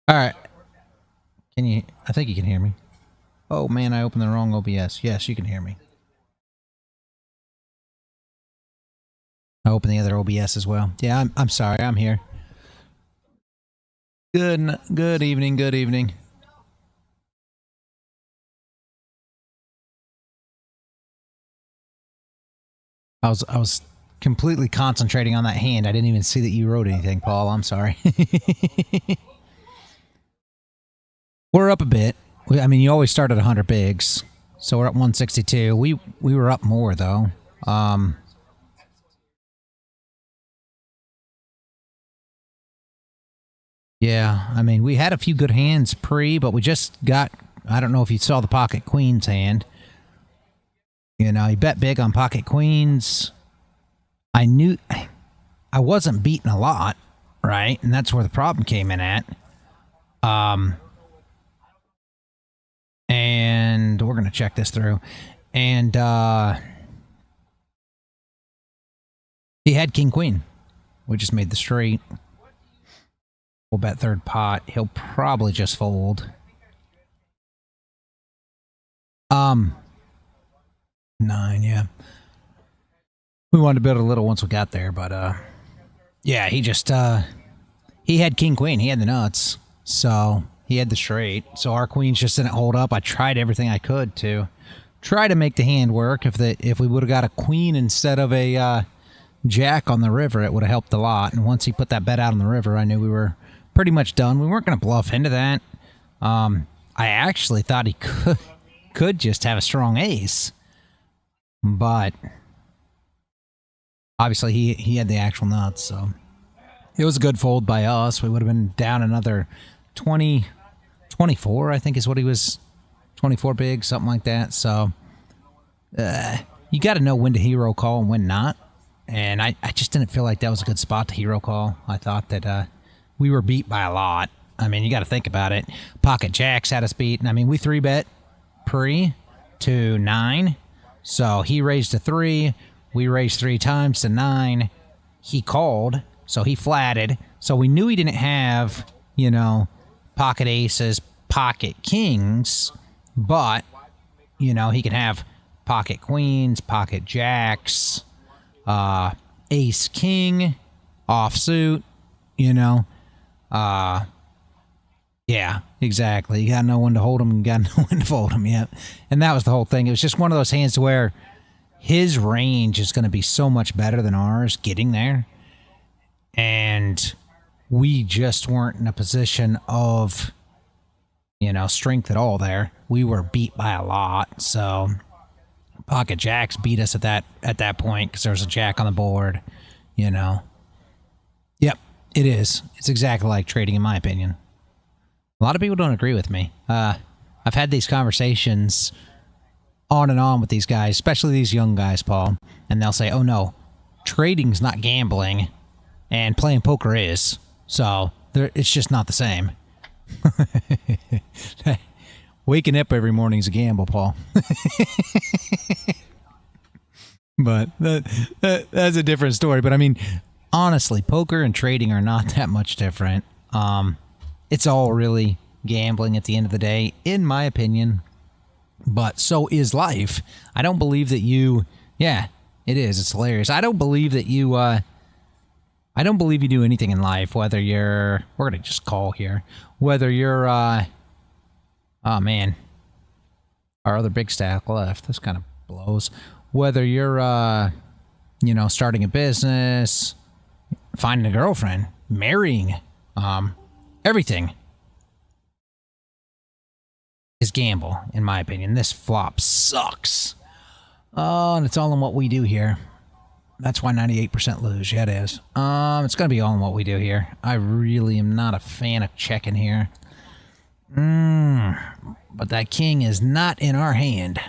All right. Can you? I think you can hear me. Oh man, I opened the wrong OBS. Yes, you can hear me. I opened the other OBS as well. Yeah, I'm sorry. I'm here. Good evening. Good evening. I was completely concentrating on that hand. I didn't even see that you wrote anything, Paul. I'm sorry. We're up a bit. I mean, you always start at 100 bigs, so we're at 162. We were up more though. Yeah, I mean, we had a few good hands pre, but we just got. I don't know if you saw the pocket queens hand. You know, he bet big on pocket queens. I knew I wasn't beating a lot, right? And that's where the problem came in at. And we're gonna check this through. And he had king queen. We just made the straight. We'll bet third pot. He'll probably just fold. 9, yeah. We wanted to build a little once we got there, but yeah, he just he had king queen. He had the nuts, so he had the straight. So our queens just didn't hold up. I tried everything I could to try to make the hand work. If we would have got a queen instead of a jack on the river, it would have helped a lot. And once he put that bet out on the river, I knew we were pretty much done. We weren't going to bluff into that. I actually thought he could just have a strong ace, but obviously he had the actual nuts, so it was a good fold by us. We would have been down another 20, 24, I think is what he was, 24 big, something like that. So you got to know when to hero call and when not. And I just didn't feel like that was a good spot to hero call. I thought that we were beat by a lot. I mean, you got to think about it. Pocket jacks had us beat. And I mean, we 3-bet pre to 9. So he raised to 3. We raised 3 times to 9. He called, so he flatted. So we knew he didn't have, you know, pocket aces, pocket kings, but, you know, he can have pocket queens, pocket jacks, ace king, offsuit, you know. Yeah, exactly. You gotta know when to hold them, you gotta know when to fold them, yeah. And that was the whole thing. It was just one of those hands where his range is going to be so much better than ours getting there. And we just weren't in a position of, you know, strength at all there. We were beat by a lot. So pocket jacks beat us at that point because there was a jack on the board, you know. Yep, it is. It's exactly like trading, in my opinion. A lot of people don't agree with me. I've had these conversations on and on with these guys, especially these young guys, Paul, and they'll say, oh no, trading's not gambling and playing poker is, so it's just not the same. Waking up every morning's a gamble, Paul. But that's a different story. But I mean, honestly, poker and trading are not that much different. It's all really gambling at the end of the day, in my opinion. But so is life. I don't believe that you... Yeah, it is. It's hilarious. I don't believe that you... I don't believe you do anything in life, whether you're... We're going to just call here. Whether you're... Oh, man. Our other big stack left. This kind of blows. Whether you're, you know, starting a business, finding a girlfriend, marrying, everything is gamble, in my opinion. This flop sucks. Oh, and it's all in what we do here. That's why 98% lose. Yeah, it is. It's going to be all in what we do here. I really am not a fan of checking here. But that king is not in our hand.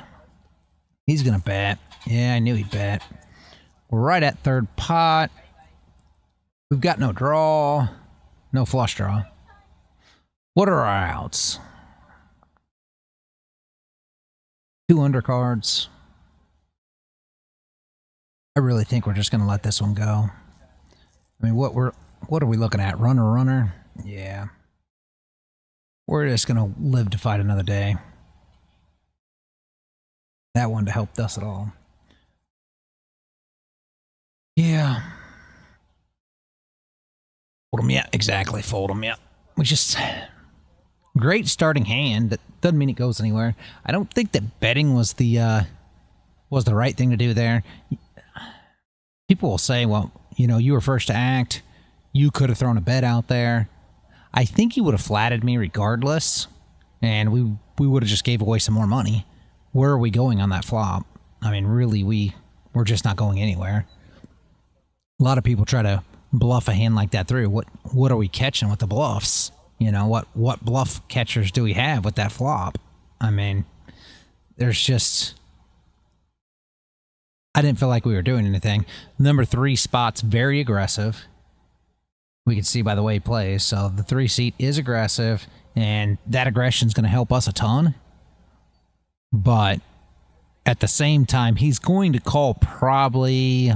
He's going to bet. Yeah, I knew he'd bet. We're right at third pot. We've got no draw. No flush draw. What are our outs? 2 undercards. I really think we're just going to let this one go. I mean, what are we looking at? Runner? Yeah. We're just going to live to fight another day. That one to help us at all. Yeah. Fold them, yeah. Exactly. Fold them, yeah. We just... Great starting hand. That doesn't mean it goes anywhere. I don't think that betting was the right thing to do there. People will say, well, you know, you were first to act. You could have thrown a bet out there. I think he would have flatted me regardless, and we would have just gave away some more money. Where are we going on that flop? I mean, really, we're just not going anywhere. A lot of people try to bluff a hand like that through. What are we catching with the bluffs? You know, what bluff catchers do we have with that flop? I mean, there's just... I didn't feel like we were doing anything. Number 3 spot's very aggressive. We can see by the way he plays. So the 3 seat is aggressive, and that aggression is going to help us a ton. But at the same time, he's going to call probably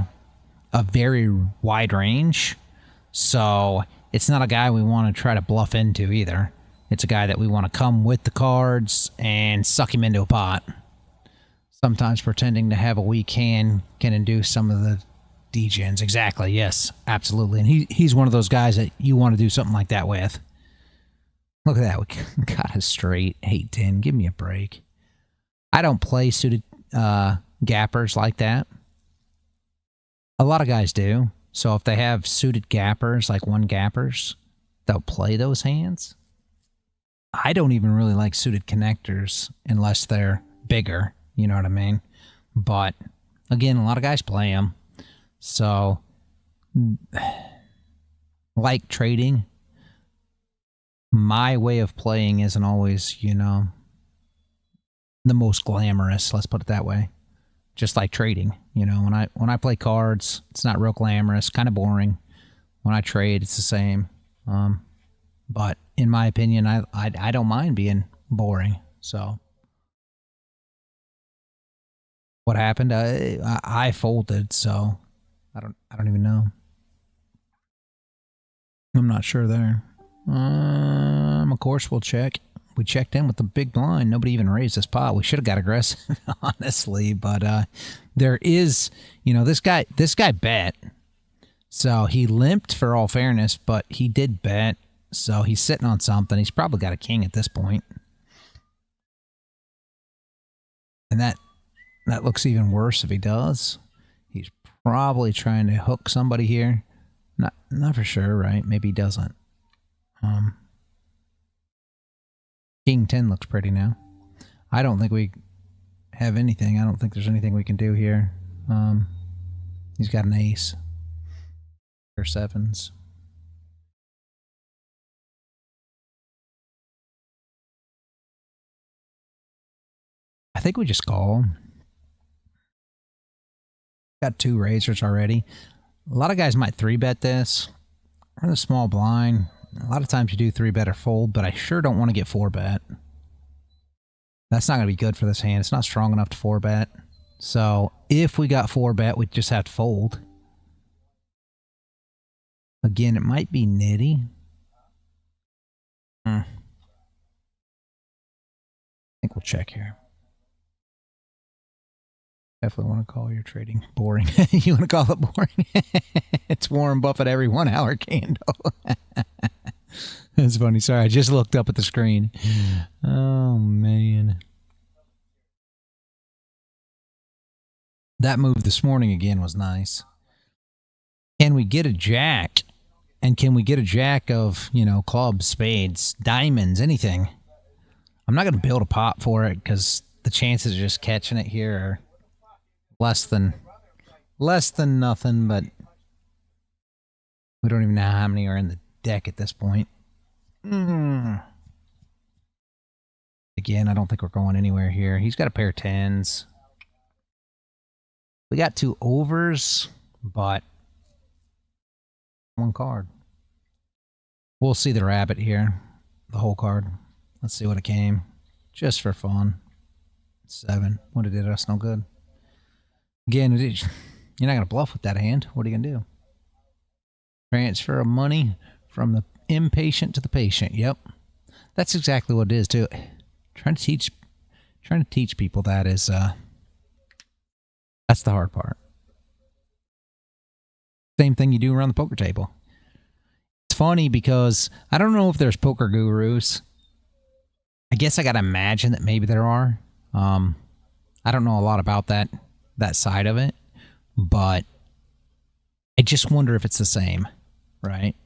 a very wide range. So it's not a guy we want to try to bluff into either. It's a guy that we want to come with the cards and suck him into a pot. Sometimes pretending to have a weak hand can induce some of the degens. Exactly, yes, absolutely. And he's one of those guys that you want to do something like that with. Look at that. We got a straight 8-10. Give me a break. I don't play suited gappers like that. A lot of guys do. So if they have suited gappers, like 1 gappers, they'll play those hands. I don't even really like suited connectors unless they're bigger. You know what I mean? But, again, a lot of guys play them. So, like trading, my way of playing isn't always, you know, the most glamorous, let's put it that way. Just like trading, you know, when I play cards, it's not real glamorous, kind of boring. When I trade, it's the same. But in my opinion, I don't mind being boring. So what happened? I folded, so I don't even know. I'm not sure there. Of course we'll check. We checked in with the big blind. Nobody even raised this pot. We should have got aggressive, honestly. But there is, you know, this guy bet. So he limped for all fairness, but he did bet. So he's sitting on something. He's probably got a king at this point. And that looks even worse if he does. He's probably trying to hook somebody here. Not for sure, right? Maybe he doesn't. King 10 looks pretty now. I don't think we have anything. I don't think there's anything we can do here. He's got an ace. Or 7s. I think we just call. Got 2 razors already. A lot of guys might 3-bet this. We're in a small blind. A lot of times you do 3-bet or fold, but I sure don't want to get 4-bet. That's not going to be good for this hand. It's not strong enough to 4-bet. So if we got 4-bet, we'd just have to fold. Again, it might be nitty. I think we'll check here. Definitely want to call your trading boring. You want to call it boring? It's Warren Buffett every 1 hour candle. That's funny. Sorry, I just looked up at the screen. Oh, man. That move this morning again was nice. Can we get a jack? And can we get a jack of, you know, clubs, spades, diamonds, anything? I'm not going to build a pot for it because the chances of just catching it here are less than nothing, but we don't even know how many are in the deck at this point. Again, I don't think we're going anywhere here. He's got a pair of 10s. We got 2 overs, but 1 card. We'll see the rabbit here, the whole card. Let's see what it came, just for fun. 7. What it did us no good. Again, you're not going to bluff with that hand. What are you going to do? Transfer of money from the impatient to the patient. Yep. That's exactly what it is too. Trying to teach people that is that's the hard part. Same thing you do around the poker table. It's funny because I don't know if there's poker gurus. I guess I gotta imagine that maybe there are. I don't know a lot about that side of it, but I just wonder if it's the same, right?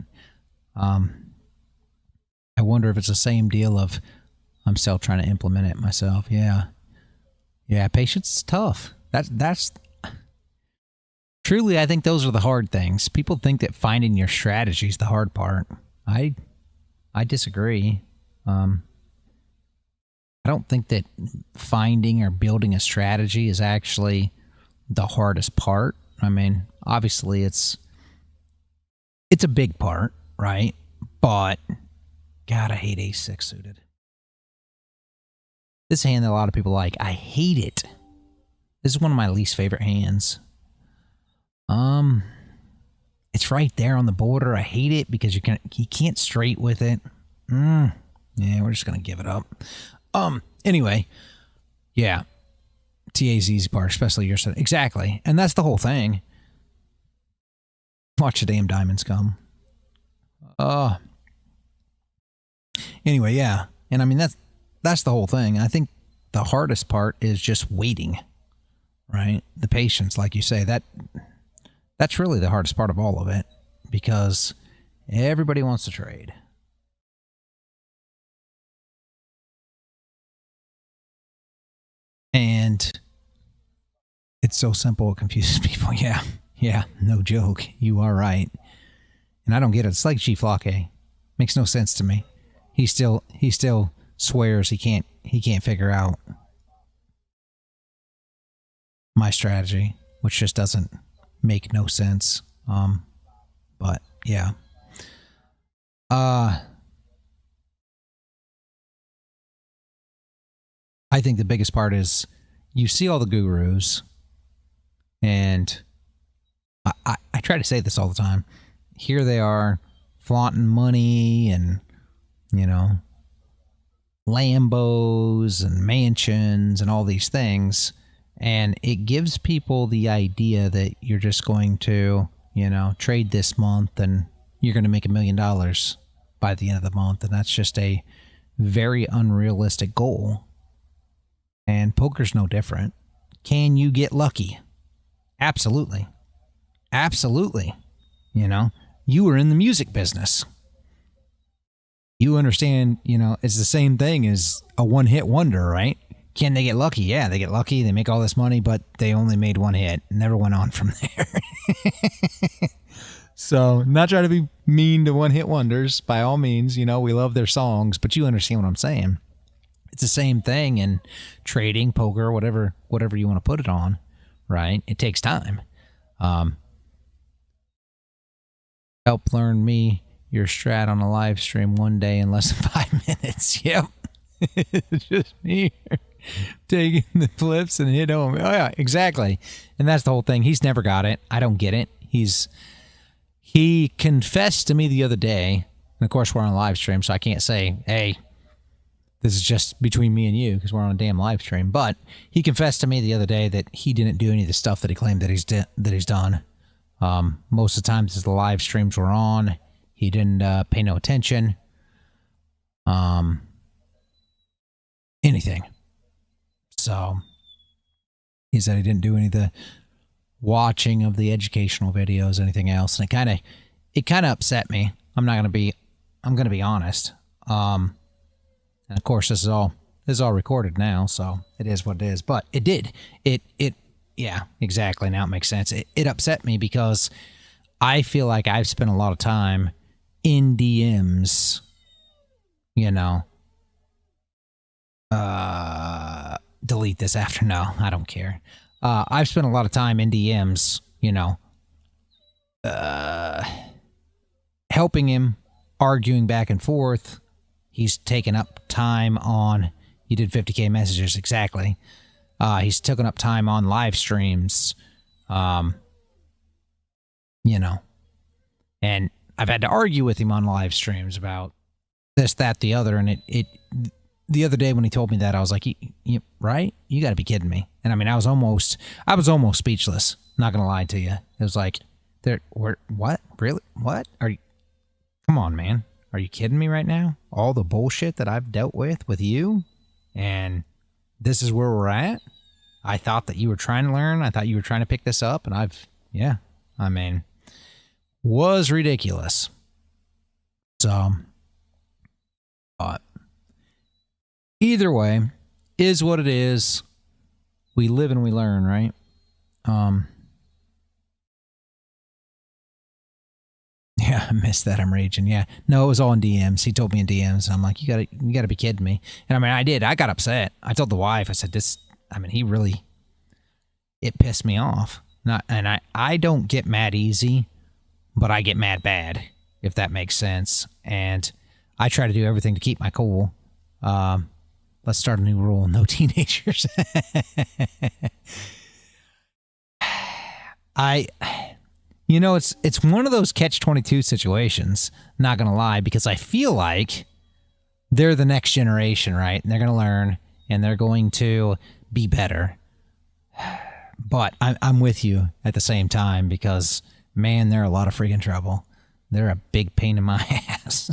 I wonder if it's the same deal of I'm still trying to implement it myself. Yeah. Yeah, patience is tough. That's truly, I think those are the hard things. People think that finding your strategy is the hard part. I disagree. I don't think that finding or building a strategy is actually the hardest part. I mean, obviously it's a big part, right? But God, I hate ace-6 suited. This hand that a lot of people like, I hate it. This is one of my least favorite hands. It's right there on the border. I hate it because you can't straight with it. Yeah, we're just gonna give it up. Anyway, yeah. TA's easy part, especially your set. Exactly. And that's the whole thing. Watch the damn diamonds come. Anyway, yeah. And I mean that's the whole thing. I think the hardest part is just waiting. Right? The patience, like you say, that's really the hardest part of all of it, because everybody wants to trade. And it's so simple, it confuses people. Yeah, no joke. You are right. And I don't get it. It's like G Flocke. Makes no sense to me. He still swears he can't figure out my strategy, which just doesn't make no sense. But yeah. I think the biggest part is you see all the gurus, and I try to say this all the time. Here they are flaunting money and, you know, Lambos and mansions and all these things. And it gives people the idea that you're just going to, you know, trade this month and you're going to make $1 million by the end of the month. And that's just a very unrealistic goal. And poker's no different. Can you get lucky? Absolutely. Absolutely. You know, you were in the music business. You understand, you know, it's the same thing as a one-hit wonder, right? Can they get lucky? Yeah, they get lucky. They make all this money, but they only made one hit. Never went on from there. So, not trying to be mean to one-hit wonders. By all means, you know, we love their songs, but you understand what I'm saying. It's the same thing in trading, poker, whatever you want to put it on, right? It takes time. Help learn me your strat on a live stream one day in less than 5 minutes. Yep. It's just me taking the flips and hit home. Oh yeah, exactly. And that's the whole thing. He's never got it. I don't get it. He confessed to me the other day, and of course we're on a live stream, so I can't say, hey, this is just between me and you because we're on a damn live stream. But he confessed to me the other day that he didn't do any of the stuff that he claimed that he's done. Most of the times as the live streams were on, he didn't pay no attention. Anything. So he said he didn't do any of the watching of the educational videos, anything else, and it kind of upset me. I'm gonna be honest. And of course, this is all recorded now, so it is what it is. But it did. Yeah, exactly. Now it makes sense. It upset me because I feel like I've spent a lot of time in DMs, you know. Delete this after. No, I don't care. I've spent a lot of time in DMs, you know, helping him, arguing back and forth. He's taken up time on, he did 50K messages, exactly. He's taken up time on live streams, you know, and I've had to argue with him on live streams about this, that, the other, and the other day when he told me that, I was like, right? You got to be kidding me. And I mean, I was almost speechless. Not gonna lie to you. It was like, what? Really? What? Come on, man. Are you kidding me right now? All the bullshit that I've dealt with you, and this is where we're at? I thought that you were trying to learn. I thought you were trying to pick this up, and I mean, was ridiculous. So, but either way, is what it is. We live and we learn, right? Yeah, I missed that. I'm raging. Yeah. No, it was all in DMs. He told me in DMs. I'm like, you gotta be kidding me. And I mean, I did. I got upset. I told the wife, I said, it pissed me off. I don't get mad easy, but I get mad bad, if that makes sense. And I try to do everything to keep my cool. Let's start a new rule. No teenagers. It's one of those catch-22 situations, not going to lie, because I feel like they're the next generation, right? And they're going to learn, and they're going to be better. But I'm with you at the same time because, man, they're a lot of freaking trouble. They're a big pain in my ass.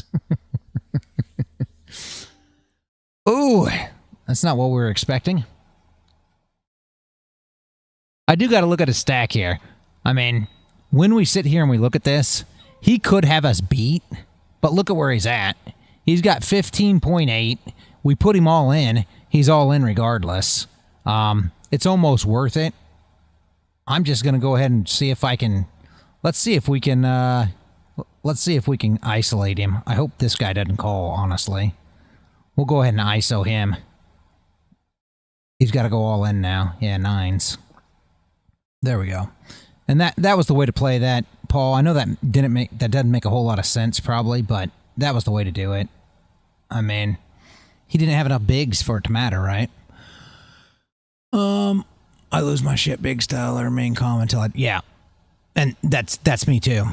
Ooh, that's not what we were expecting. I do got to look at his stack here. I mean, when we sit here and we look at this, he could have us beat, but look at where he's at. He's got 15.8. We put him all in. He's all in regardless. It's almost worth it. I'm just going to go ahead and see if I can... Let's see if we can isolate him. I hope this guy doesn't call, honestly. We'll go ahead and ISO him. He's got to go all in now. Yeah, nines. There we go. And that was the way to play that, Paul. I know that doesn't make a whole lot of sense, probably, but that was the way to do it. I mean, he didn't have enough bigs for it to matter, right? I lose my shit big style or main com until yeah. And that's me too.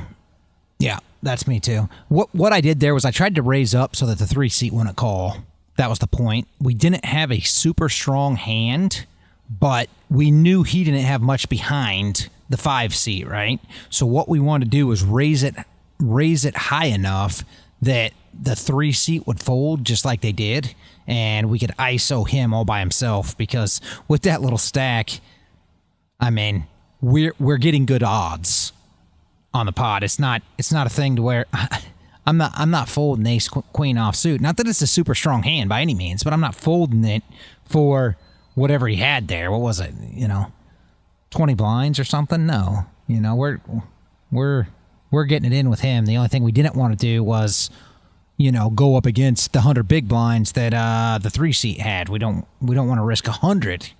Yeah, that's me too. What I did there was I tried to raise up so that the 3-seat wouldn't call. That was the point. We didn't have a super strong hand, but we knew he didn't have much behind the 5-seat, right? So what we wanted to do was raise it high enough that the 3-seat would fold just like they did, and we could ISO him all by himself, because with that little stack, I mean, we're getting good odds on the pot. It's not a thing to where I'm not folding ace queen offsuit. Not that it's a super strong hand by any means, but I'm not folding it for whatever he had there. What was it? 20 blinds or something? No. We're getting it in with him. The only thing we didn't want to do was, go up against the 100 big blinds that the 3-seat had. We don't want to risk 100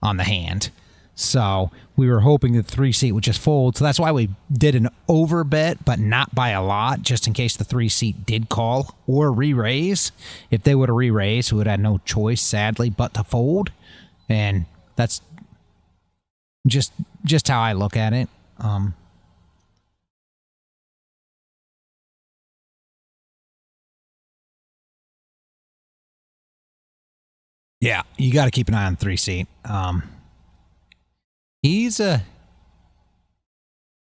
on the hand. So we were hoping that the 3-seat would just fold. So that's why we did an over bet, but not by a lot, just in case the 3-seat did call or re-raise. If they would have re-raised, we would have had no choice, sadly, but to fold. And that's just how I look at it. Yeah, you got to keep an eye on 3-seat. He's a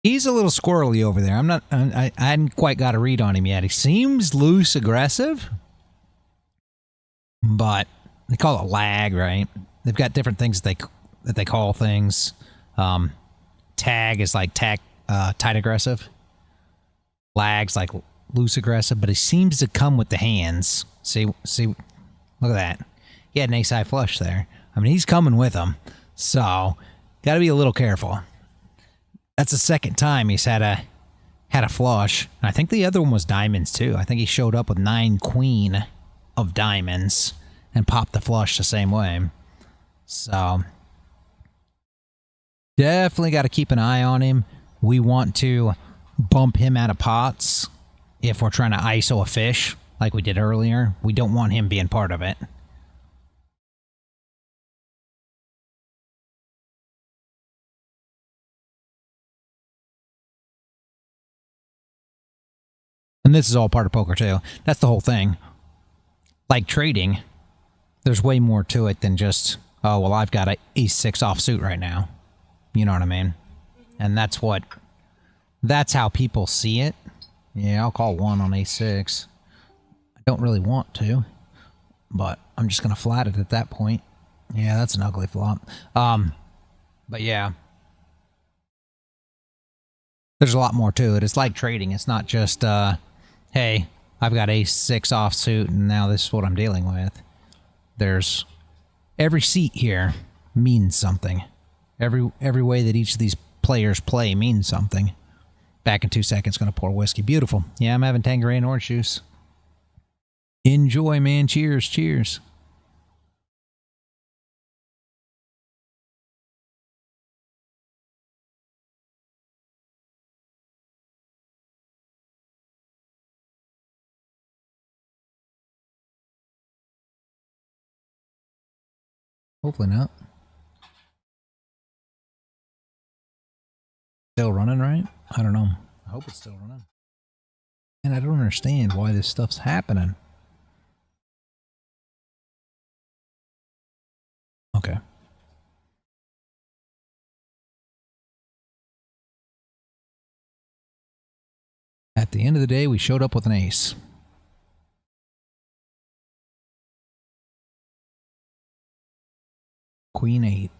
little squirrely over there. I hadn't quite got a read on him yet. He seems loose aggressive, but they call it lag, right? They've got different things that they call things. Tag is like tight aggressive. Lag's like loose aggressive, but he seems to come with the hands. See, look at that. He had an ace high flush there. I mean, he's coming with them, so got to be a little careful. That's the second time he's had a flush. And I think the other one was diamonds too. I think he showed up with 9 queen of diamonds and popped the flush the same way. So definitely got to keep an eye on him. We want to bump him out of pots if we're trying to ISO a fish like we did earlier. We don't want him being part of it. And this is all part of poker too. That's the whole thing. like trading, there's way more to it than just, oh, well, I've got a ace-6 offsuit right now. You know what I mean? And that's how people see it. Yeah, I'll call 1 on ace-6. I don't really want to, but I'm just going to flat it at that point. Yeah, that's an ugly flop. But yeah, there's a lot more to it. It's like trading. It's not just, hey, I've got ace-6 offsuit and now this is what I'm dealing with. There's every seat here means something. Every way that each of these players play means something. Back in 2 seconds, gonna pour whiskey. Beautiful. Yeah, I'm having Tanqueray and orange juice. Enjoy, man. Cheers, cheers. Hopefully not. Still running, right? I don't know. I hope it's still running. And I don't understand why this stuff's happening. Okay. At the end of the day, we showed up with an ace. Queen 8.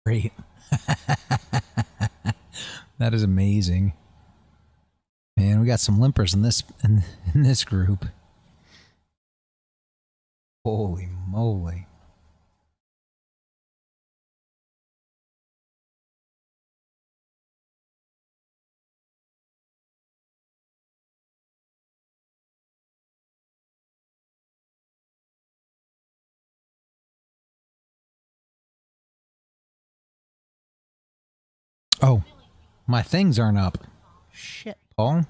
Great. That is amazing. Man, we got some limpers in this group. Holy moly. Oh, my things aren't up. Shit, Paul.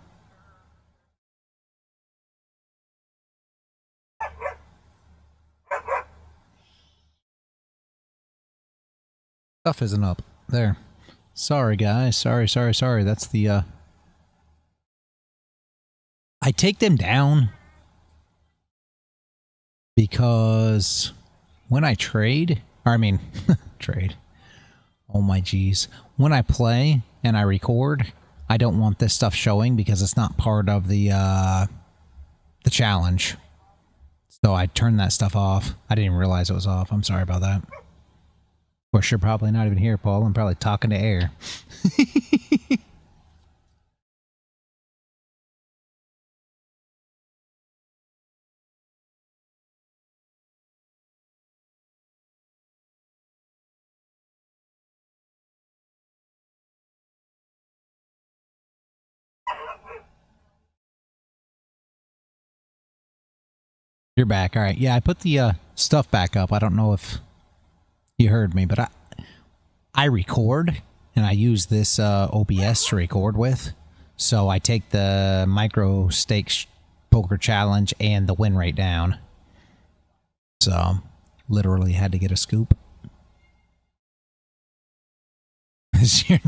Stuff isn't up. There. Sorry, guys. Sorry. That's the, I take them down because when I trade, or I mean, trade. Oh my geez. When I play and I record, I don't want this stuff showing because it's not part of the challenge. So I turned that stuff off. I didn't even realize it was off. I'm sorry about that. Of course, you're probably not even here, Paul. I'm probably talking to air. You're back. All right. Yeah, I put the stuff back up. I don't know if you heard me, but I record, and I use this OBS to record with. So I take the micro stakes poker challenge and the win rate down. So literally had to get a scoop. This is your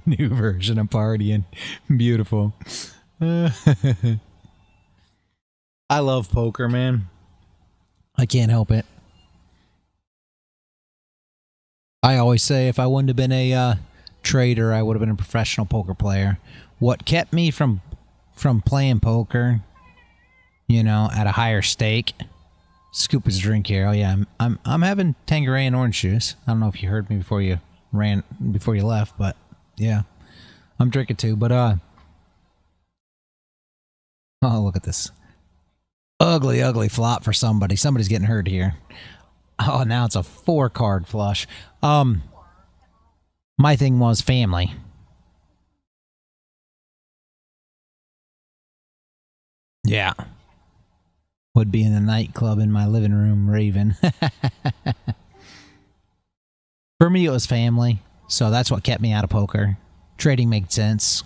new version of partying. Beautiful. I love poker, man. I can't help it. I always say if I wouldn't have been a trader, I would have been a professional poker player. What kept me from playing poker, you know, at a higher stake. Scoop his drink here. Oh yeah, I'm having Tanqueray and orange juice. I don't know if you heard me before you left, but yeah, I'm drinking too. But oh, look at this. Ugly flop for somebody. Somebody's getting hurt here. Oh, now it's a 4-card flush. My thing was family. Yeah. Would be in a nightclub in my living room raving. For me, it was family. So that's what kept me out of poker. Trading made sense.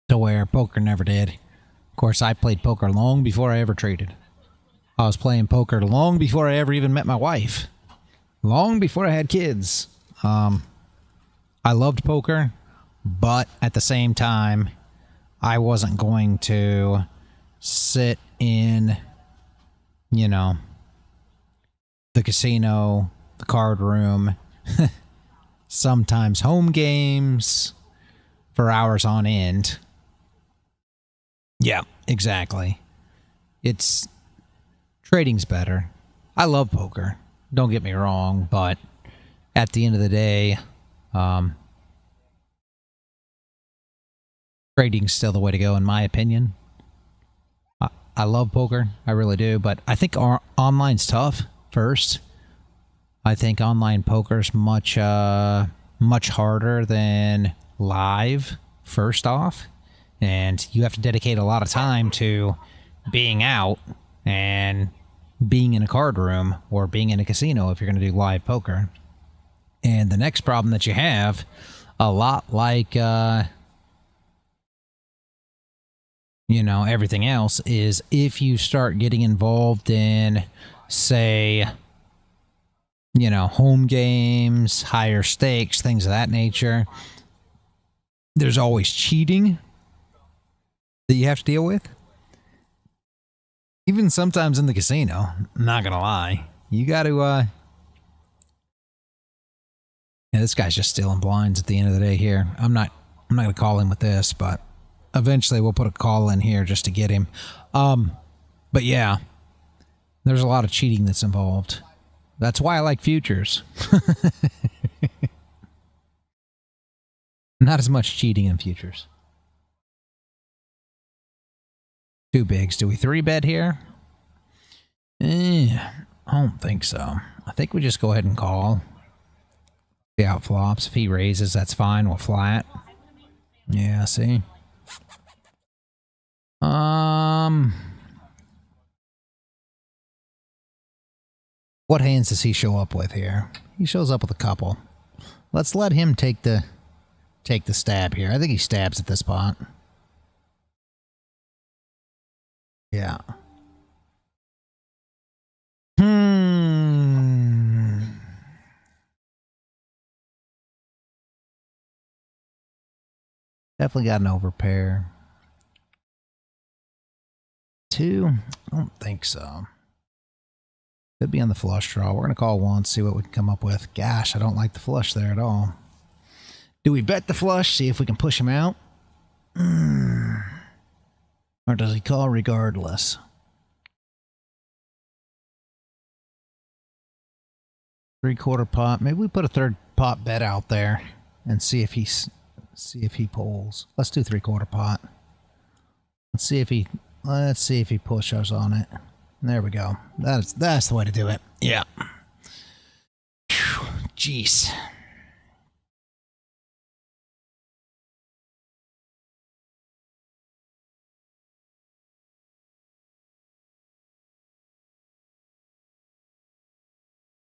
To where poker never did. Of course, I played poker long before I ever traded. I was playing poker long before I ever even met my wife. Long before I had kids. To I loved poker, but at the same time, I wasn't going to sit in, you know, the casino, the card room, sometimes home games for hours on end. Yeah, exactly. It's trading's better. I love poker. Don't get me wrong, but at the end of the day, trading's still the way to go, in my opinion. I love poker, I really do, but I think our online's tough. First, I think online poker's much harder than live. First off, and you have to dedicate a lot of time to being out and being in a card room or being in a casino if you're going to do live poker. And the next problem that you have, a lot like everything else, is if you start getting involved in, say, home games, higher stakes, things of that nature, there's always cheating that you have to deal with. Even sometimes in the casino, I'm not gonna lie, you got to this guy's just stealing blinds at the end of the day here. I'm not gonna call him with this, but eventually we'll put a call in here just to get him. But yeah, there's a lot of cheating that's involved. That's why I like futures. Not as much cheating in futures. Two bigs. Do we 3-bet here? I don't think so. I think we just go ahead and call. See how it flops. If he raises, that's fine. We'll flat. Yeah, see? What hands does he show up with here? He shows up with a couple. Let's let him take the stab here. I think he stabs at this pot. Yeah. Definitely got an overpair. 2? I don't think so. Could be on the flush draw. We're going to call once, see what we can come up with. Gosh, I don't like the flush there at all. Do we bet the flush, see if we can push him out? Or does he call regardless? Three-quarter pot. Maybe we put a third pot bet out there and see if he pulls. Let's do three-quarter pot. Let's see if he pushes on it. There we go. That's the way to do it. Yeah. Jeez.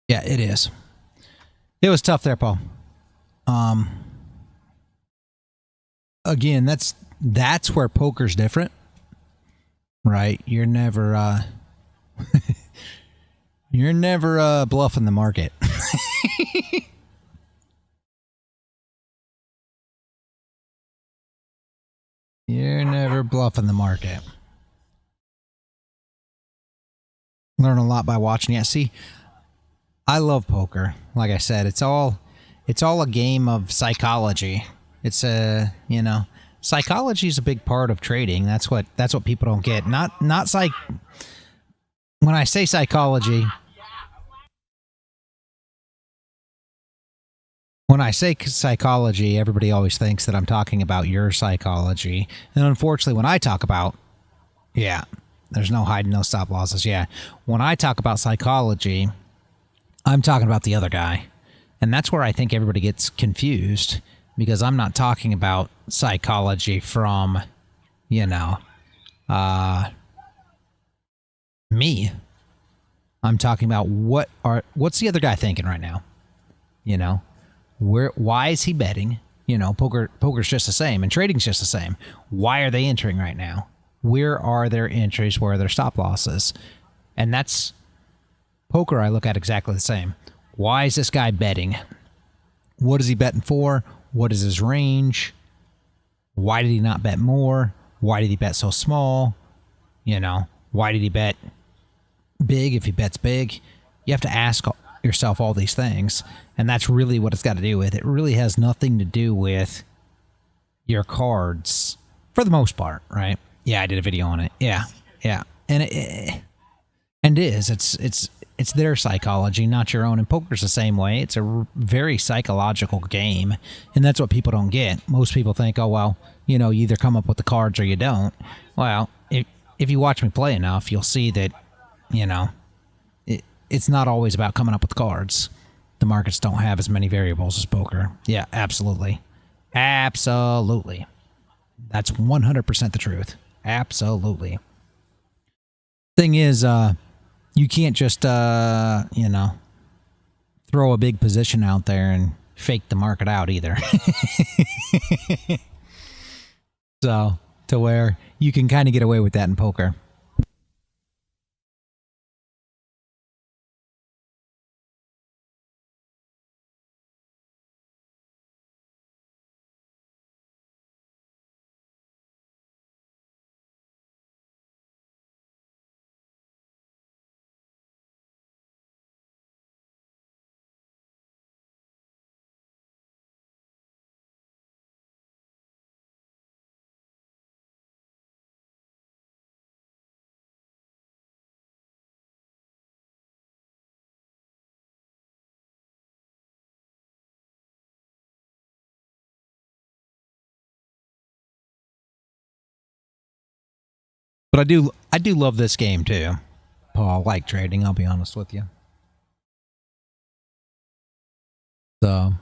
Yeah, it is. It was tough there, Paul. Again, that's where poker's different, right? You're never bluffing the market. You're never bluffing the market. Learn a lot by watching. Yeah, see, I love poker. Like I said, it's all a game of psychology. It's psychology is a big part of trading. That's what people don't get. Not psych. When I say psychology, everybody always thinks that I'm talking about your psychology. And unfortunately, when I talk about, yeah, there's no hiding, no stop losses. Yeah, when I talk about psychology, I'm talking about the other guy. And that's where I think everybody gets confused, because I'm not talking about psychology from, me. I'm talking about what's the other guy thinking right now? Why is he betting? Poker's just the same, and trading's just the same. Why are they entering right now? Where are their entries? Where are their stop losses? And that's poker. I look at exactly the same. Why is this guy betting? What is he betting for? What is his range? Why did he not bet more? Why did he bet so small? You know, why did he bet big if he bets big? You have to ask yourself all these things, and that's really what it's got to do with. It really has nothing to do with your cards for the most part, right? Yeah, I did a video on it. Yeah, and it's their psychology, not your own. And poker's the same way. It's a very psychological game, and that's what people don't get. Most people think, oh well, you know, you either come up with the cards or you don't. Well, if you watch me play enough, you'll see that, you know, it's not always about coming up with cards. The markets don't have as many variables as poker. Yeah, absolutely. Absolutely. That's 100% the truth. Absolutely. Thing is, you can't just, you know, throw a big position out there and fake the market out either. So, to where you can kind of get away with that in poker. But I do love this game too. Paul, I like trading, I'll be honest with you. So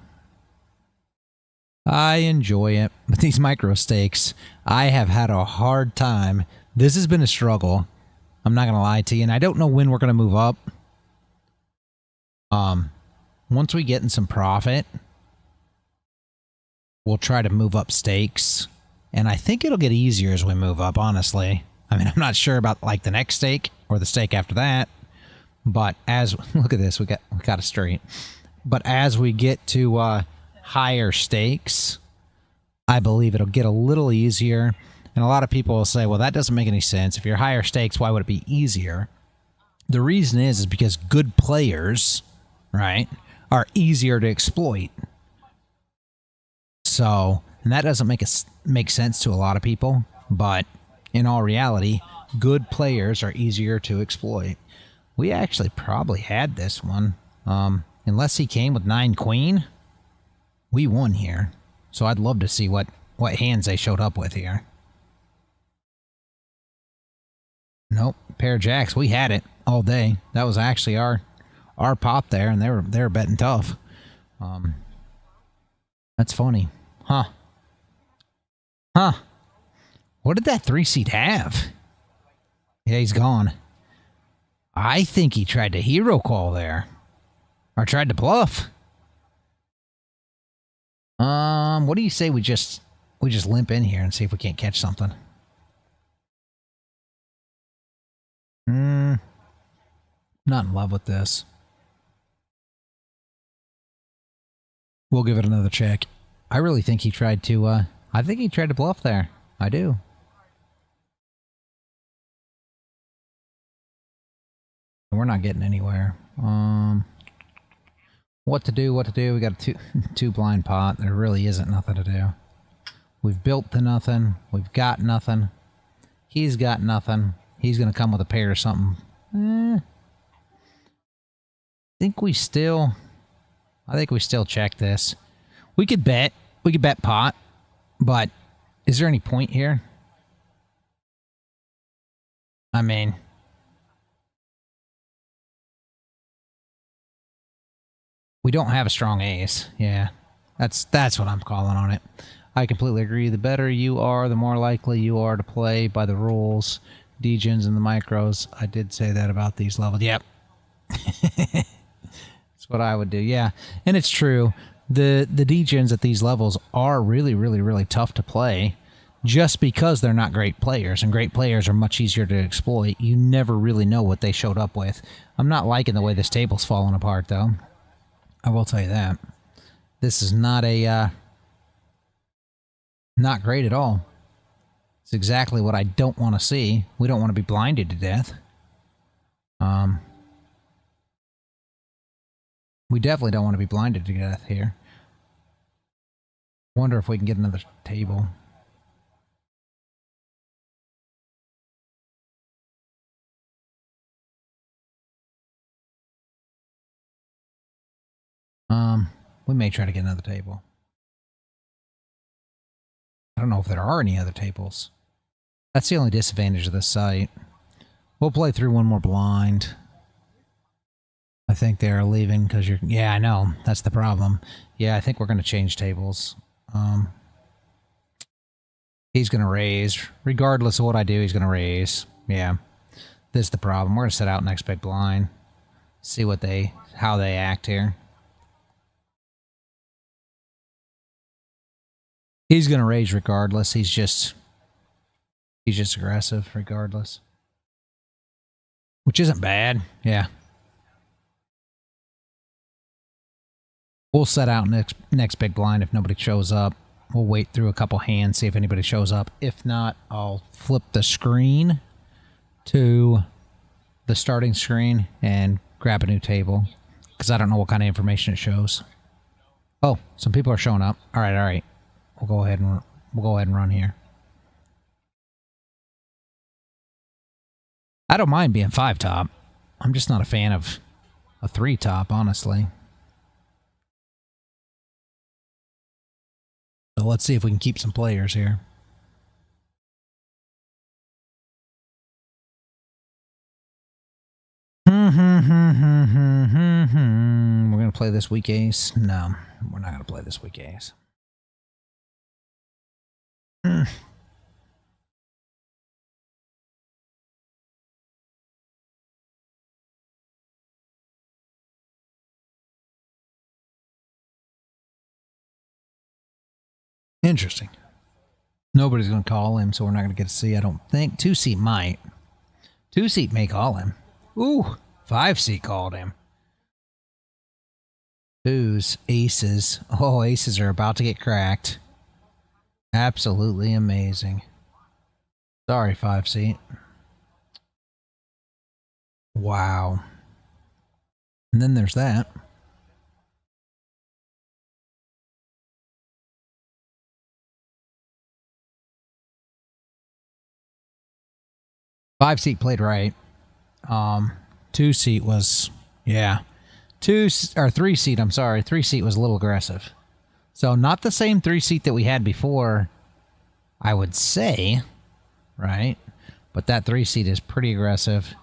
I enjoy it. But these micro stakes, I have had a hard time. This has been a struggle. I'm not gonna lie to you, and I don't know when we're gonna move up. Once we get in some profit, we'll try to move up stakes. And I think it'll get easier as we move up, honestly. I mean, I'm not sure about like the next stake or the stake after that. But as look at this, we got it straight. But as we get to higher stakes, I believe it'll get a little easier. And a lot of people will say, well, that doesn't make any sense. If you're higher stakes, why would it be easier? The reason is because good players, right, are easier to exploit. So, and that doesn't make sense to a lot of people, but in all reality, good players are easier to exploit. We actually probably had this one. Unless he came with 9 queen, we won here. So I'd love to see what hands they showed up with here. Nope, pair jacks. We had it all day. That was actually our pop there, and they were betting tough. That's funny, huh? What did that 3-seed have? Yeah, he's gone. I think he tried to hero call there, or tried to bluff. What do you say we just limp in here and see if we can't catch something? Not in love with this. We'll give it another check. I really think he tried to, I think he tried to bluff there. I do. We're not getting anywhere. What to do? We got a two blind pot. There really isn't nothing to do. We've built to nothing. We've got nothing. He's got nothing. He's going to come with a pair or something. I think we still check this. We could bet pot, but is there any point here? I mean, we don't have a strong ace. Yeah, that's what I'm calling on it. I completely agree. The better you are, the more likely you are to play by the rules. Degens and the micros. I did say that about these levels. Yep. That's what I would do. Yeah, and it's true. The degens at these levels are really, really, really tough to play just because they're not great players, and great players are much easier to exploit. You never really know what they showed up with. I'm not liking the way this table's falling apart, though. I will tell you that. This is not a, not great at all. It's exactly what I don't want to see. We don't want to be blinded to death. We definitely don't want to be blinded to death here. Wonder if we can get another table. We may try to get another table. I don't know if there are any other tables. That's the only disadvantage of this site. We'll play through one more blind. I think they're leaving because you're... Yeah, I know. That's the problem. Yeah, I think we're going to change tables. He's going to raise. Regardless of what I do, he's going to raise. Yeah. This is the problem. We're going to set out next big blind. See what how they act here. He's going to raise regardless. He's just aggressive regardless. Which isn't bad. Yeah. We'll set out next big blind if nobody shows up. We'll wait through a couple hands, see if anybody shows up. If not, I'll flip the screen to the starting screen and grab a new table. Because I don't know what kind of information it shows. Oh, some people are showing up. All right. We'll go ahead and run here. I don't mind being 5-top. I'm just not a fan of a 3-top, honestly. So let's see if we can keep some players here. We're going to play this weak ace? No, we're not going to play this weak ace. Interesting. Nobody's going to call him, so we're not going to get to see, I don't think. 2-seat might. 2-seat may call him. Ooh, 5-seat called him. 2s, aces. Oh, aces are about to get cracked. Absolutely amazing. Sorry, 5-seat. Wow. And then there's that. Five-seat played right. 2-seat was, yeah. 3-seat, I'm sorry. 3-seat was a little aggressive. So not the same 3-seat that we had before, I would say, right? But that 3-seat is pretty aggressive.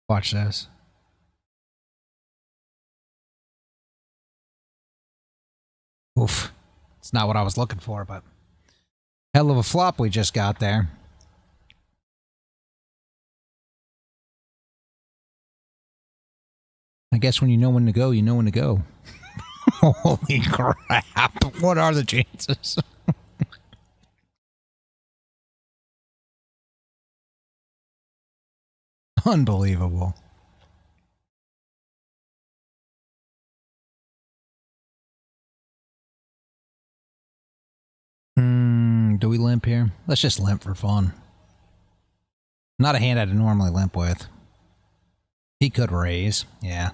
Watch this. Oof. It's not what I was looking for, but hell of a flop we just got there. I guess when you know when to go, you know when to go. Holy crap. What are the chances? Unbelievable. Do we limp here? Let's just limp for fun. Not a hand I'd normally limp with. He could raise. Yeah,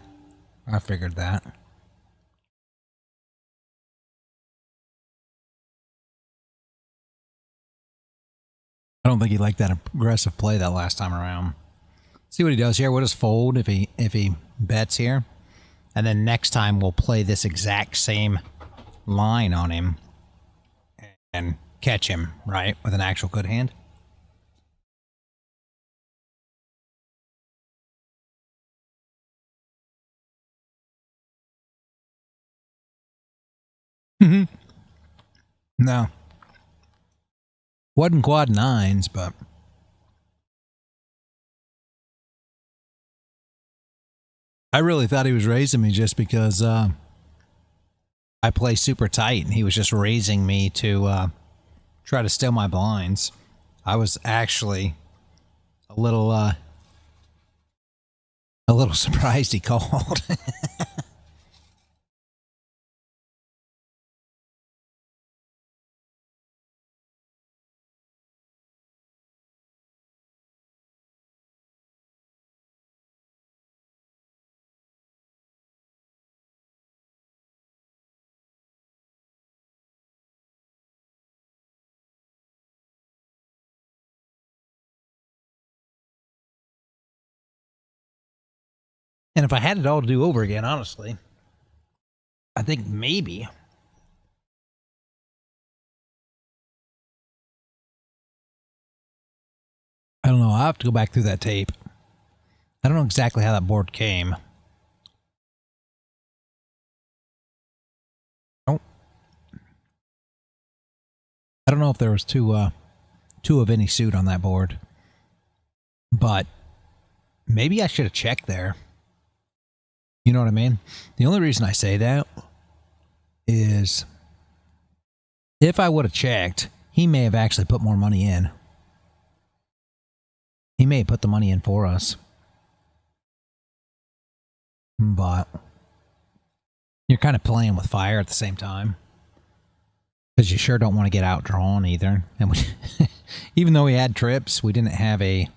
I figured that. I don't think he liked that aggressive play that last time around. See what he does here. We'll just fold if he bets here. And then next time we'll play this exact same line on him and catch him, right, with an actual good hand. No. Wasn't quad nines, but I really thought he was raising me just because I play super tight and he was just raising me to try to steal my blinds. I was actually a little A little surprised he called. And if I had it all to do over again, honestly, I think maybe. I don't know. I'll have to go back through that tape. I don't know exactly how that board came. Nope. I don't know if there was two of any suit on that board. But maybe I should have checked there. You know what I mean? The only reason I say that is if I would have checked, he may have actually put more money in. He may have put the money in for us. But you're kind of playing with fire at the same time. Because you sure don't want to get outdrawn either. And we, even though we had trips, we didn't have a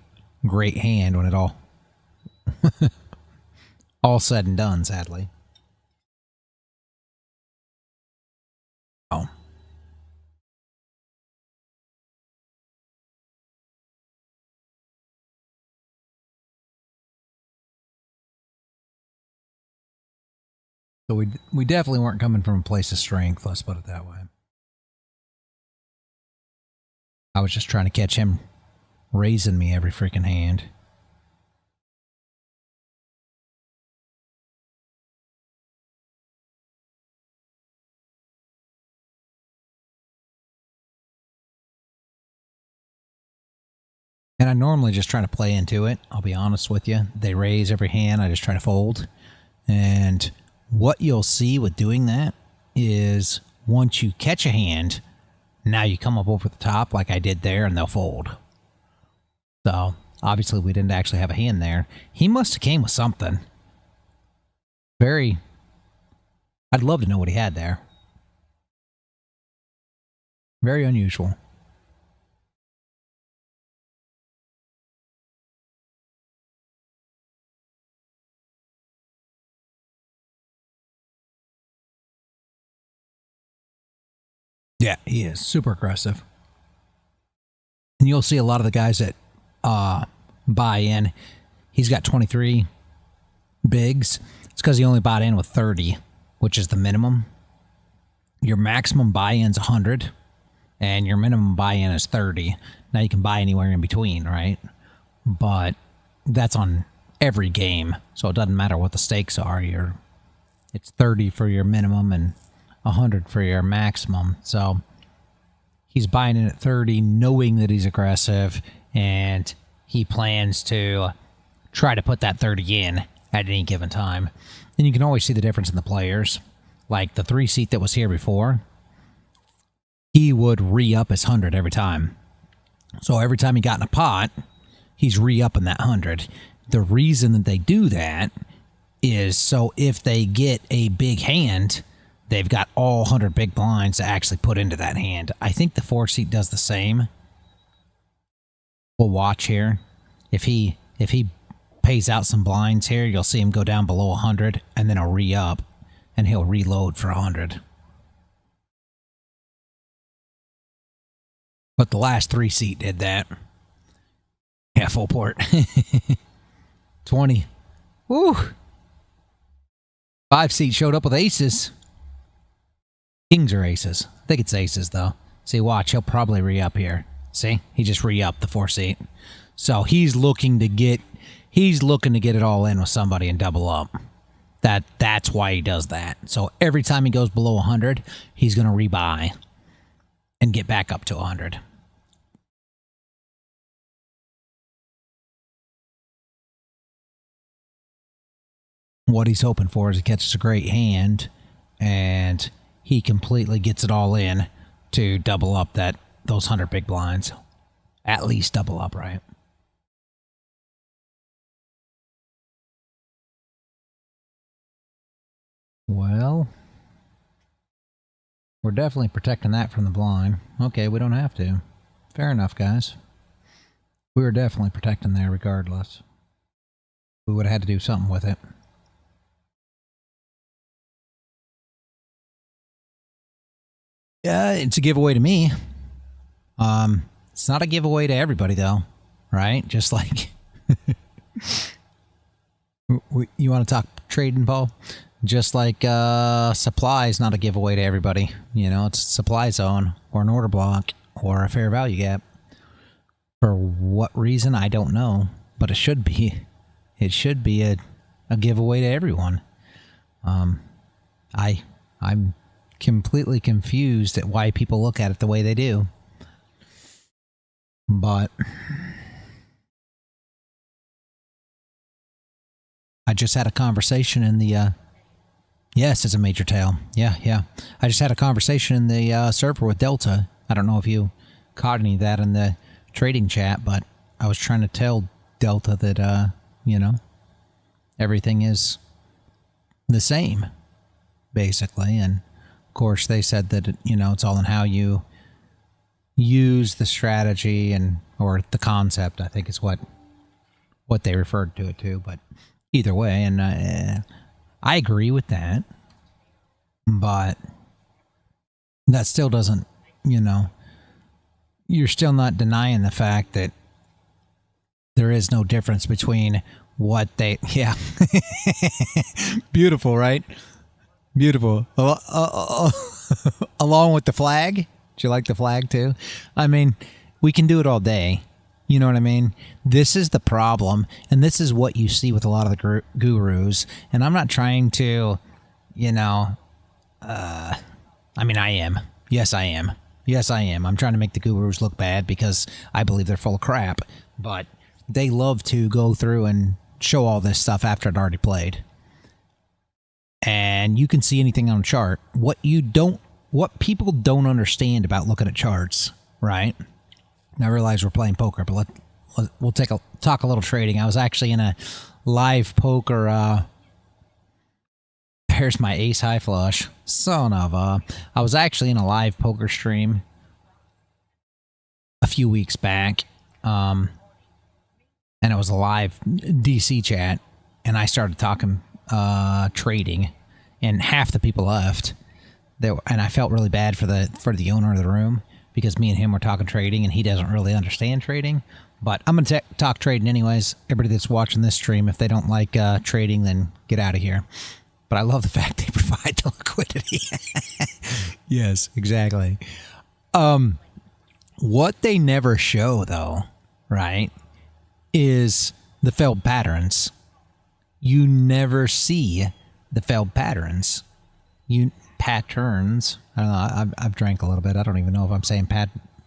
great hand when it all said and done, sadly. Oh. So we definitely weren't coming from a place of strength, let's put it that way. I was just trying to catch him raising me every freaking hand. And I normally just try to play into it. I'll be honest with you. They raise every hand. I just try to fold. And what you'll see with doing that is once you catch a hand, now you come up over the top like I did there and they'll fold. So obviously we didn't actually have a hand there. He must have came with something. I'd love to know what he had there. Very unusual. Yeah, he is super aggressive. And you'll see a lot of the guys that buy in. He's got 23 bigs. It's because he only bought in with 30, which is the minimum. Your maximum buy-in's 100, and your minimum buy-in is 30. Now you can buy anywhere in between, right? But that's on every game, so it doesn't matter what the stakes are. It's 30 for your minimum and 100 for your maximum. So he's buying in at 30, knowing that he's aggressive, and he plans to try to put that 30 in at any given time. And you can always see the difference in the players. Like the 3-seat that was here before, he would re-up his 100 every time. So every time he got in a pot, he's re-upping that 100. The reason that they do that is so if they get a big hand, they've got all 100 big blinds to actually put into that hand. I think the 4-seat does the same. We'll watch here. If he pays out some blinds here, you'll see him go down below 100, and then he'll re-up, and he'll reload for 100. But the last 3-seat did that. Yeah, full port. 20. Woo! 5-seat showed up with aces. Kings or aces. I think it's aces, though. See, watch. He'll probably re-up here. See? He just re-upped the 4-seat. So he's looking to get it all in with somebody and double up. That's why he does that. So every time he goes below 100, he's going to rebuy and get back up to 100. What he's hoping for is he catches a great hand and he completely gets it all in to double up those 100 big blinds. At least double up, right? Well, we're definitely protecting that from the blind. Okay, we don't have to. Fair enough, guys. We were definitely protecting there regardless. We would have had to do something with it. Yeah, it's a giveaway to me. It's not a giveaway to everybody, though, right? Just like... You want to talk trading, Paul? Just like supply is not a giveaway to everybody. You know, it's a supply zone or an order block or a fair value gap. For what reason, I don't know, but it should be. It should be a giveaway to everyone. I'm completely confused at why people look at it the way they do. But I just had a conversation in the yes, it's a major tail. Yeah. I just had a conversation in the server with Delta. I don't know if you caught any of that in the trading chat, but I was trying to tell Delta that, you know, everything is the same, basically. And, of course, they said that, you know, it's all in how you use the strategy and or the concept, I think is what they referred to it to. But either way, and I agree with that, but that still doesn't, you know, you're still not denying the fact that there is no difference between what they, yeah. Beautiful, right? Beautiful. Along with the flag. Do you like the flag too? I mean, we can do it all day. You know what I mean? This is the problem, and this is what you see with a lot of the gurus. And I'm not trying to, you know, I mean, I am. Yes, I am. Yes, I am. I'm trying to make the gurus look bad because I believe they're full of crap. But they love to go through and show all this stuff after it already played. And you can see anything on a chart. What people don't understand about looking at charts, right? I realize we're playing poker, but we'll talk a little trading. I was actually in a live poker. There's my ace high flush. Son of a. I was actually in a live poker stream a few weeks back, and it was a live DC chat, and I started talking trading, and half the people left. And I felt really bad for the owner of the room because me and him were talking trading, and he doesn't really understand trading. But I'm going to talk trading anyways. Everybody that's watching this stream, if they don't like trading, then get out of here. But I love the fact they provide the liquidity. Yes, exactly. What they never show, though, right, is the failed patterns. You never see the failed patterns. Patterns. I don't know. I've drank a little bit. I don't even know if I'm saying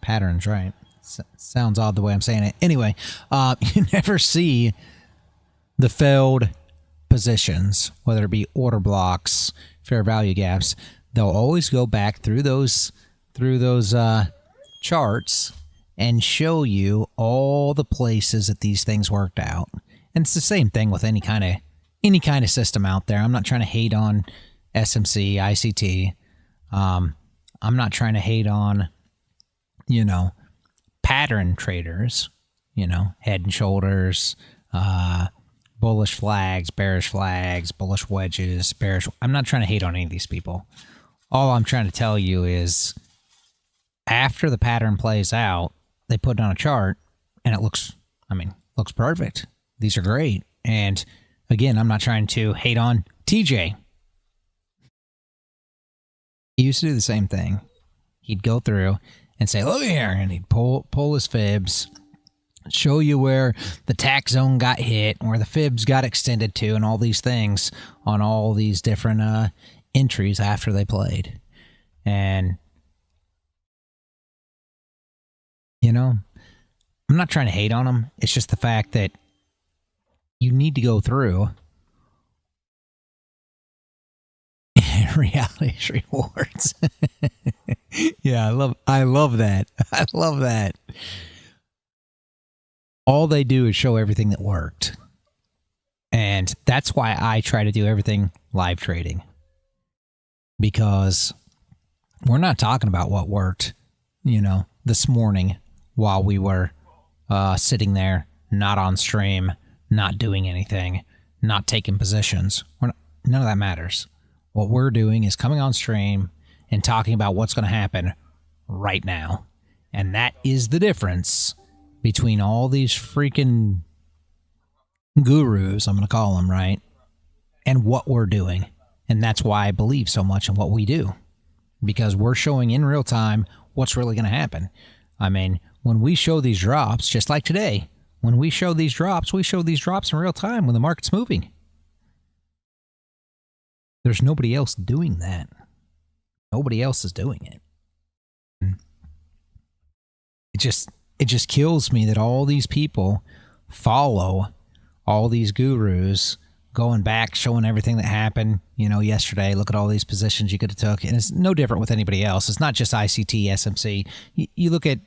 patterns right. Sounds odd the way I'm saying it. Anyway, you never see the failed positions, whether it be order blocks, fair value gaps. They'll always go back through those charts and show you all the places that these things worked out. And it's the same thing with any kind of system out there. I'm not trying to hate on SMC, ICT. I'm not trying to hate on, you know, pattern traders, you know, head and shoulders, bullish flags, bearish flags, bullish wedges, bearish. I'm not trying to hate on any of these people. All I'm trying to tell you is after the pattern plays out, they put it on a chart and it looks perfect. These are great. And again, I'm not trying to hate on TJ. He used to do the same thing. He'd go through and say, look here, and he'd pull his fibs, show you where the tax zone got hit, where the fibs got extended to, and all these things on all these different entries after they played. And, you know, I'm not trying to hate on them. It's just the fact that you need to go through reality's rewards. Yeah, I love that. I love that. All they do is show everything that worked. And that's why I try to do everything live trading. because we're not talking about what worked, this morning while we were sitting there, not on stream, not doing anything, not taking positions. None of that matters. What we're doing is coming on stream and talking about what's going to happen right now. And that is the difference between all these freaking gurus, I'm going to call them, right? And what we're doing. And that's why I believe so much in what we do. Because we're showing in real time what's really going to happen. I mean, when we show these drops, just like today, when we show these drops in real time when the market's moving. There's nobody else doing that. Nobody else is doing it. It just kills me that all these people follow all these gurus going back, showing everything that happened, yesterday. Look at all these positions you could have took. And it's no different with anybody else. It's not just ICT, SMC. You look at,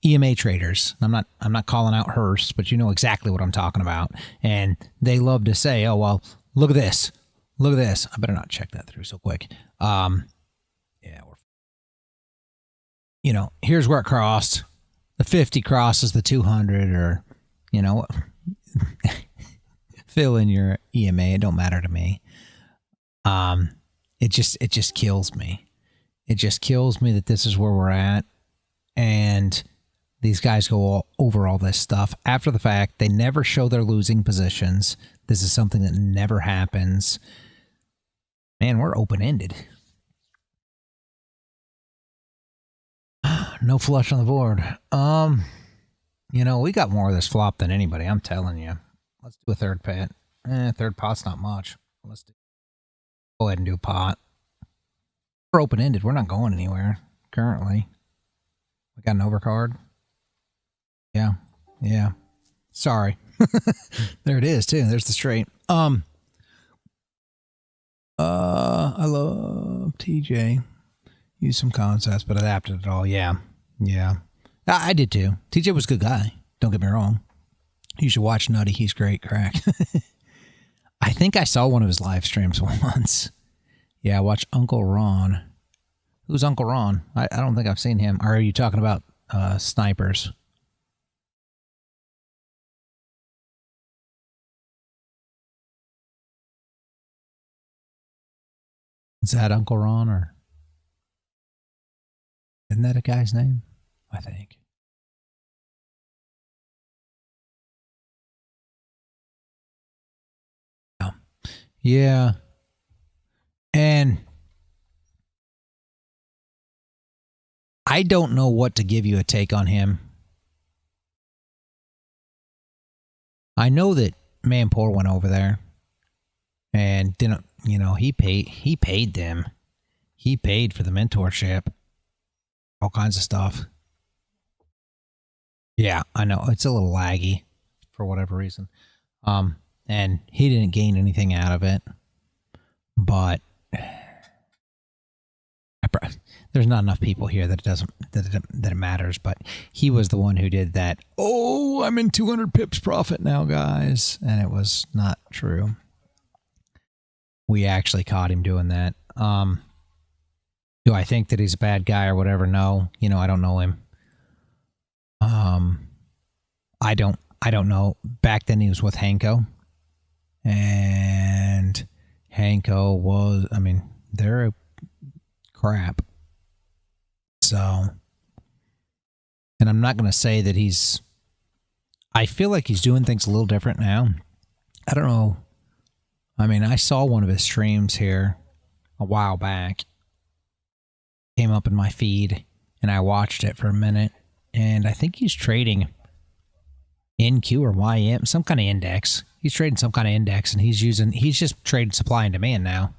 EMA traders. I'm not calling out Hearst, but you know exactly what I'm talking about. And they love to say, oh, well, look at this. Look at this. I better not check that through so quick. Here's where it crossed. The 50 crosses the 200, or, fill in your EMA. It don't matter to me. It just kills me. It just kills me that this is where we're at. And these guys go over all this stuff after the fact. They never show their losing positions. This is something that never happens. Man, we're open-ended. No flush on the board. We got more of this flop than anybody, I'm telling you. Let's do a third pot. Third pot's not much. Go ahead and do a pot. We're open-ended. We're not going anywhere currently. We got an overcard. Yeah. Sorry. There it is too. There's the straight. I love TJ. Use some concepts, but adapted it all. Yeah. I did too. TJ was a good guy. Don't get me wrong. You should watch Nutty. He's great. Crack. I think I saw one of his live streams once. Yeah, watch Uncle Ron. Who's Uncle Ron? I don't think I've seen him. Or are you talking about snipers? Is that Uncle Ron, or isn't that a guy's name? I think. Yeah. And I don't know what to give you a take on him. I know that Manpour went over there and didn't, he paid them. He paid for the mentorship. All kinds of stuff. Yeah, I know. It's a little laggy for whatever reason. And he didn't gain anything out of it. But there's not enough people here that it matters. But he was the one who did that. Oh, I'm in 200 pips profit now, guys. And it was not true. We actually caught him doing that. Do I think that he's a bad guy or whatever? No. I don't know him. I don't know. Back then he was with Hanko. And Hanko was, they're crap. So, and I'm not going to say that I feel like he's doing things a little different now. I don't know. I saw one of his streams here a while back. Came up in my feed and I watched it for a minute, and I think he's trading NQ or YM, some kind of index. He's trading some kind of index, and he's just trading supply and demand now,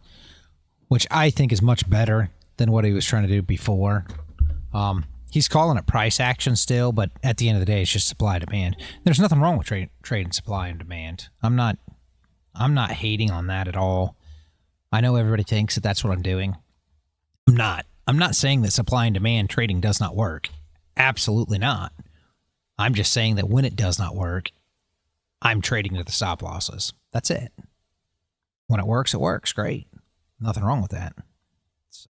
which I think is much better than what he was trying to do before. He's calling it price action still, but at the end of the day, it's just supply and demand. There's nothing wrong with trading supply and demand. I'm not hating on that at all. I know everybody thinks that that's what I'm doing. I'm not. I'm not saying that supply and demand trading does not work. Absolutely not. I'm just saying that when it does not work, I'm trading to the stop losses. That's it. When it works, great. Nothing wrong with that. So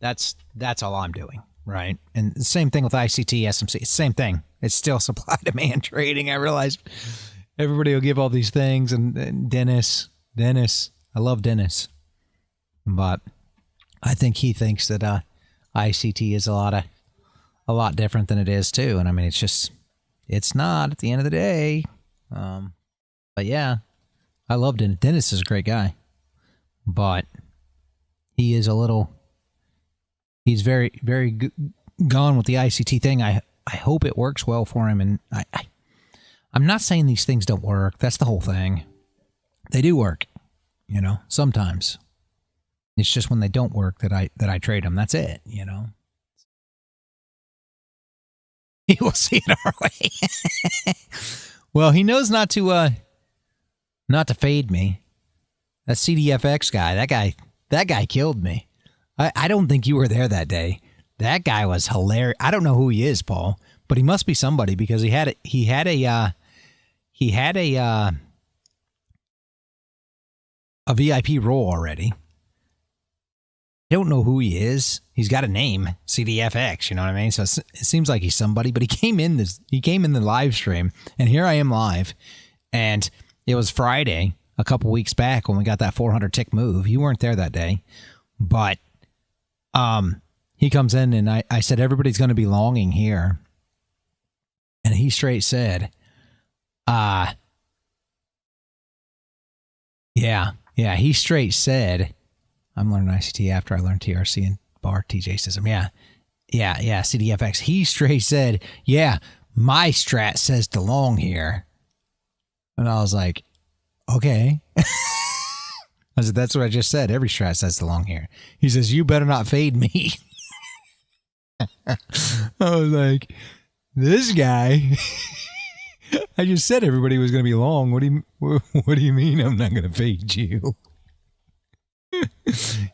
that's all I'm doing, right? And the same thing with ICT, SMC. It's the same thing. It's still supply demand trading. I realize everybody will give all these things, and Dennis, I love Dennis, but I think he thinks that ICT is a lot different than it is too. And I mean, it's not at the end of the day. But yeah, I love Dennis. Dennis is a great guy, but he is he's very, very gone with the ICT thing. I hope it works well for him. And I'm not saying these things don't work. That's the whole thing. They do work, sometimes. It's just when they don't work that I trade them. That's it, He will see it our way. Well, he knows not to fade me. That CDFX guy, that guy killed me. I don't think you were there that day. That guy was hilarious. I don't know who he is, Paul, but he must be somebody because he had a VIP roll already. I don't know who he is. He's got a name, CDFX. You know what I mean? So it seems like he's somebody. But he came in the live stream, and here I am live, and it was Friday a couple weeks back when we got that 400 tick move. You weren't there that day, but he comes in, and I said everybody's going to be longing here, and he straight said, yeah, he straight said. I'm learning ICT after I learned TRC and bar. TJ says, yeah, CDFX. He straight said, yeah, my strat says to long here. And I was like, okay. I said, that's what I just said. Every strat says to long here. He says, you better not fade me. I was like, this guy. I just said everybody was going to be long. What do you mean I'm not going to fade you?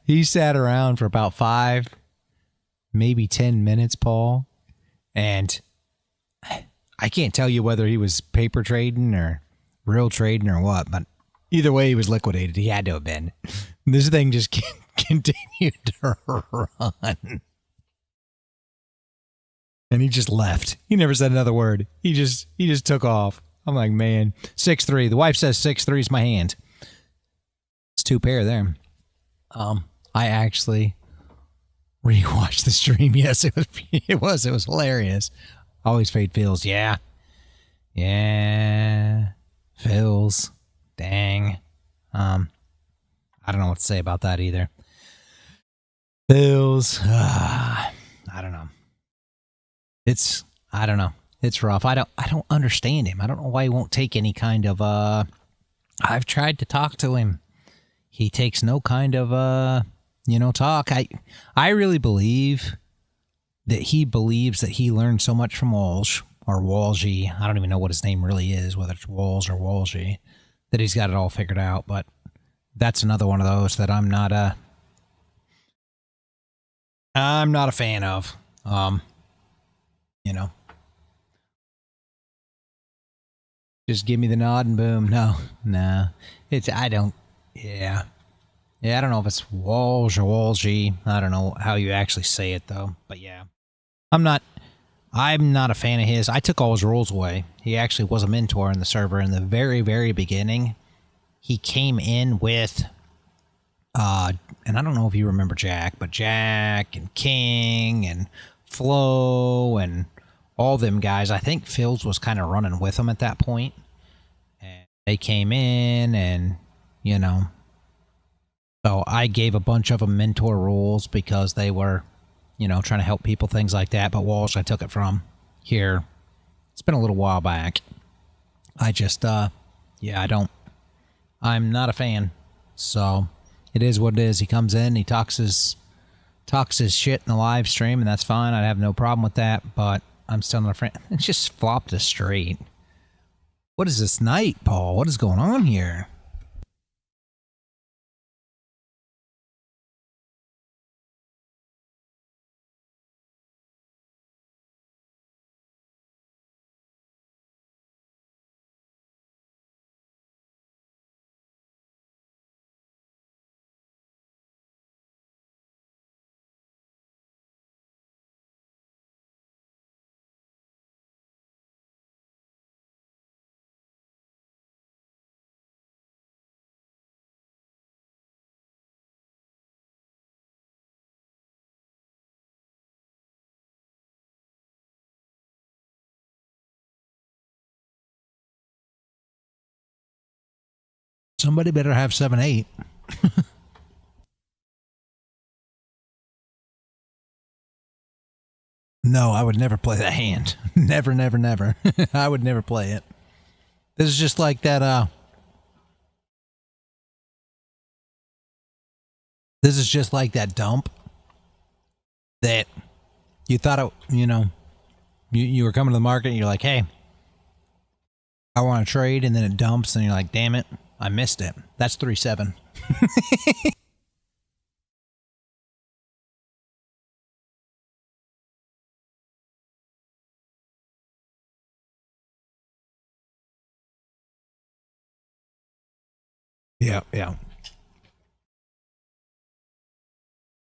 He sat around for about 5, maybe 10 minutes, Paul, and I can't tell you whether he was paper trading or real trading or what, but either way, he was liquidated. He had to have been. This thing just continued to run, and he just left. He never said another word. He just took off. I'm like, man, 6-3. The wife says 6-3 is my hand. It's 2 pair there. I actually rewatched the stream. Yes, it was hilarious. Always fade Phils. Yeah. Phils. Dang. I don't know what to say about that either. Phils. I don't know. I don't know. It's rough. I don't understand him. I don't know why he won't take any kind of I've tried to talk to him. He takes no kind of, talk. I really believe that he believes that he learned so much from Walsh, or Walshy. I don't even know what his name really is, whether it's Walsh or Walshy, that he's got it all figured out. But that's another one of those that I'm not a fan of. Just give me the nod and boom. No. Yeah. I don't know if it's Walsh or Walshy. I don't know how you actually say it, though. But yeah. I'm not a fan of his. I took all his rules away. He actually was a mentor in the server in the very, very beginning. He came in with, and I don't know if you remember Jack, but Jack and King and Flo and all them guys. I think Phils was kind of running with them at that point. And they came in and, so I gave a bunch of them mentor rules because they were, trying to help people, things like that. But Walsh, I took it from here. It's been a little while back. I just, I'm not a fan. So it is what it is. He comes in, he talks his shit in the live stream, and that's fine. I have no problem with that, but I'm still not a fan. It just flopped us straight. What is this night, Paul? What is going on here? Somebody better have 7-8. No, I would never play that hand. Never, never, never. I would never play it. This is just like that, this is just like that dump that you thought, you were coming to the market and you're like, hey, I want to trade, and then it dumps and you're like, damn it, I missed it. That's 3-7. Yeah, yeah.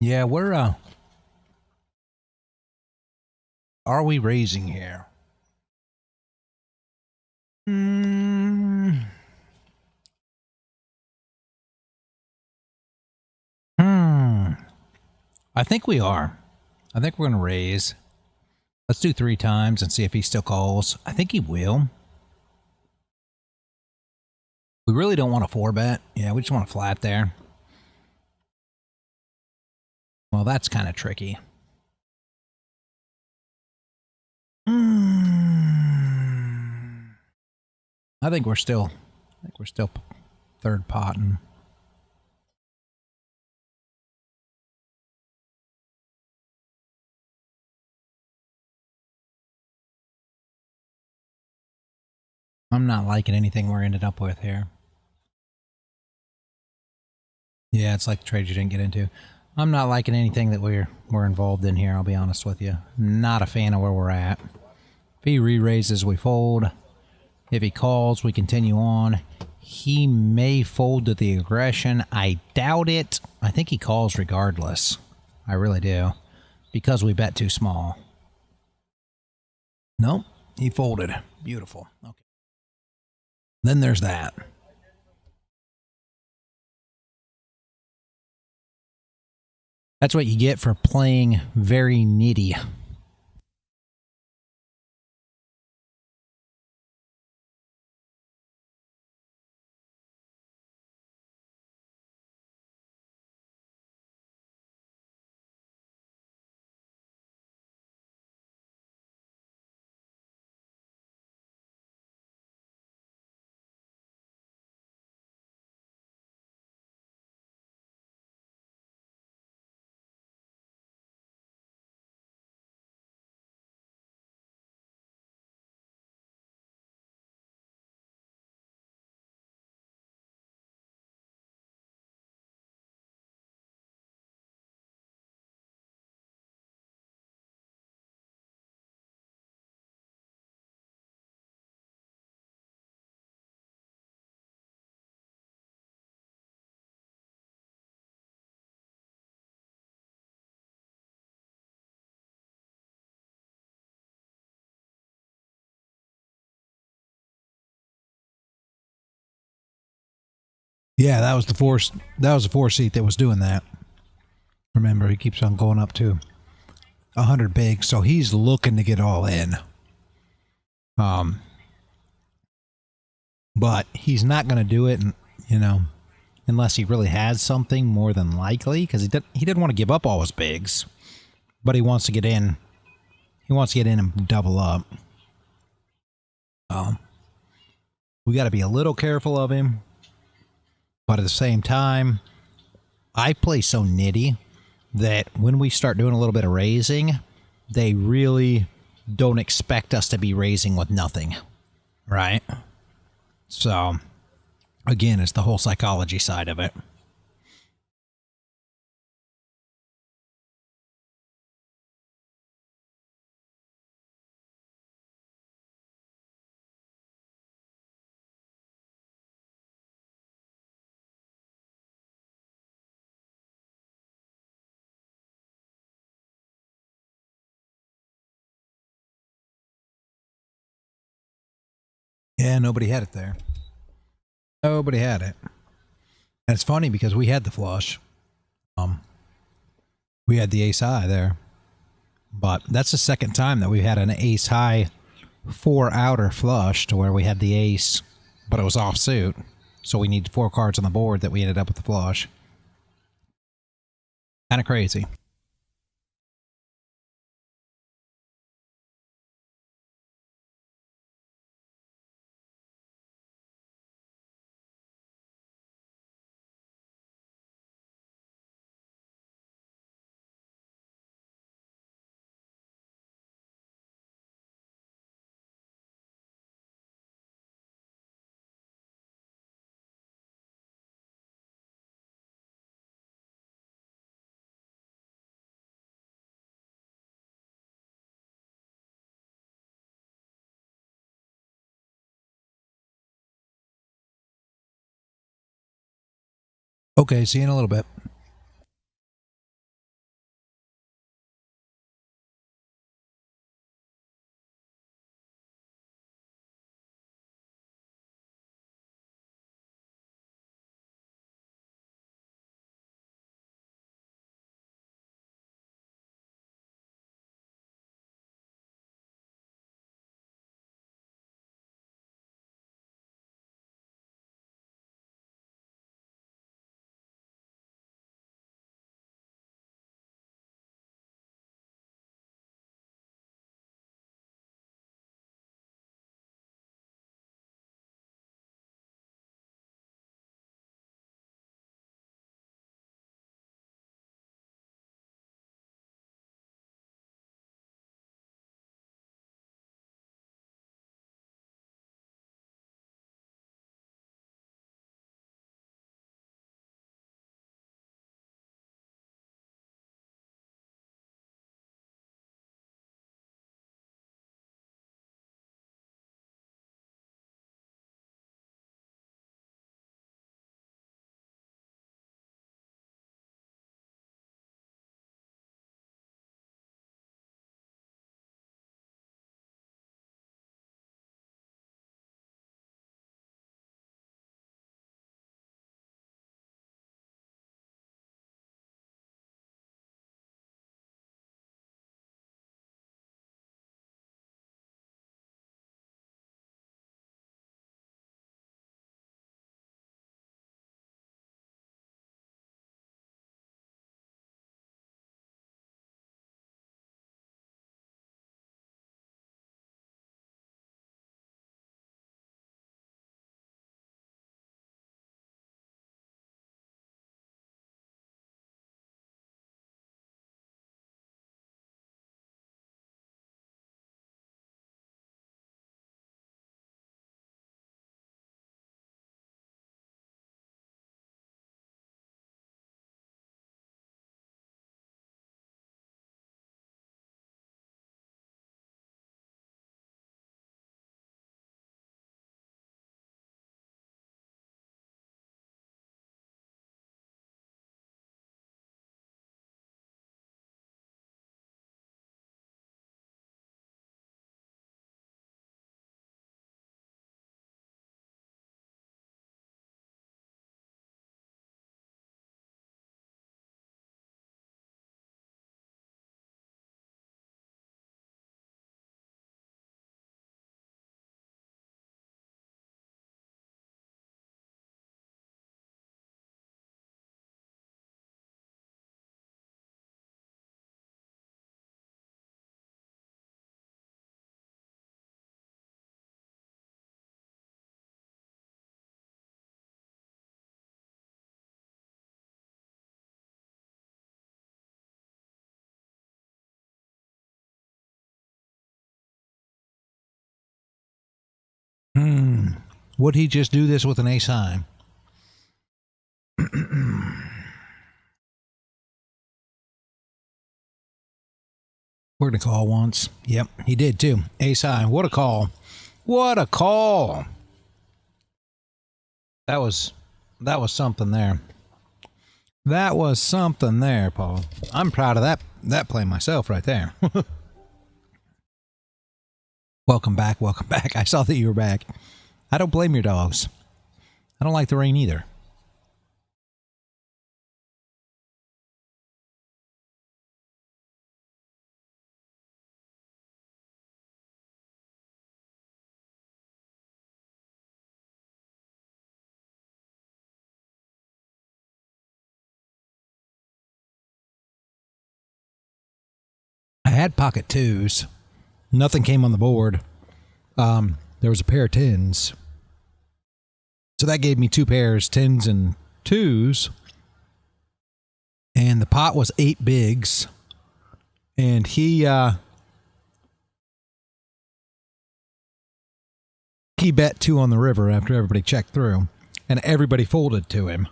Yeah, we're, are we raising here? Hmm. I think we are. I think we're going to raise. Let's do 3 times and see if he still calls. I think he will. We really don't want a 4-bet. Yeah, we just want a flat there. Well, that's kind of tricky. I think we're still third potting. I'm not liking anything we're ended up with here. Yeah, it's like the trade you didn't get into. I'm not liking anything that we're involved in here, I'll be honest with you. Not a fan of where we're at. If he re-raises, we fold. If he calls, we continue on. He may fold to the aggression. I doubt it. I think he calls regardless. I really do. Because we bet too small. Nope. He folded. Beautiful. Okay. Then there's that. That's what you get for playing very nitty. Yeah, that was the four seat that was doing that. Remember, he keeps on going up to 100 big, so he's looking to get all in. But he's not going to do it, unless he really has something, more than likely, because he didn't want to give up all his bigs, but he wants to get in. He wants to get in and double up. We got to be a little careful of him, but at the same time, I play so nitty that when we start doing a little bit of raising, they really don't expect us to be raising with nothing, right? So, again, it's the whole psychology side of it. Yeah, nobody had it there. Nobody had it. And it's funny because we had the flush. We had the ace high there. But that's the second time that we had an ace high 4 outer flush to where we had the ace, but it was offsuit. So we need 4 cards on the board that we ended up with the flush. Kind of crazy. Okay, see you in a little bit. Would he just do this with an ace high? We're going to call once. Yep, he did too. Ace high. What a call. What a call. That was something there. That was something there, Paul. I'm proud of that play myself right there. Welcome back. Welcome back. I saw that you were back. I don't blame your dogs. I don't like the rain either. had pocket twos. Nothing came on the board. There was a pair of tens. So that gave me two pairs, tens and twos. And the pot was 8 bigs. And he bet 2 on the river after everybody checked through. And everybody folded to him.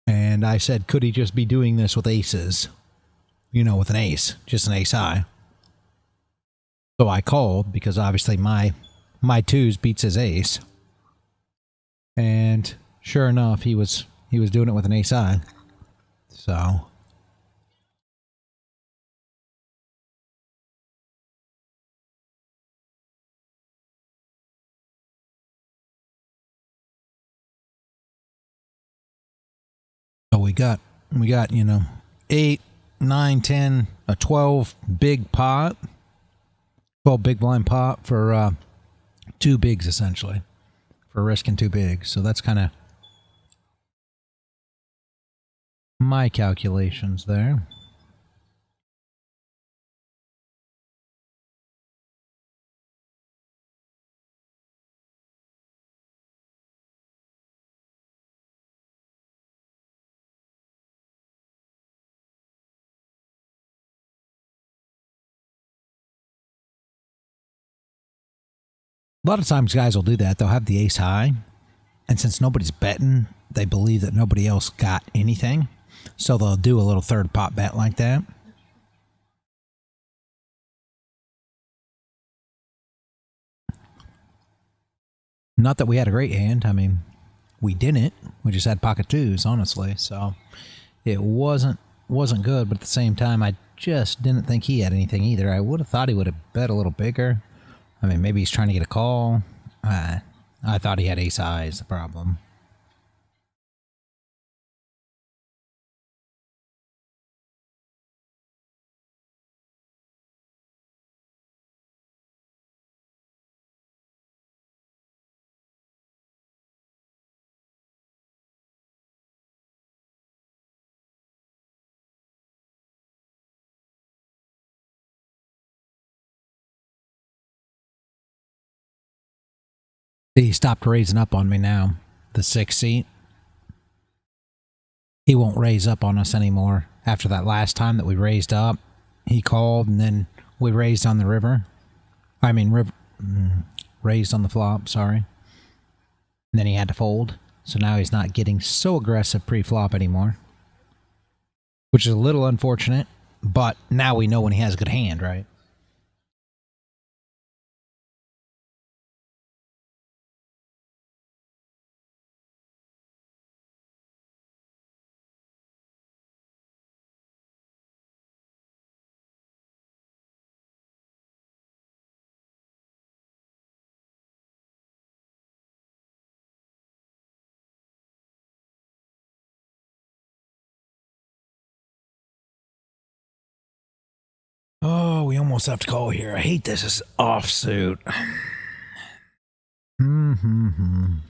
And I said, could he just be doing this with aces? You know, with an ace. Just an ace high. So I called because obviously my twos beats his ace. And sure enough, he was doing it with an ace high. So we got, you know, 8, 9, 10, a 12 big pot. 12 big blind pot for 2 bigs essentially. For risking 2 bigs. So that's kind of my calculations there. A lot of times guys will do that. They'll have the ace high. And since nobody's betting, they believe that nobody else got anything. So they'll do a little third pot bet like that. Not that we had a great hand. I mean, we didn't. We just had pocket twos, honestly. So it wasn't good. But at the same time, I just didn't think he had anything either. I would have thought he would have bet a little bigger. I mean, maybe he's trying to get a call. I thought he had ace high is the problem. He stopped raising up on me now. The 6 seat. He won't raise up on us anymore. After that last time that we raised up, he called and then we raised on the river. I mean, raised on the flop, sorry. And then he had to fold. So now he's not getting so aggressive pre-flop anymore. Which is a little unfortunate, but now we know when he has a good hand, right? Oh, we almost have to call here. I hate this. It's offsuit. I'm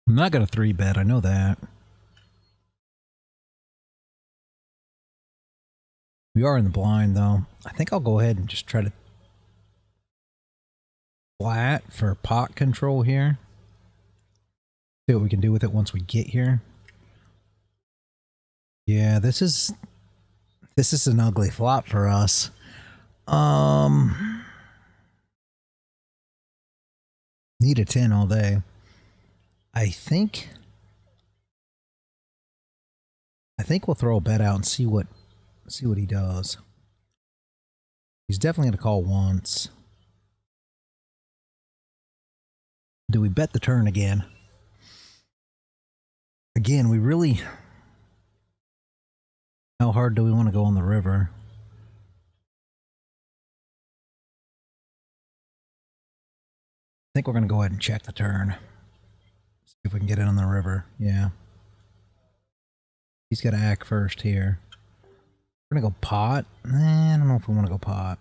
not going to 3-bet. I know that. We are in the blind, though. I think I'll go ahead and just try to flat for pot control here. See what we can do with it once we get here. Yeah, this is an ugly flop for us. Need a 10 all day. I think we'll throw a bet out and see what he does. He's definitely going to call once. Do we bet the turn again? Again, we really... How hard do we want to go on the river? I think we're going to go ahead and check the turn. See if we can get it on the river. Yeah. He's got to act first here. We're going to go pot. I don't know if we want to go pot.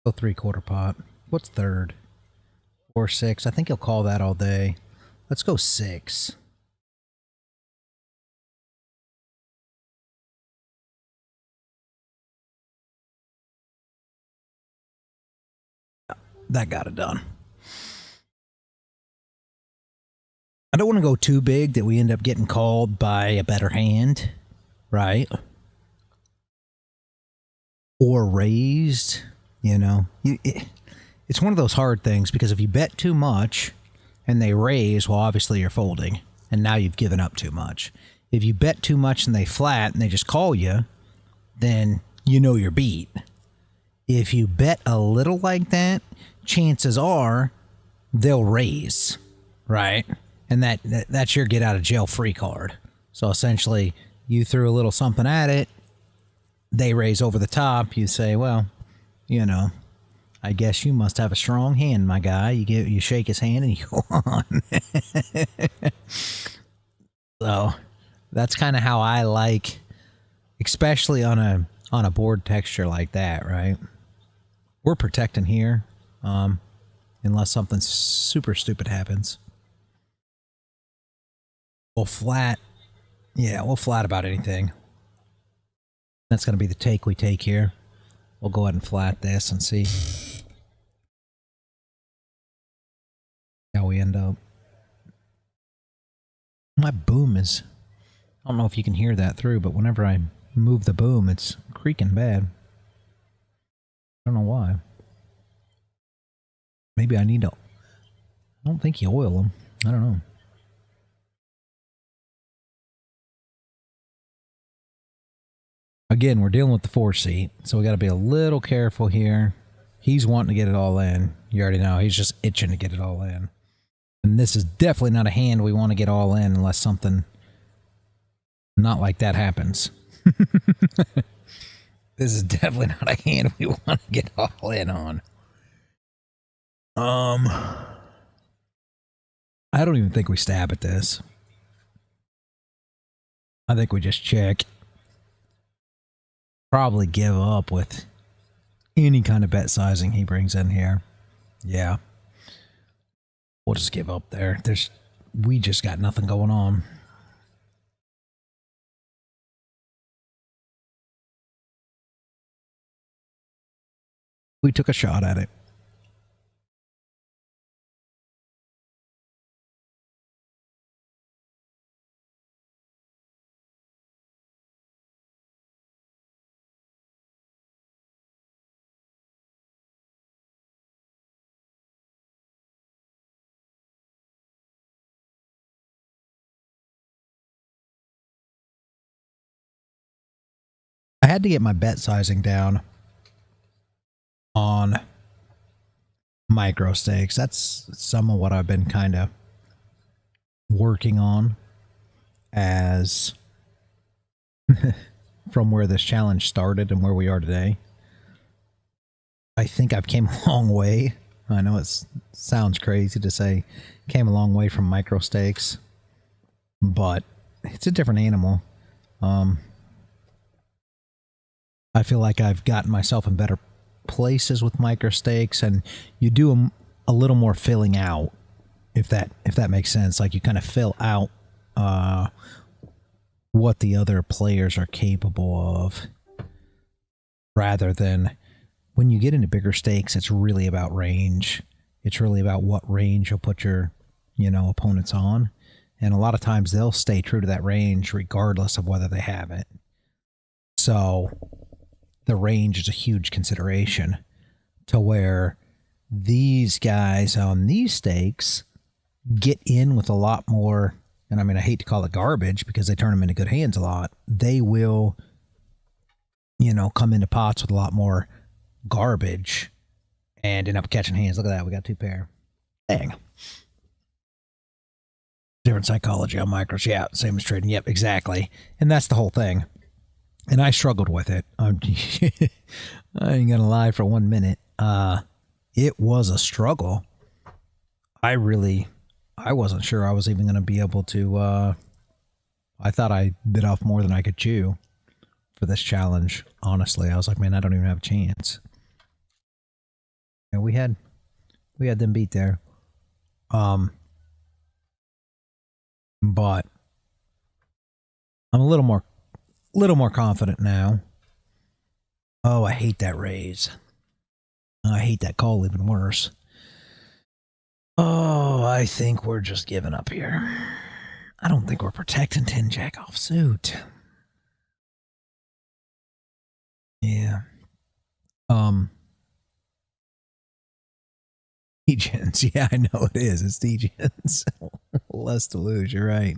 Go 3/4 pot. What's third? 4-6. I think he'll call that all day. Let's go 6. that got it done. I don't want to go too big that we end up getting called by a better hand, right? Or raised, you know. It's one of those hard things because if you bet too much and they raise, well, obviously you're folding, and now you've given up too much. If you bet too much and they flat and they just call you, then you know you're beat. If you bet a little like that, chances are they'll raise, right? And that's your get out of jail free card. So essentially, you threw a little something at it, they raise over the top, you say, well, you know, I guess you must have a strong hand, my guy. You shake his hand and you go on. So that's kind of how I like, especially on a board texture like that, right? We're protecting here, unless something super stupid happens. We'll flat. Yeah, we'll flat about anything. That's going to be the take we take here. We'll go ahead and flat this and see how we end up. My boom is... I don't know if you can hear that through, but whenever I move the boom, it's creaking bad. I don't know why. Maybe I need to... I don't think you oil them. I don't know. Again, we're dealing with the 4-seat, so we got to be a little careful here. He's wanting to get it all in. You already know, he's just itching to get it all in. And this is definitely not a hand we want to get all in unless something not like that happens. This is definitely not a hand we want to get all in on. I don't even think we stab at this. I think we just check. Probably give up with any kind of bet sizing he brings in here. Yeah. We'll just give up there. We just got nothing going on. We took a shot at it. I had to get my bet sizing down on micro stakes. That's some of what I've been kind of working on as from where this challenge started and where we are today. I think I've came a long way. I know it sounds crazy to say came a long way from micro stakes, but it's a different animal. I feel like I've gotten myself in better places with micro stakes, and you do a little more filling out, if that makes sense. Like you kind of fill out what the other players are capable of, rather than when you get into bigger stakes, it's really about range. It's really about what range you'll put your, opponents on. And a lot of times they'll stay true to that range regardless of whether they have it. So the range is a huge consideration, to where these guys on these stakes get in with a lot more, and I mean, I hate to call it garbage because they turn them into good hands a lot. They will, come into pots with a lot more garbage and end up catching hands. Look at that. We got 2 pair. Dang. Different psychology on micros. Yeah, same as trading. Yep, exactly. And that's the whole thing. And I struggled with it. I ain't gonna lie for 1 minute. It was a struggle. I wasn't sure I was even gonna be able to. I thought I bit off more than I could chew for this challenge. Honestly, I was like, man, I don't even have a chance. And we had them beat there. But I'm a little more confident now. Oh, I hate that raise. I hate that call even worse. I think we're just giving up here. I don't think we're protecting 10 jack off suit. Yeah. Degens. Yeah, I know it is. It's Degens. Less to lose. You're right.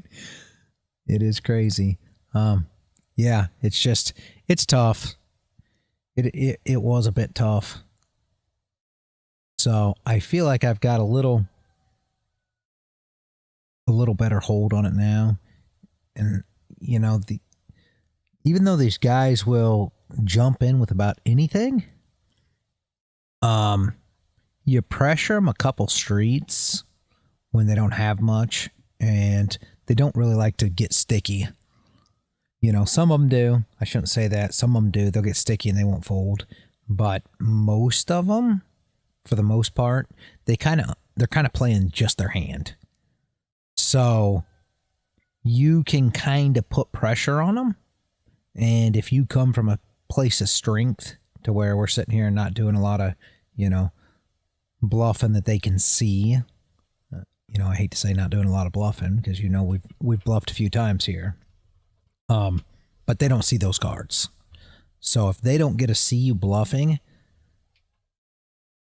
It is crazy. Yeah, it's tough. It was a bit tough. So I feel like I've got a little better hold on it now. And you know, even though these guys will jump in with about anything, you pressure them a couple streets when they don't have much, and they don't really like to get sticky. You know, some of them do. I shouldn't say that. Some of them do. They'll get sticky and they won't fold. But most of them, for the most part, they're kind of playing just their hand. So you can kind of put pressure on them. And if you come from a place of strength to where we're sitting here and not doing a lot of, bluffing that they can see. I hate to say not doing a lot of bluffing because, we've bluffed a few times here. But they don't see those cards. So if they don't get to see you bluffing,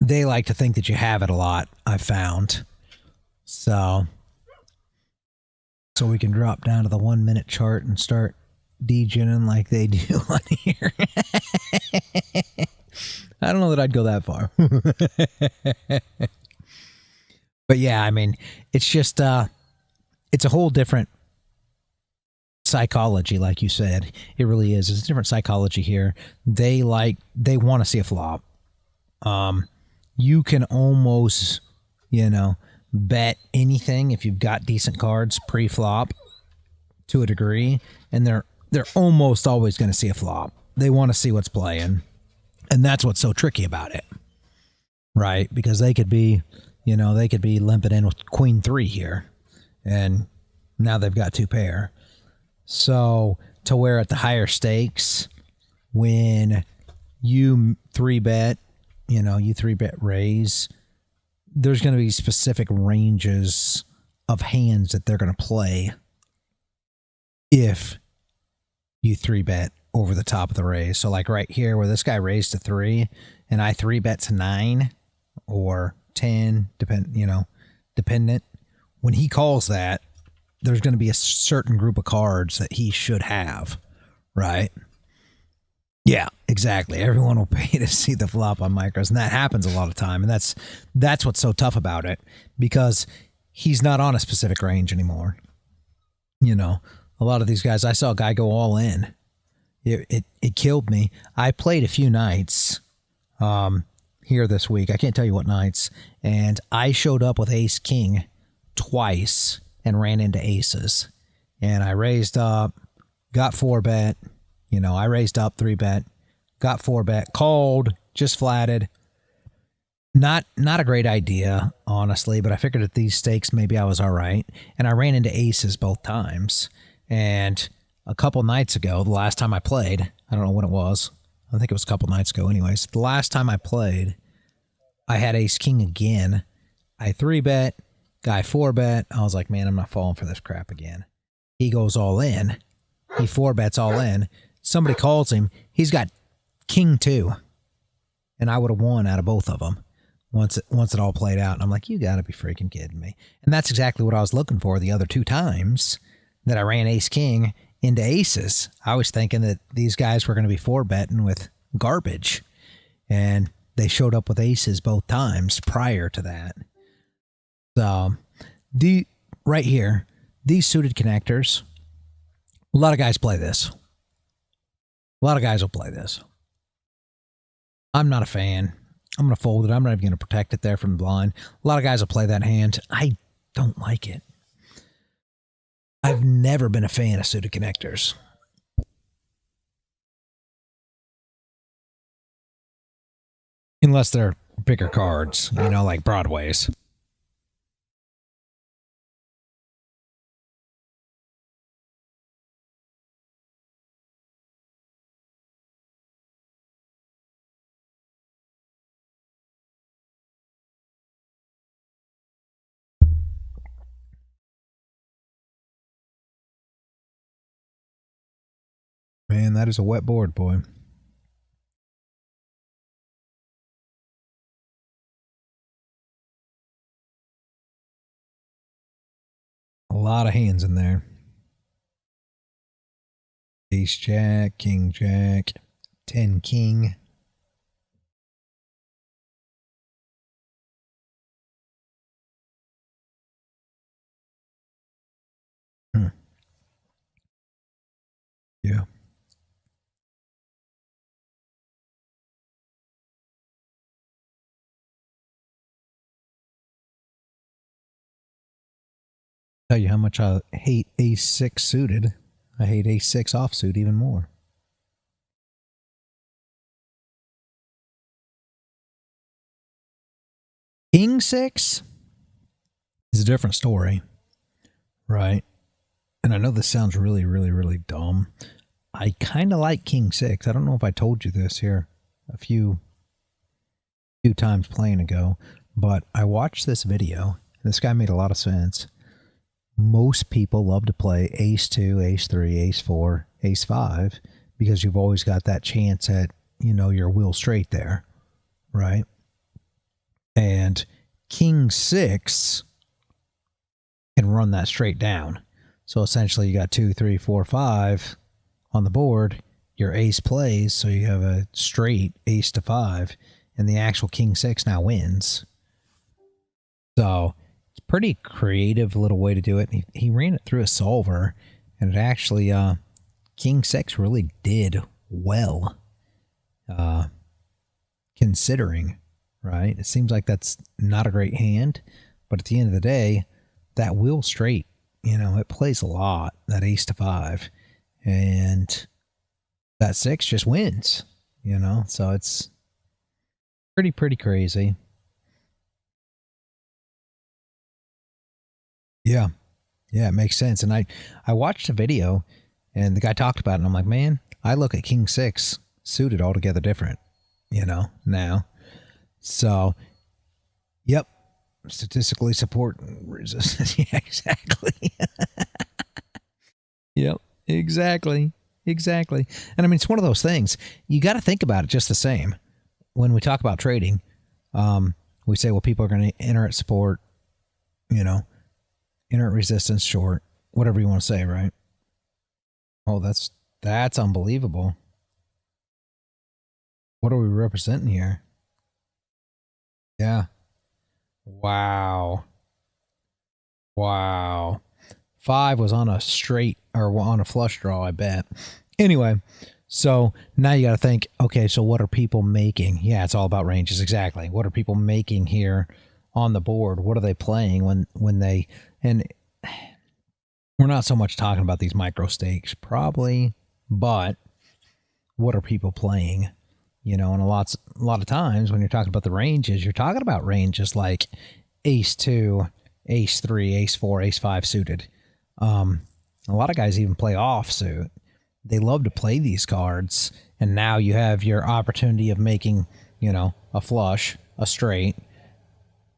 they like to think that you have it a lot, I've found. So we can drop down to the 1 minute chart and start degenning like they do on here. I don't know that I'd go that far. But yeah, I mean, it's just, it's a whole different psychology, like you said. It really is. It's a different psychology here. They want to see a flop. You can almost, bet anything if you've got decent cards pre-flop to a degree, and they're almost always going to see a flop. They want to see what's playing, and that's what's so tricky about it, right? Because they could be, limping in with Queen 3 here, and now they've got 2 pair. So to where at the higher stakes, when you 3-bet, you 3-bet raise, there's going to be specific ranges of hands that they're going to play if you 3-bet over the top of the raise. So like right here where this guy raised to 3 and I 3-bet to 9 or 10, dependent, when he calls that, there's going to be a certain group of cards that he should have, right? Yeah, exactly. Everyone will pay to see the flop on micros, and that happens a lot of time. And that's what's so tough about it, because he's not on a specific range anymore. A lot of these guys, I saw a guy go all in. It killed me. I played a few nights here this week. I can't tell you what nights, and I showed up with ace king twice and ran into aces. And I raised up, got 4-bet. I raised up 3-bet, got 4-bet, called, just flatted. Not a great idea, honestly, but I figured at these stakes maybe I was all right. And I ran into aces both times. And a couple nights ago, the last time I played, I don't know when it was. I think it was a couple nights ago anyways. The last time I played, I had ace king again. I 3-bet, guy 4-bet. I was like, man, I'm not falling for this crap again. He goes all in. He 4-bets all in. Somebody calls him. He's got king 2. And I would have won out of both of them once it all played out. And I'm like, you got to be freaking kidding me. And that's exactly what I was looking for the other 2 times that I ran ace king into aces. I was thinking that these guys were going to be 4-betting with garbage. And they showed up with aces both times prior to that. So, right here, these suited connectors, a lot of guys play this. A lot of guys will play this. I'm not a fan. I'm going to fold it. I'm not even going to protect it there from the blind. A lot of guys will play that hand. I don't like it. I've never been a fan of suited connectors. Unless they're bigger cards, like Broadways. Man, that is a wet board, boy. A lot of hands in there. Ace Jack, King Jack, 10 King. Yeah. Tell you how much I hate ace 6 suited. I hate ace 6 offsuit even more. King 6 is a different story, right? And I know this sounds really, really, really dumb. I kind of like King 6. I don't know if I told you this here a few times playing ago, but I watched this video. This guy made a lot of sense. Most people love to play ace 2, ace 3, ace 4, ace 5 because you've always got that chance at, you know, your wheel straight there, right? And King 6 can run that straight down. So essentially you got 2, 3, 4, 5 on the board. Your ace plays, so you have a straight ace to 5, and the actual King 6 now wins. So it's a pretty creative little way to do it. He ran it through a solver, and it actually, King 6 really did well, considering, right? It seems like that's not a great hand, but at the end of the day, that wheel straight, you know, it plays a lot, that ace to 5, and that 6 just wins, you know, so it's pretty crazy. Yeah. Yeah, it makes sense. And I watched a video and the guy talked about it and I'm like, man, I look at King 6 suited altogether different, you know, now. So, yep. Statistically support resistance. Yeah, exactly. Yep. Exactly. Exactly. And I mean, it's one of those things. You got to think about it just the same. When we talk about trading, we say, well, people are going to enter at support, you know, enter at resistance, short, whatever you want to say, right? Oh, that's unbelievable. What are we representing here? Yeah. Wow. Wow. 5 was on a straight or on a flush draw, I bet. Anyway, so now you got to think, okay, so what are people making? Yeah, it's all about ranges. Exactly. What are people making here on the board? What are they playing when they, and we're not so much talking about these micro stakes probably, but what are people playing? You know, and a lot of times when you're talking about the ranges, you're talking about ranges like ace 2, ace 3, ace 4, ace 5 suited. A lot of guys even play offsuit. They love to play these cards, and now you have your opportunity of making, you know, a flush, a straight,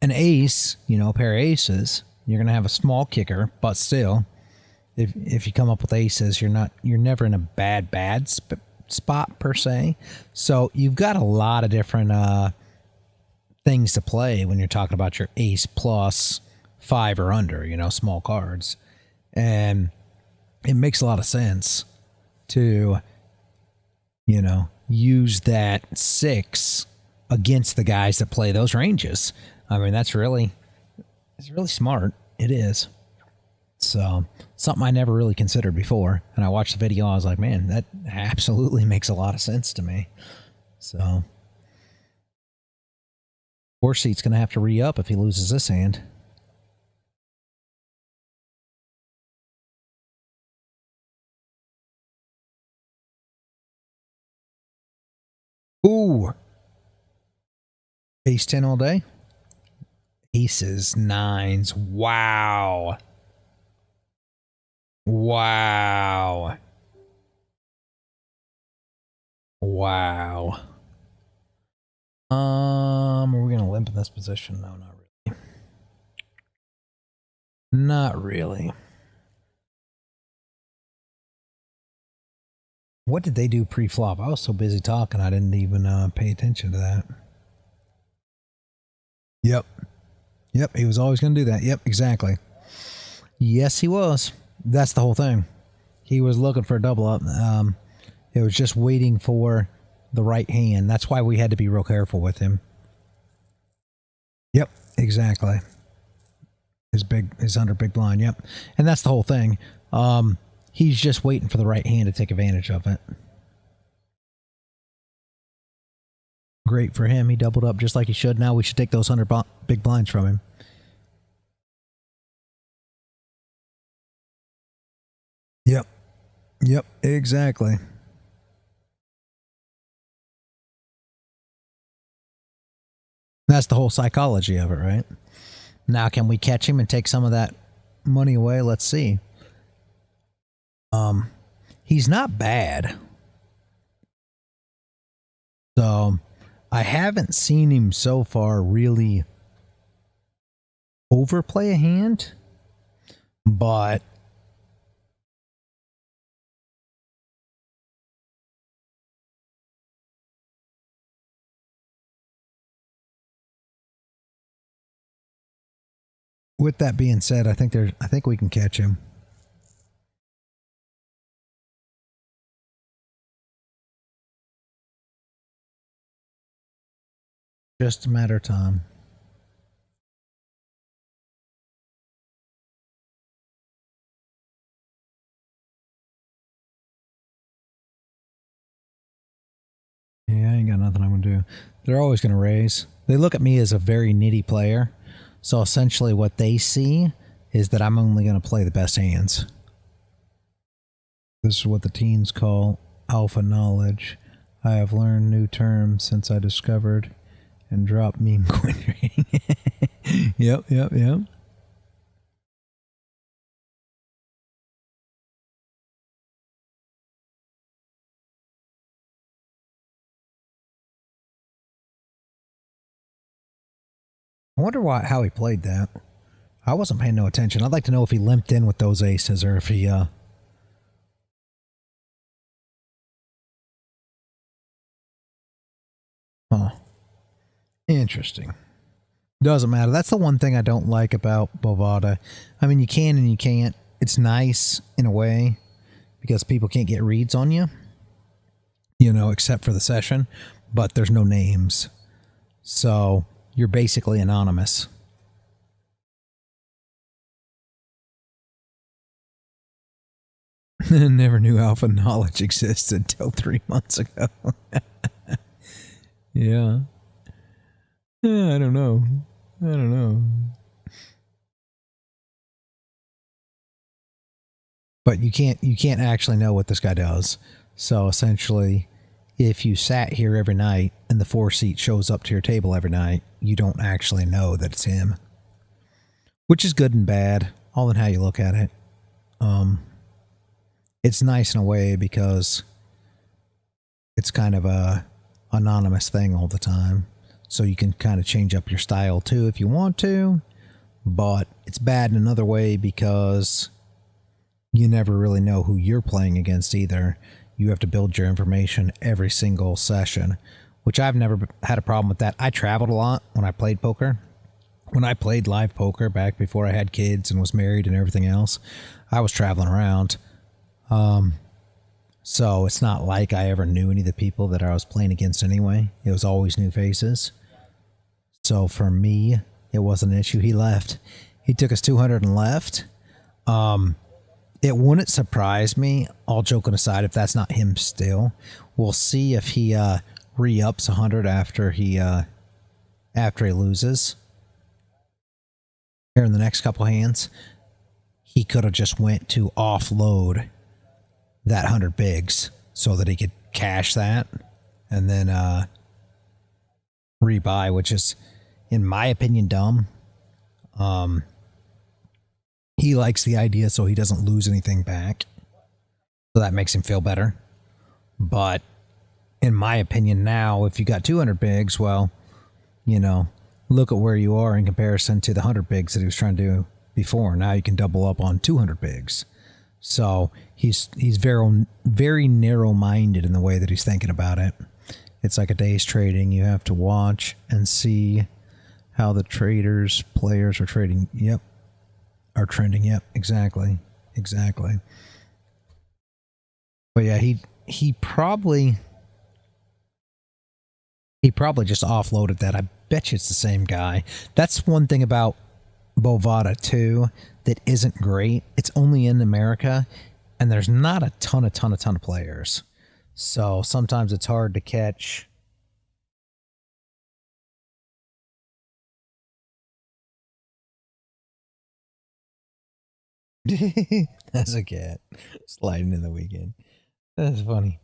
an ace, you know, a pair of aces. You're gonna have a small kicker, but still, if you come up with aces, you're never in a bad spot per se. So you've got a lot of different things to play when you're talking about your ace plus 5 or under, you know, small cards. And it makes a lot of sense to, you know, use that 6 against the guys that play those ranges. I mean, it's really smart. It is. So something I never really considered before. And I watched the video. I was like, man, that absolutely makes a lot of sense to me. So Seat's going to have to re-up if he loses this hand. Ooh. Ace 10 all day. Aces, 9s. Wow. Wow. Wow. Are we gonna limp in this position? No, not really. Not really. What did they do pre-flop? I was so busy talking, I didn't even pay attention to that. Yep. Yep, he was always going to do that. Yep, exactly. Yes, he was. That's the whole thing. He was looking for a double up. It was just waiting for the right hand. That's why we had to be real careful with him. Yep, exactly. His under big blind, yep. And that's the whole thing. He's just waiting for the right hand to take advantage of it. Great for him. He doubled up just like he should. Now we should take those 100 big blinds from him. Yep. Yep, exactly. That's the whole psychology of it, right? Now can we catch him and take some of that money away? Let's see. He's not bad. So I haven't seen him so far really overplay a hand, but with that being said, I think we can catch him. Just a matter of time. Yeah, I ain't got nothing I'm going to do. They're always going to raise. They look at me as a very nitty player. So essentially what they see is that I'm only going to play the best hands. This is what the teens call alpha knowledge. I have learned new terms since I discovered and dropped meme coin trading. Yep. I wonder how he played that. I wasn't paying no attention. I'd like to know if he limped in with those aces or if he Huh. Interesting. Doesn't matter. That's the one thing I don't like about Bovada. I mean, you can and you can't. It's nice in a way because people can't get reads on you, you know, except for the session, but there's no names. So you're basically anonymous. Never knew alpha knowledge existed until 3 months ago. Yeah. I don't know. But you can't actually know what this guy does. So essentially, if you sat here every night and the 4-seat shows up to your table every night, you don't actually know that it's him. Which is good and bad, all in how you look at it. It's nice in a way because it's kind of a anonymous thing all the time. So you can kind of change up your style too if you want to. But it's bad in another way because you never really know who you're playing against either. You have to build your information every single session, which I've never had a problem with that. I traveled a lot when I played poker. When I played live poker back before I had kids and was married and everything else, I was traveling around. So it's not like I ever knew any of the people that I was playing against anyway. It was always new faces. So for me, it wasn't an issue. He left. He took us 200 and left. It wouldn't surprise me, all joking aside, if that's not him still. We'll see if he re-ups 100 after he loses. Here in the next couple hands, he could have just went to offload that 100 bigs so that he could cash that and then rebuy, which is, in my opinion, dumb. He likes the idea so he doesn't lose anything back. So that makes him feel better. But in my opinion now, if you got 200 bigs, well, you know, look at where you are in comparison to the 100 bigs that he was trying to do before. Now you can double up on 200 bigs. So he's very narrow-minded in the way that he's thinking about it. It's like a day's trading. You have to watch and see how the players are trading. Yep. Are trending. Yep. Exactly. But yeah, he probably just offloaded that. I bet you it's the same guy. That's one thing about Bovada too that isn't great. It's only in America, and there's not a ton of players. So sometimes it's hard to catch. That's a cat sliding in the weekend. That's funny.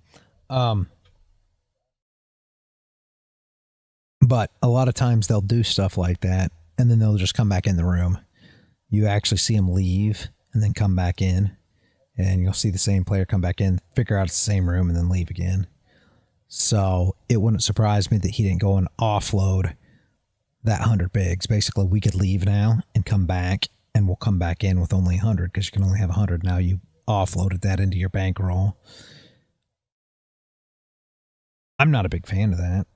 But a lot of times they'll do stuff like that, and then they'll just come back in the room. You actually see them leave and then come back in, and you'll see the same player come back in, figure out it's the same room, and then leave again. So it wouldn't surprise me that he didn't go and offload that 100 bigs. Basically, we could leave now and come back, and we'll come back in with only 100 because you can only have 100 now. You offloaded that into your bankroll. I'm not a big fan of that.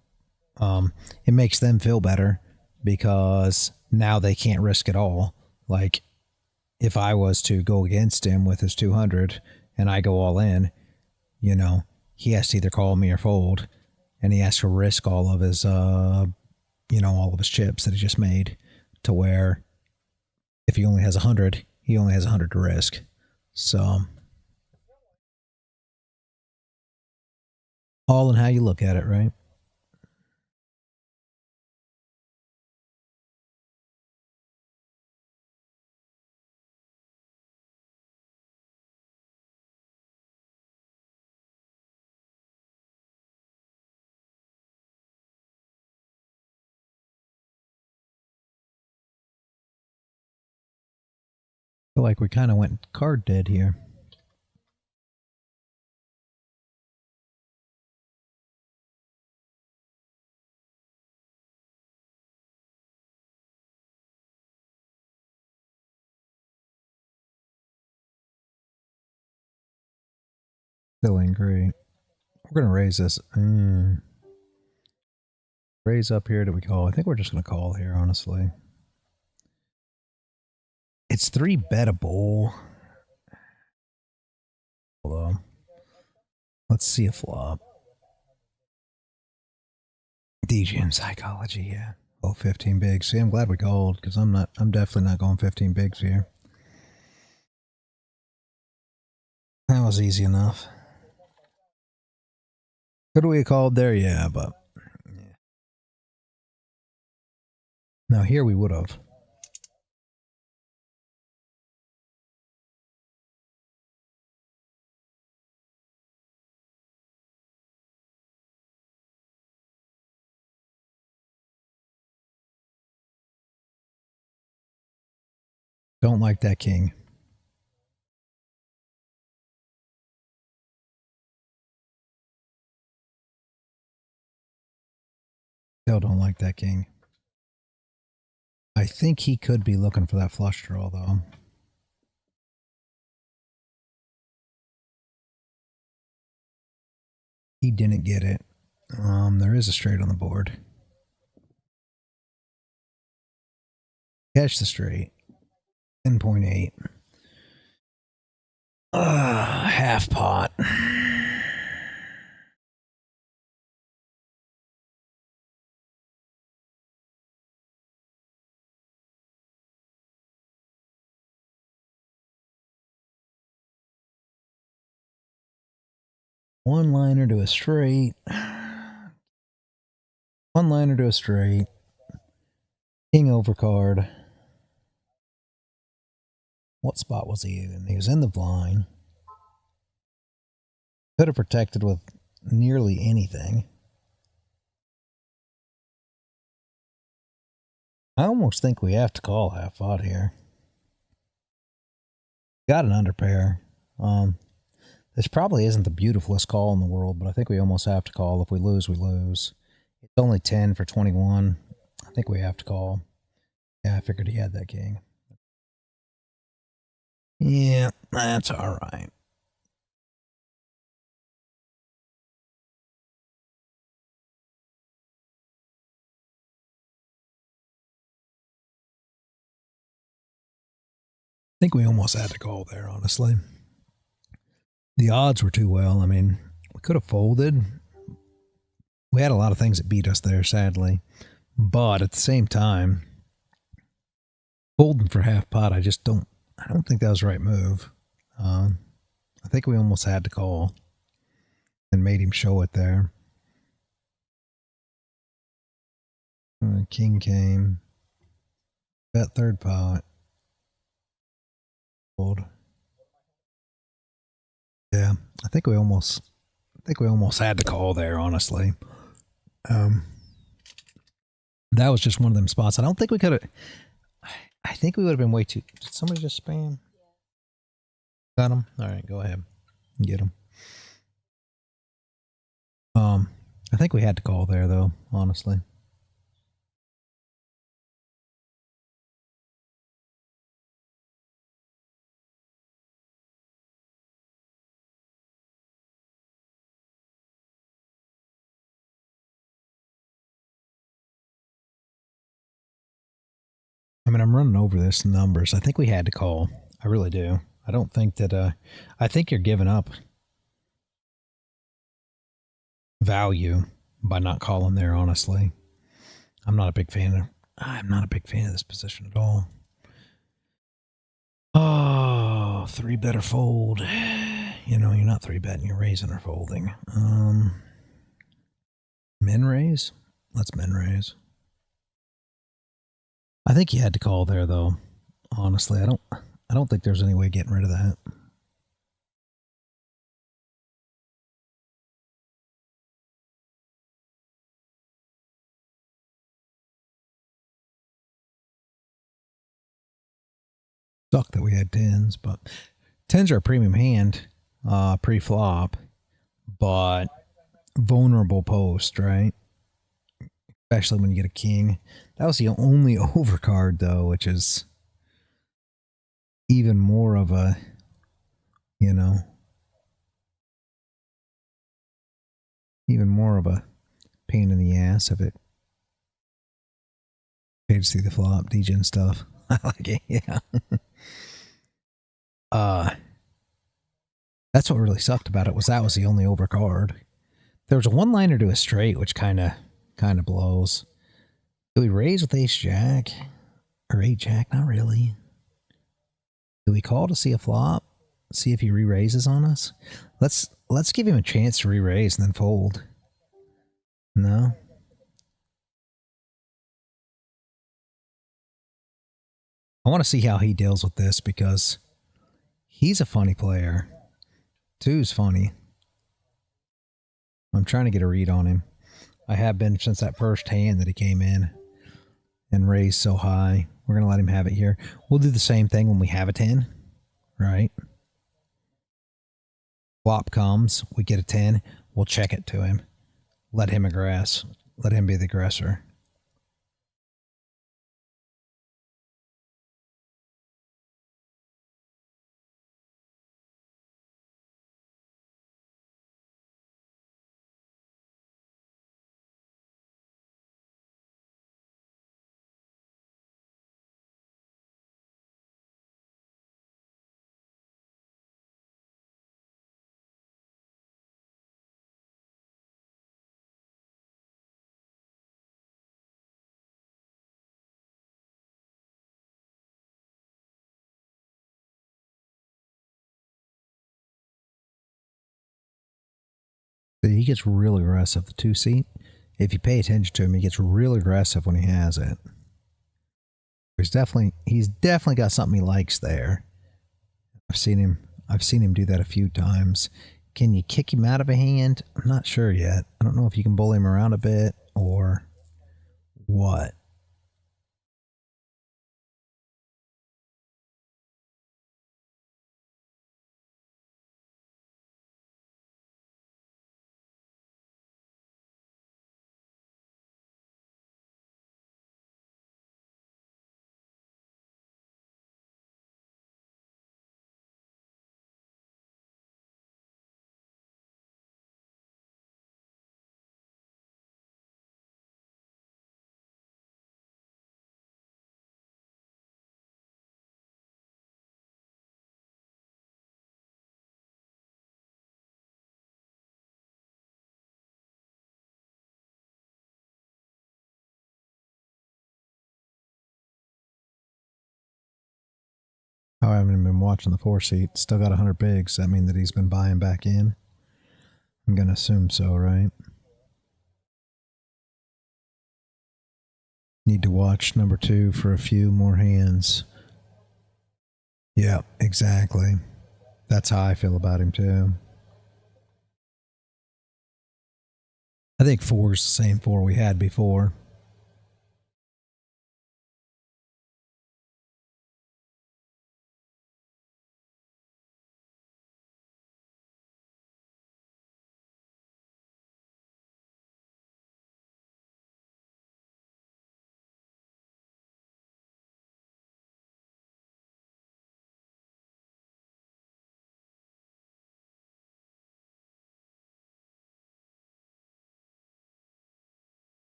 It makes them feel better because now they can't risk it all. Like, if I was to go against him with his 200 and I go all in, you know, he has to either call me or fold, and he has to risk all of his, all of his chips that he just made, to where if he only has 100, he only has 100 to risk. So, all in how you look at it, right? I feel like we kind of went card dead here. Still ain't great. We're going to raise this. Raise up here. Do we call? I think we're just going to call here, honestly. It's 3 bettable. Hello. Let's see a flop. DGM psychology, yeah. Oh, 15 bigs. See, I'm glad we called because I'm definitely not going 15 bigs here. That was easy enough. Could we have called there? Yeah, but yeah. Now here we would have. Don't like that king. Still don't like that king. I think he could be looking for that flush draw, though. He didn't get it. There is a straight on the board. Catch the straight. 10.8. Half pot. One liner to a straight. One liner to a straight. King overcard. What spot was he in? He was in the blind. Could have protected with nearly anything. I almost think we have to call half pot here. Got an underpair. This probably isn't the beautifulest call in the world, but I think we almost have to call. If we lose, we lose. It's only 10 for 21. I think we have to call. Yeah, I figured he had that king. Yeah, That's all right. I think we almost had to call there, honestly. The odds were too well. I mean, we could have folded. We had a lot of things that beat us there, sadly. But at the same time, folding for half pot, I don't think that was the right move. I think we almost had to call and made him show it there. King came. Bet third pot. Fold. Yeah, I think we almost had to call there, honestly. That was just one of them spots. I don't think we could have. I think we would have been way too. Did somebody just spam? Got him. All right, go ahead, get him. I think we had to call there though, honestly. I mean, I'm running over this numbers. I think we had to call. I really do. I don't think that. I think you're giving up value by not calling there. Honestly, I'm not a big fan of. I'm not a big fan of this position at all. Oh, three bet or fold. You know, you're not three betting. You're raising or folding. Min raise. Let's min raise. I think you had to call there though. Honestly, I don't think there's any way of getting rid of that. Suck that we had tens, but tens are a premium hand, pre-flop, but vulnerable post, right? Especially when you get a king. That was the only overcard though, which is even more of a, you know, even more of a pain in the ass if it paid to see the flop, degen stuff. I like it, yeah. That's what really sucked about it was that was the only overcard. There was a one-liner to a straight, which kind of blows. Do we raise with ace jack or eight jack? Not really. Do we call to see a flop? See if he re-raises on us? Let's give him a chance to re-raise and then fold. No. I want to see how he deals with this because he's a funny player. Two's funny. I'm trying to get a read on him. I have been since that first hand that he came in and raised so high. We're going to let him have it here. We'll do the same thing when we have a 10, right? Flop comes, we get a 10, we'll check it to him. Let him aggress. Let him be the aggressor. He gets really aggressive, the 2 seat. If you pay attention to him, he gets really aggressive when he has it. He's definitely got something he likes there. I've seen him do that a few times. Can you kick him out of a hand? I'm not sure yet. I don't know if you can bully him around a bit or what. I haven't been watching the 4-seat. Still got 100 bigs. Does that mean that he's been buying back in? I'm going to assume so, right? Need to watch number 2 for a few more hands. Yeah, exactly. That's how I feel about him, too. I think 4 is the same 4 we had before.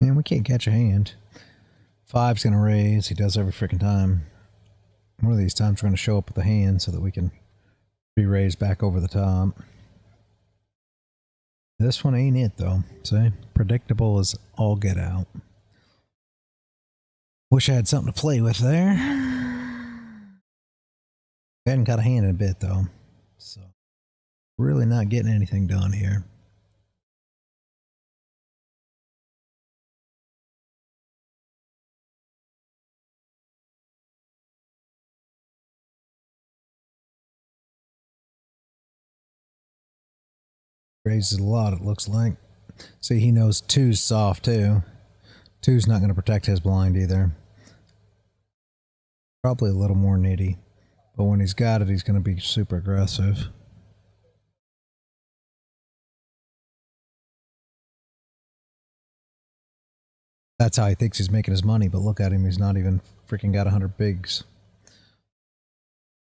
Man, we can't catch a hand. 5's going to raise. He does every freaking time. One of these times we're going to show up with the hand so that we can re-raise back over the top. This one ain't it, though. See? Predictable as all get out. Wish I had something to play with there. We hadn't got a hand in a bit, though. So, really not getting anything done here. Raises a lot, it looks like. See, he knows 2's soft, too. 2's not going to protect his blind either. Probably a little more nitty. But when he's got it, he's going to be super aggressive. That's how he thinks he's making his money, but look at him, he's not even freaking got 100 bigs.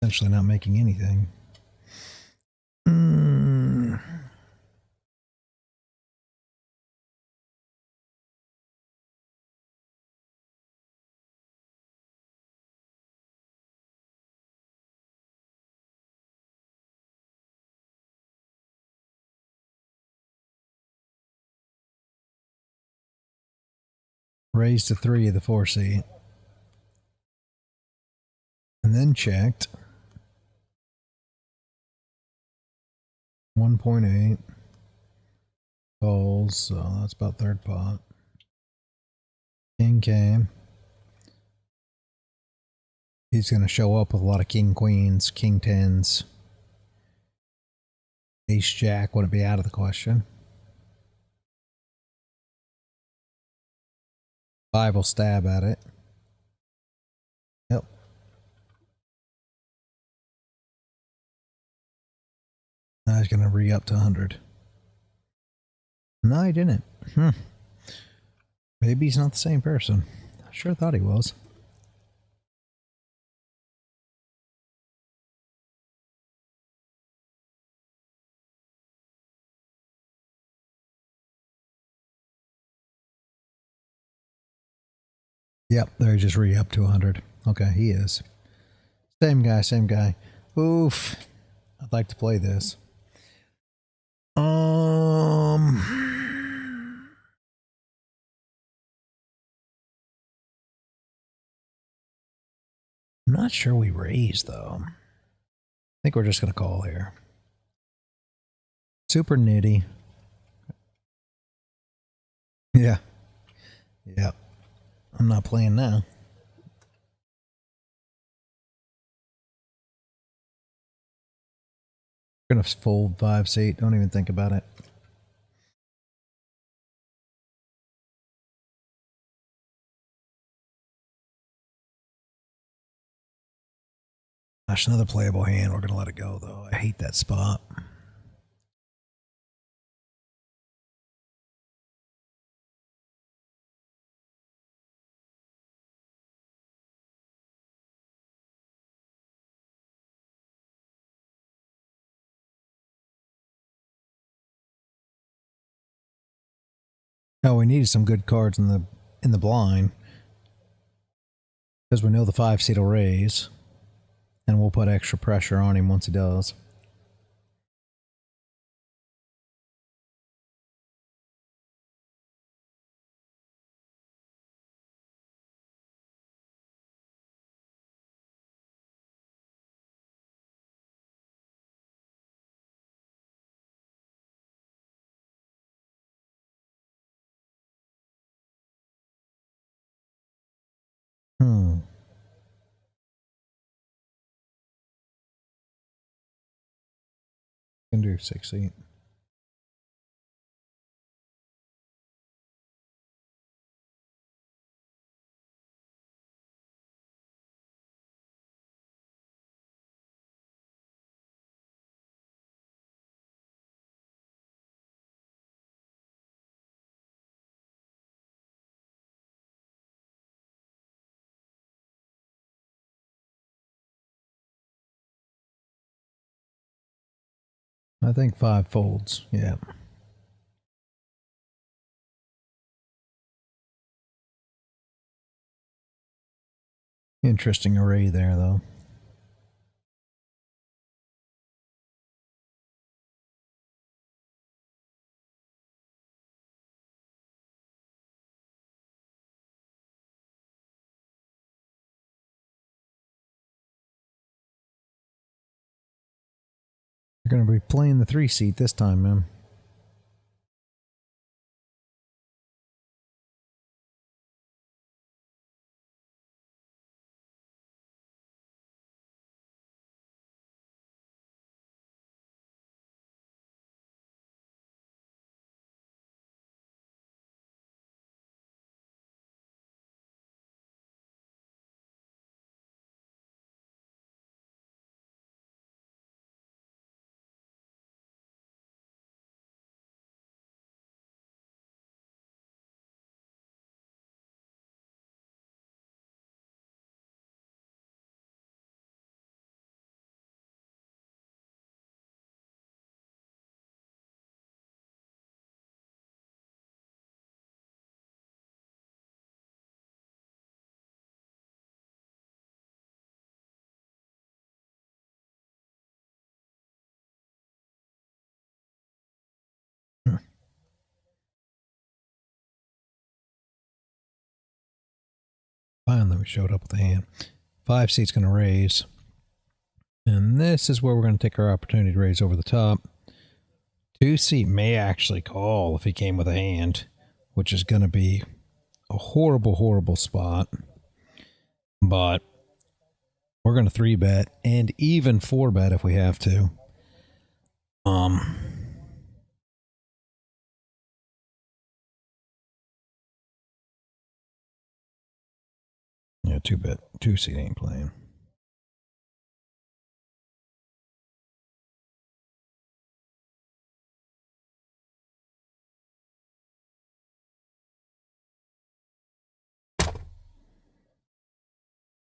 Essentially not making anything. Raised to 3 of the 4-seat. And then checked. 1.8. Calls, so that's about third pot. King came. He's going to show up with a lot of king queens, king tens. Ace jack wouldn't be out of the question. 5 will stab at it. Yep. Now he's going to re-up to 100. No, he didn't. Maybe he's not the same person. I sure thought he was. Yep, there he just re-up to 100. Okay, he is. Same guy, same guy. Oof. I'd like to play this. I'm not sure we raise, though. I think we're just going to call here. Super nitty. Yeah. Yeah. I'm not playing now. We're going to fold 5-seat. Don't even think about it. Gosh, another playable hand. We're going to let it go, though. I hate that spot. No, we needed some good cards in the blind. Because we know the 5-seat will raise. And we'll put extra pressure on him once he does. through 6-8. I think 5 folds, yeah. Interesting array there, though. You're going to be playing the 3-seat this time, man. Finally, we showed up with the hand. 5-seat's going to raise. And this is where we're going to take our opportunity to raise over the top. 2-seat may actually call if he came with a hand, which is going to be a horrible, horrible spot. But we're going to 3-bet and even 4-bet if we have to. Yeah, 2-bet. 2-seat ain't playing.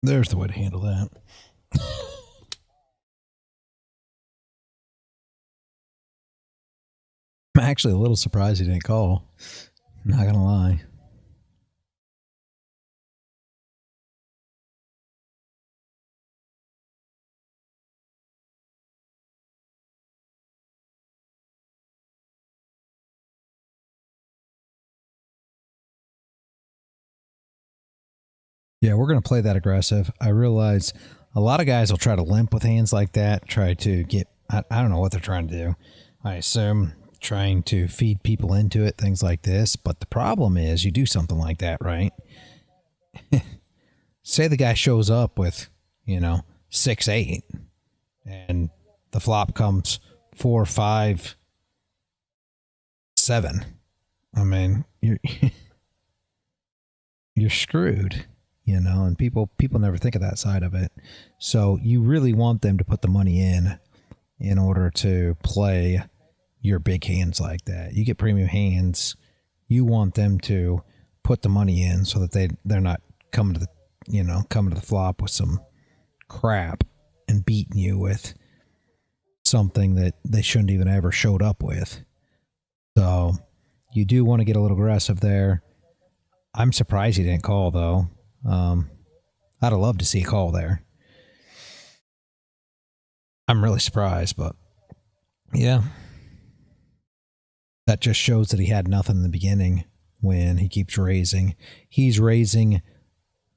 There's the way to handle that. I'm actually a little surprised he didn't call. Not going to lie. Yeah, we're going to play that aggressive. I realize a lot of guys will try to limp with hands like that, try to get, I don't know what they're trying to do. I assume trying to feed people into it, things like this. But the problem is you do something like that, right? Say the guy shows up with, 6-8 and the flop comes 4, 5, 7. I mean, you're screwed. And people never think of that side of it. So you really want them to put the money in order to play your big hands like that. You get premium hands, you want them to put the money in so that they're not coming to the flop with some crap and beating you with something that they shouldn't even ever showed up with. So you do want to get a little aggressive there. I'm surprised he didn't call though. I'd have loved to see a call there. I'm really surprised, but yeah. That just shows that he had nothing in the beginning when he keeps raising. He's raising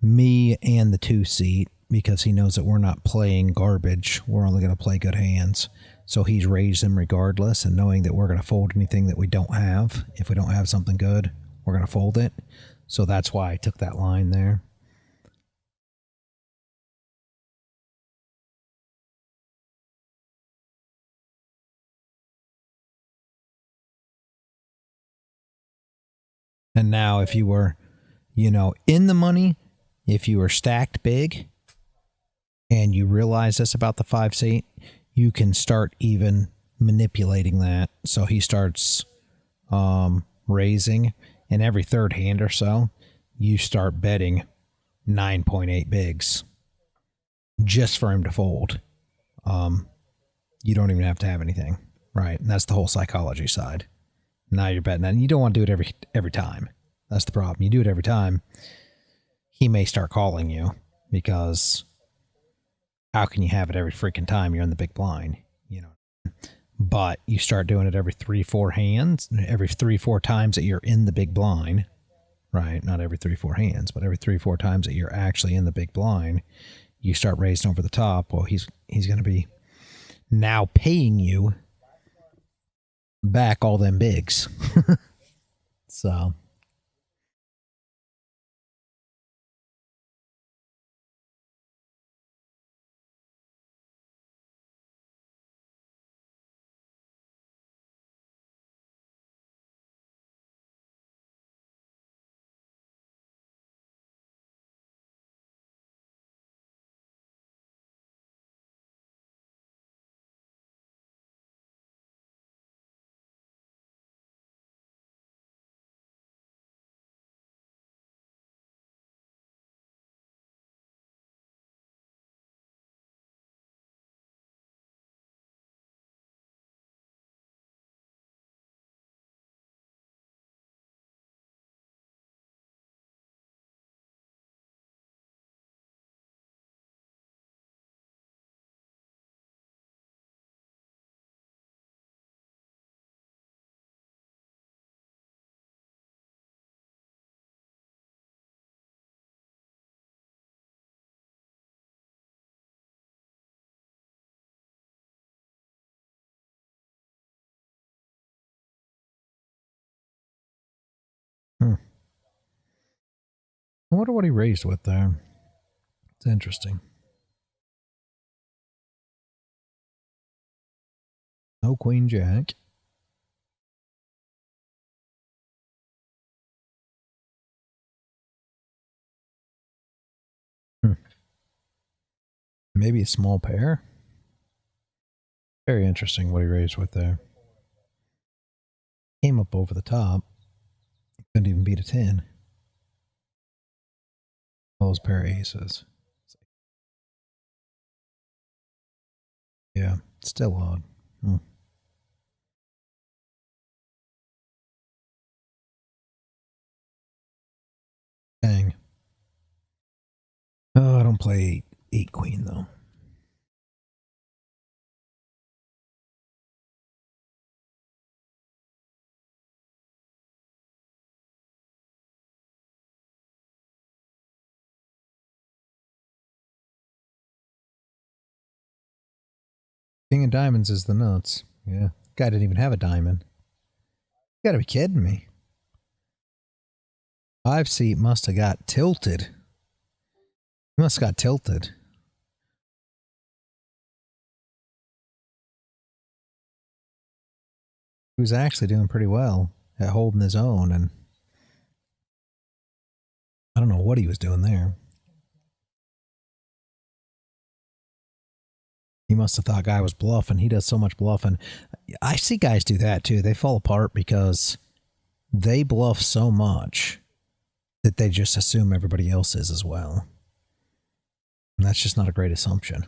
me and the 2-seat because he knows that we're not playing garbage. We're only going to play good hands. So he's raised them regardless, and knowing that we're going to fold anything that we don't have. If we don't have something good, we're going to fold it. So that's why I took that line there. And now if you were, in the money, if you were stacked big and you realize this about the 5-seat, you can start even manipulating that. So he starts raising, and every third hand or so, you start betting 9.8 bigs just for him to fold. You don't even have to have anything, right? And that's the whole psychology side. Now you're betting that, and you don't want to do it every time. That's the problem. You do it every time, he may start calling you, because how can you have it every freaking time you're in the big blind, But you start doing it every 3-4 hands, every 3-4 times that you're in the big blind, right? Not every 3-4 hands, but every 3-4 times that you're actually in the big blind, you start raising over the top. Well, he's going to be now paying you back all them bigs. So I wonder what he raised with there. It's interesting. No queen jack. Maybe a small pair. Very interesting what he raised with there. Came up over the top. Couldn't even beat a 10. Those pair of aces. Yeah, still odd. Dang. Oh, I don't play 8 queen though. King of diamonds is the nuts. Yeah. Guy didn't even have a diamond. You gotta be kidding me. 5-seat must have got tilted. He must have got tilted. He was actually doing pretty well at holding his own, and I don't know what he was doing there. He must have thought guy was bluffing. He does so much bluffing. I see guys do that too. They fall apart because they bluff so much that they just assume everybody else is as well. And that's just not a great assumption.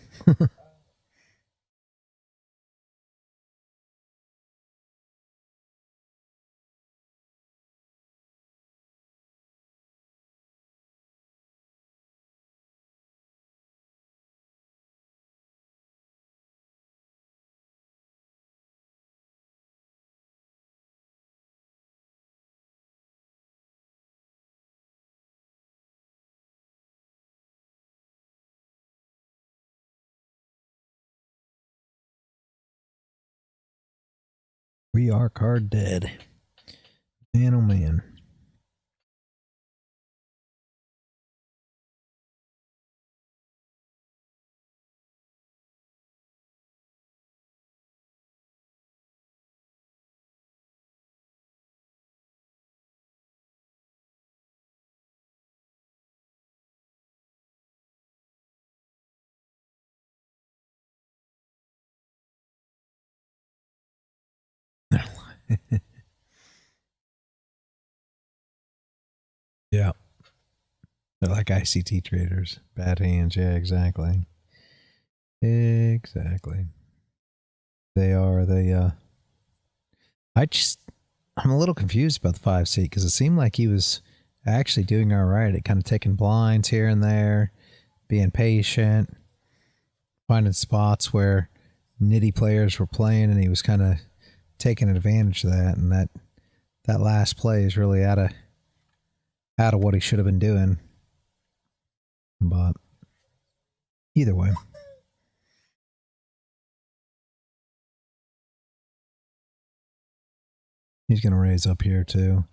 We are card dead. Man, oh man. Yeah. They're like ICT traders. Bad hands. Yeah, exactly. Exactly. They are. I'm a little confused about the 5 seat because it seemed like he was actually doing all right at kind of taking blinds here and there, being patient, finding spots where nitty players were playing, and he was kind of taking advantage of that. And that last play is really out of what he should have been doing. But either way, he's going to raise up here too.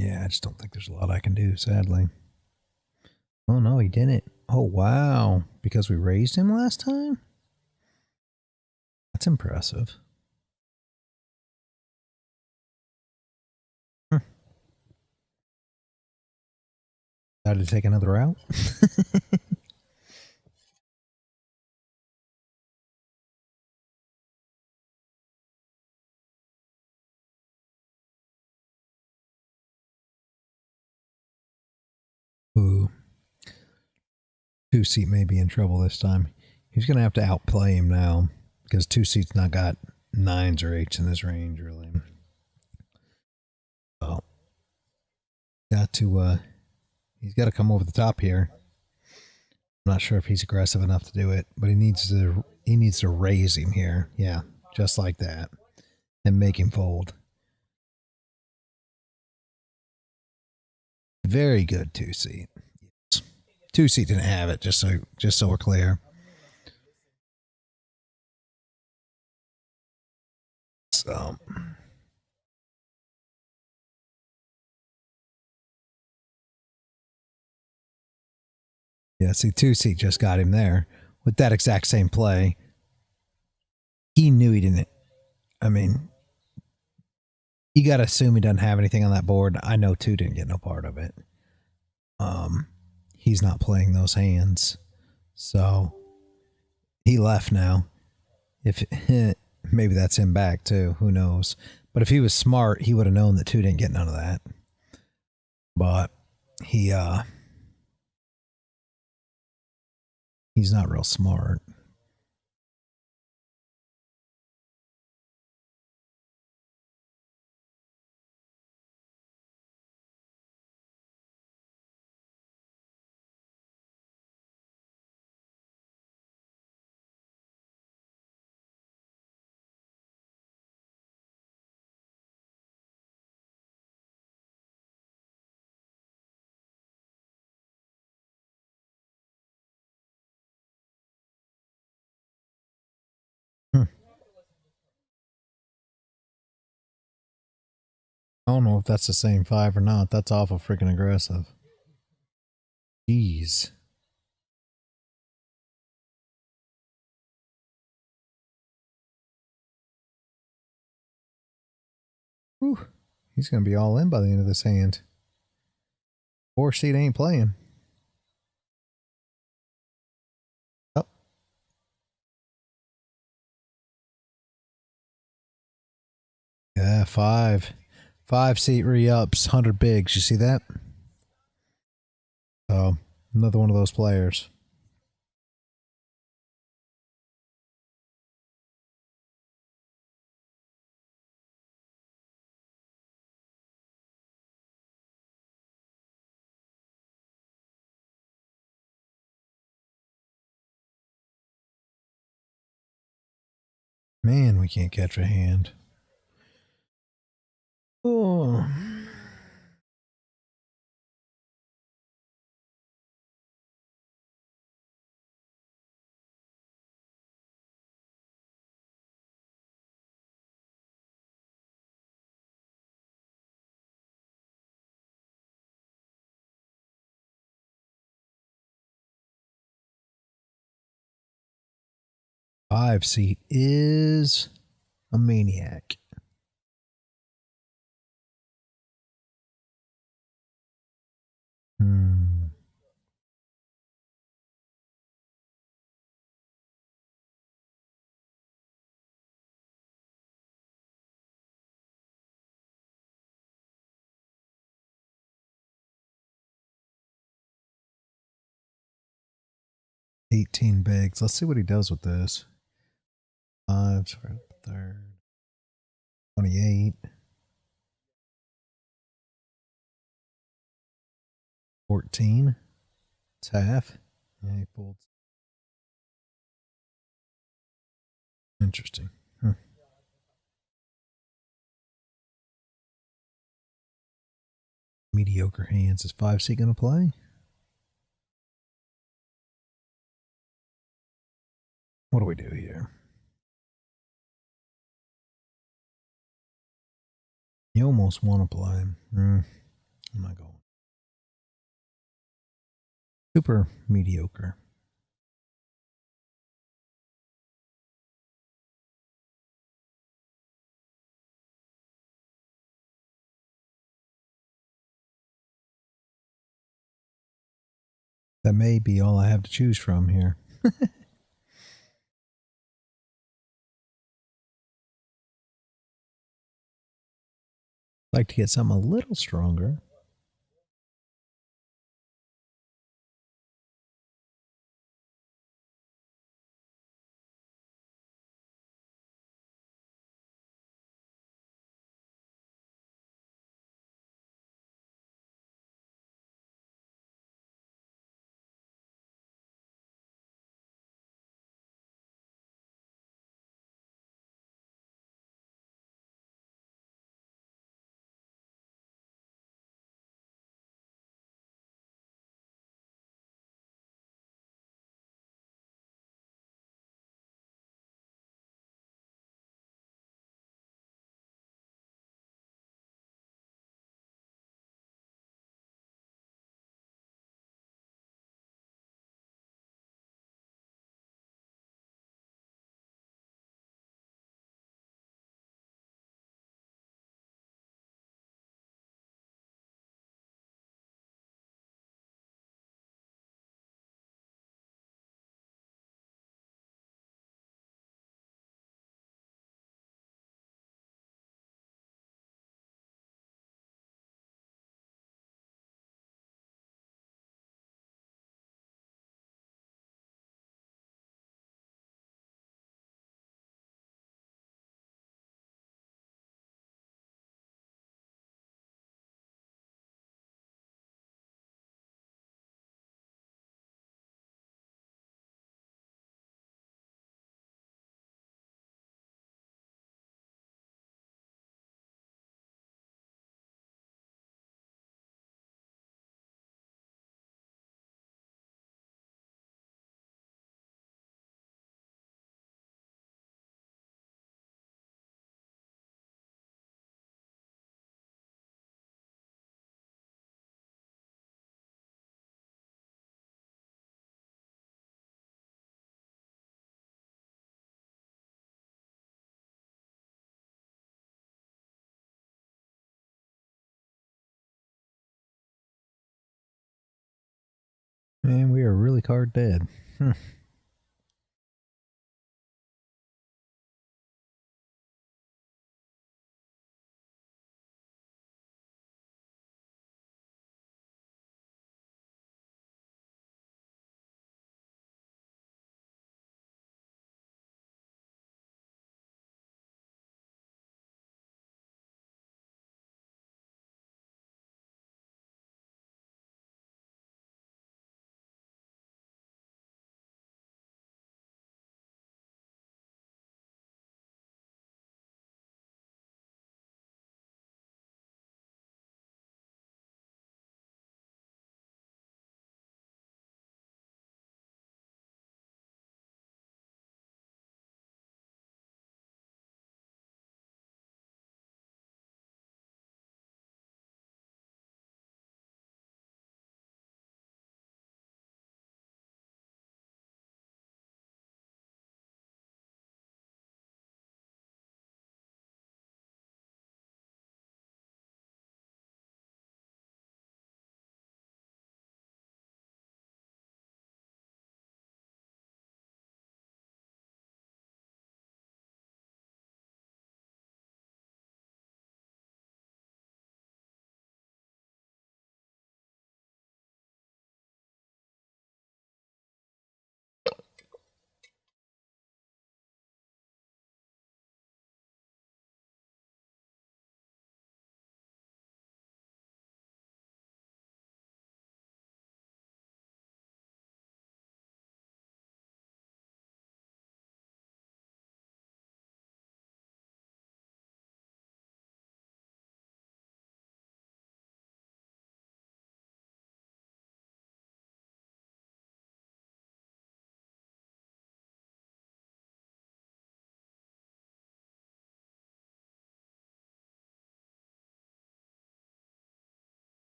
Yeah, I just don't think there's a lot I can do, sadly. Oh no, he didn't. Oh wow, because we raised him last time? That's impressive. Decided to take another route. Ooh, 2 seat may be in trouble this time. He's going to have to outplay him now because 2 seat's not got 9s or 8s in his range, really. So, he's got to come over the top here. I'm not sure if he's aggressive enough to do it, but he needs to raise him here. Yeah, just like that, and make him fold. Very good 2 seat. 2 seat didn't have it. Just so we're clear. So. Yeah, see, 2 seat just got him there with that exact same play. He knew he didn't. I mean, you got to assume he doesn't have anything on that board. I know 2 didn't get no part of it. He's not playing those hands, so he left now. If maybe that's him back too, who knows? But if he was smart, he would have known that 2 didn't get none of that. But he's not real smart. Hmm. I don't know if that's the same 5 or not. That's awful freaking aggressive. Jeez. Whew. He's going to be all in by the end of this hand. 4 seat ain't playing. Oh. Yeah, 5 seat re-ups, 100 bigs. You see that? So, another one of those players. Man, we can't catch a hand. Oh. Five seat is a maniac. Hmm. 18 bigs. Let's see what he does with this. 5, third, 28, 14. It's half. Yeah, he folds. Interesting. Huh. Mediocre hands. Is 5C going to play? What do we do here? You almost want to play. I'm not going. Super mediocre. That may be all I have to choose from here. Like to get something a little stronger. Man, we are really card dead.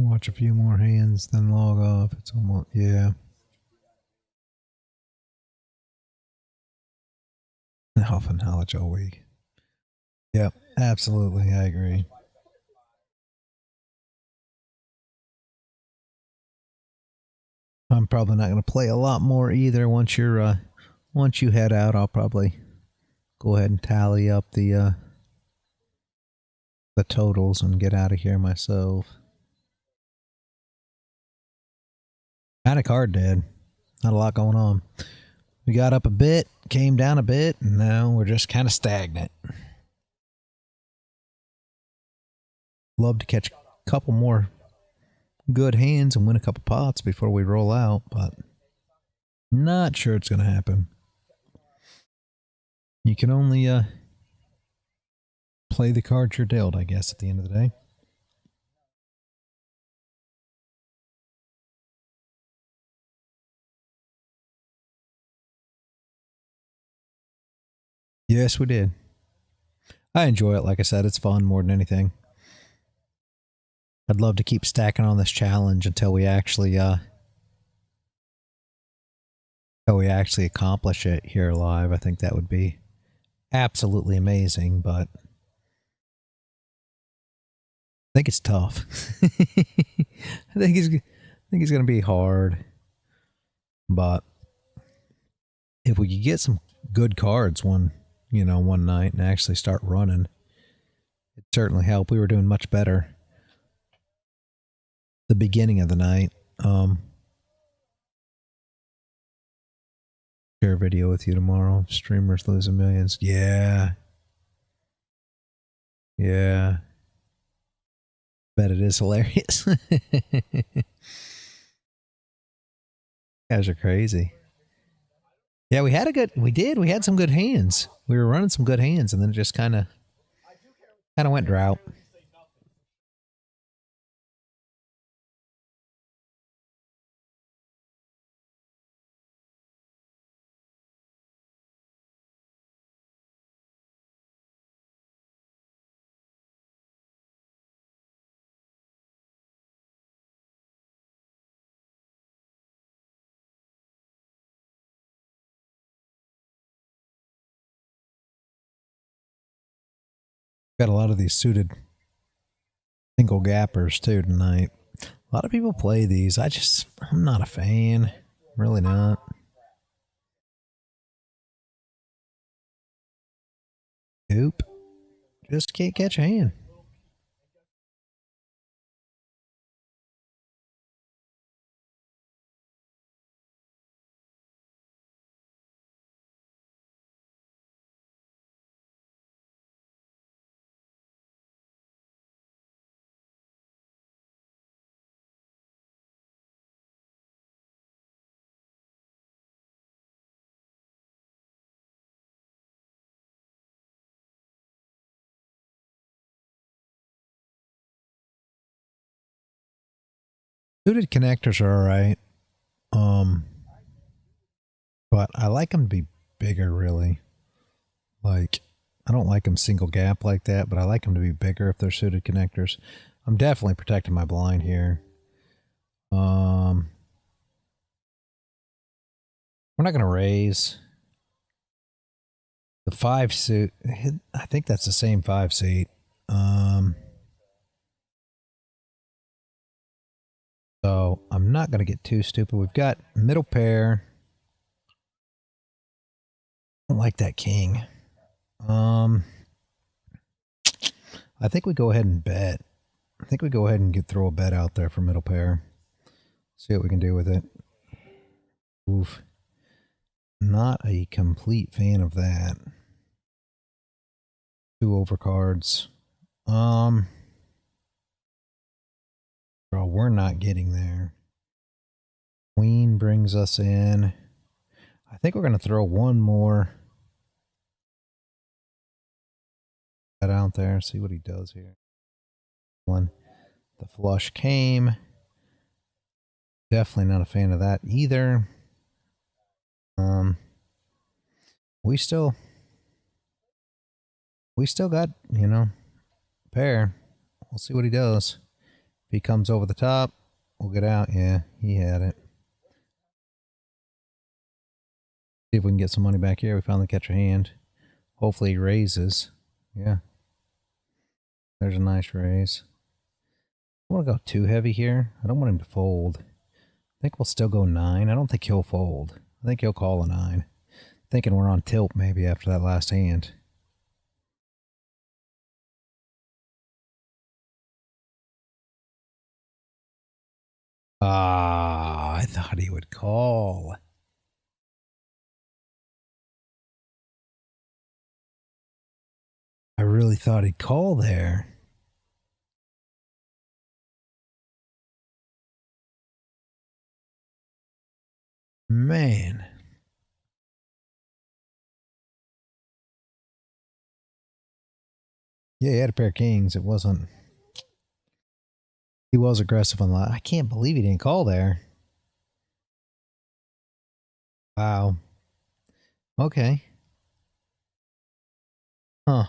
Watch a few more hands, then log off. It's almost, yeah. Health and knowledge all week. Yep, absolutely. I agree. I'm probably not going to play a lot more either. Once you head out, I'll probably go ahead and tally up the totals and get out of here myself. Kind of card dead. Not a lot going on. We got up a bit, came down a bit, and now we're just kind of stagnant. Love to catch a couple more good hands and win a couple pots before we roll out, but not sure it's going to happen. You can only play the cards you're dealt, I guess, at the end of the day. Yes, we did. I enjoy it. Like I said, it's fun more than anything. I'd love to keep stacking on this challenge until we actually accomplish it here live. I think that would be absolutely amazing, but I think it's tough. I think it's going to be hard, but if we could get some good cards one night and actually start running, it certainly help. We were doing much better the beginning of the night. Share a video with you tomorrow. Streamers losing millions. Yeah. Yeah. Bet it is hilarious. Guys are crazy. Yeah, we had some good hands. We were running some good hands, and then it just kind of went drought. Got a lot of these suited single gappers too tonight. A lot of people play these. I'm not a fan. Really not. Nope. Just can't catch a hand. Suited connectors are alright. But I like them to be bigger, really. Like, I don't like them single gap like that, but I like them to be bigger if they're suited connectors. I'm definitely protecting my blind here. We're not going to raise. The 5 suit, I think that's the same 5 seat. So I'm not going to get too stupid. We've got middle pair. I don't like that king. I think we go ahead and bet. I think we go ahead and throw a bet out there for middle pair. See what we can do with it. Oof. Not a complete fan of that. 2 overcards. Bro, we're not getting there. Queen brings us in. I think we're going to throw one more bet out there. See what he does here. One. The flush came. Definitely not a fan of that either. We still got, pair. We'll see what he does. If he comes over the top, we'll get out. Yeah, he had it. See if we can get some money back here. We finally catch a hand. Hopefully he raises. Yeah. There's a nice raise. I want to go too heavy here. I don't want him to fold. I think we'll still go 9. I don't think he'll fold. I think he'll call a 9. Thinking we're on tilt maybe after that last hand. Ah, I thought he would call. I really thought he'd call there. Man. Yeah, he had a pair of kings. It wasn't... He was aggressive on the... I can't believe he didn't call there. Wow. Okay. Huh.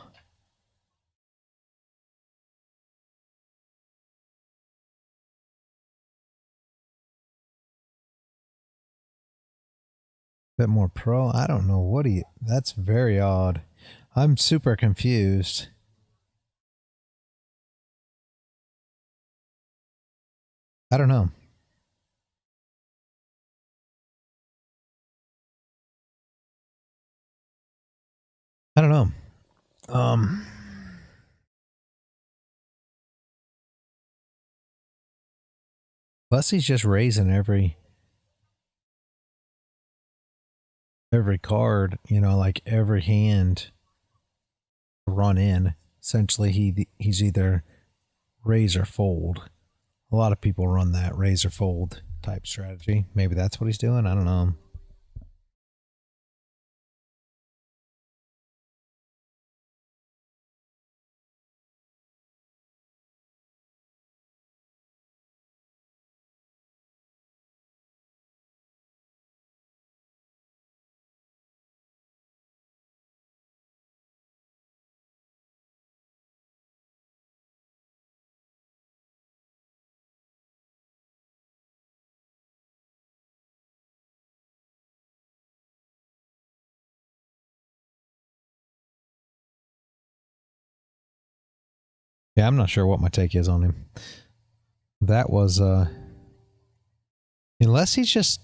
Bit more pro. I don't know what he... That's very odd. I'm super confused. I don't know. I don't know. Unless he's just raising every card, you know, like every hand run in. Essentially, he's either raise or fold. A lot of people run that raise or fold type strategy. Maybe that's what he's doing. I don't know. Yeah, I'm not sure what my take is on him. That was unless he's just,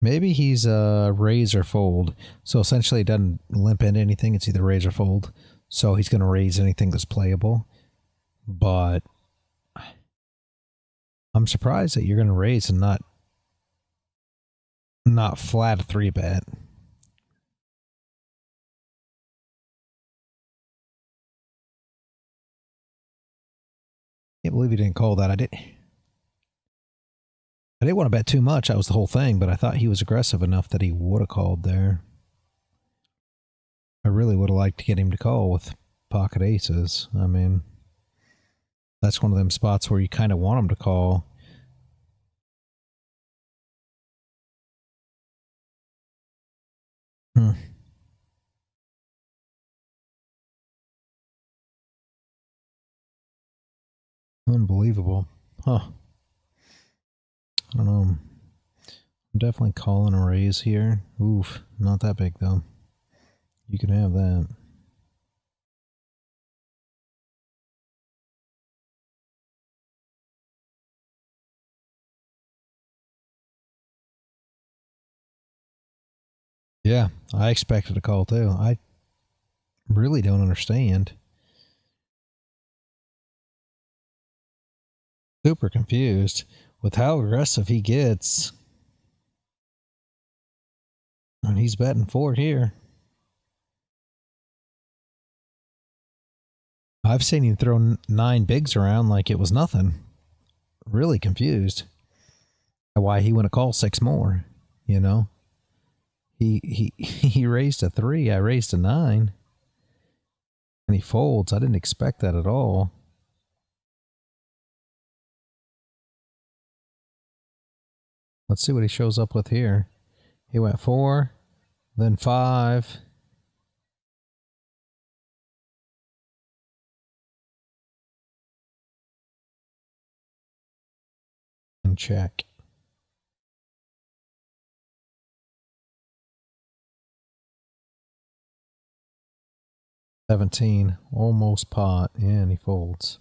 maybe he's raise or fold. So essentially it doesn't limp into anything. It's either raise or fold. So he's going to raise anything that's playable. But I'm surprised that you're going to raise and not flat a 3-bet. Can't believe he didn't call that. I didn't want to bet too much. That was the whole thing, but I thought he was aggressive enough that he would have called there. I really would have liked to get him to call with pocket aces. I mean, that's one of them spots where you kind of want him to call. Unbelievable. Huh. I don't know. I'm definitely calling a raise here. Oof. Not that big, though. You can have that. Yeah, I expected a call, too. I really don't understand. Super confused with how aggressive he gets. And he's betting 4 here. I've seen him throw 9 bigs around like it was nothing. Really confused. Why he wouldn't call 6 more, you know? He raised a 3, I raised a 9. And he folds. I didn't expect that at all. Let's see what he shows up with here. He went 4, then 5. and check. $17, almost pot, and he folds.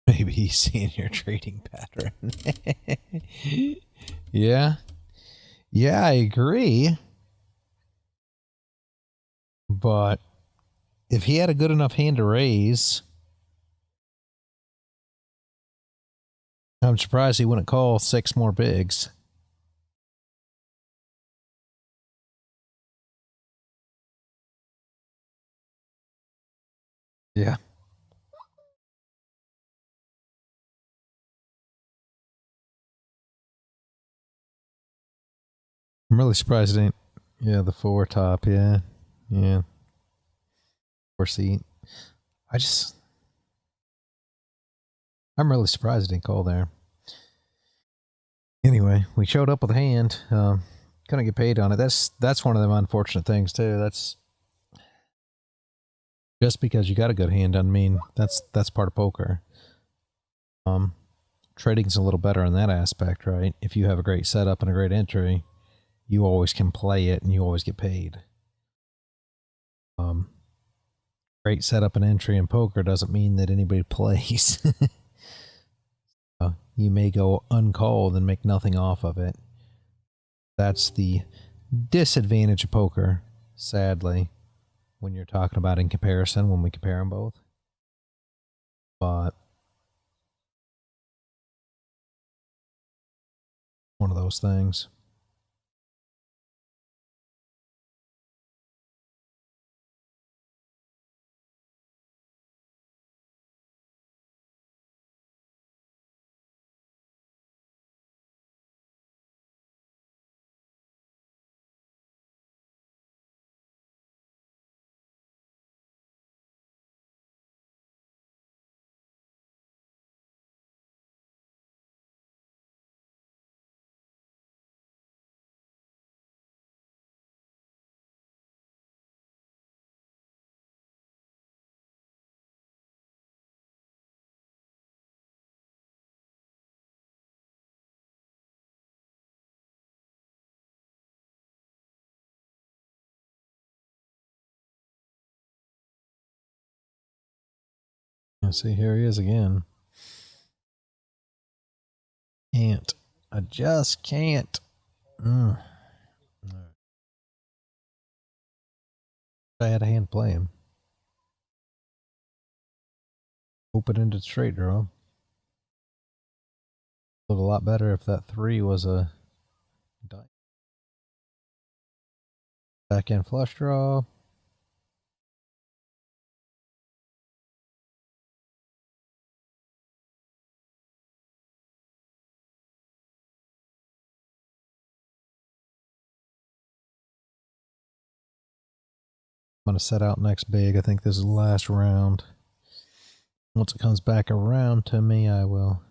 Maybe he's seeing your trading pattern. Yeah. Yeah, I agree. But if he had a good enough hand to raise, I'm surprised he wouldn't call 6 more bigs. Yeah. I'm really surprised it ain't. Yeah, the 4 top, yeah. Yeah. 4 seat. I'm really surprised it didn't call there. Anyway, we showed up with a hand. Couldn't get paid on it. That's one of them unfortunate things too. That's just because you got a good hand doesn't mean that's part of poker. Trading's a little better in that aspect, right? If you have a great setup and a great entry, you always can play it and you always get paid. Great setup and entry in poker doesn't mean that anybody plays. You may go uncalled and make nothing off of it. That's the disadvantage of poker, sadly, when you're talking about in comparison, when we compare them both. But one of those things. See, here he is again. Can't. I just can't. I had a hand play him. Open-ended straight draw. Look a lot better if that 3 was a die. Back end flush draw. I'm going to set out next big. I think this is the last round. Once it comes back around to me, I will.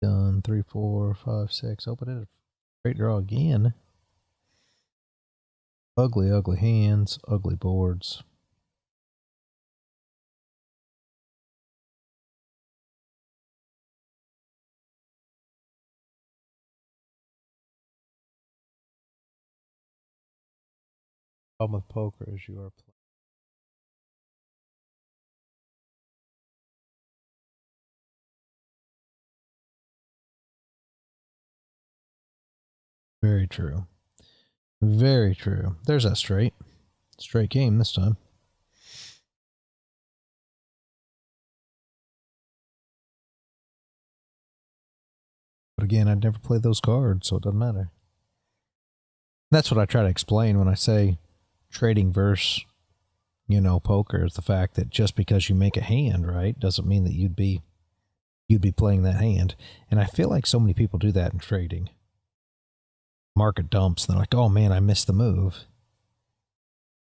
Done. 3, 4, 5, 6. Open it. Straight draw again. Ugly, ugly hands. Ugly boards. Problem with poker is you are playing. Very true. Very true. There's that straight. Straight game this time. But again, I'd never play those cards, so it doesn't matter. That's what I try to explain when I say trading versus poker is the fact that just because you make a hand, right, doesn't mean that you'd be playing that hand. And I feel like so many people do that in trading. Market dumps, and they're like, "Oh man, I missed the move."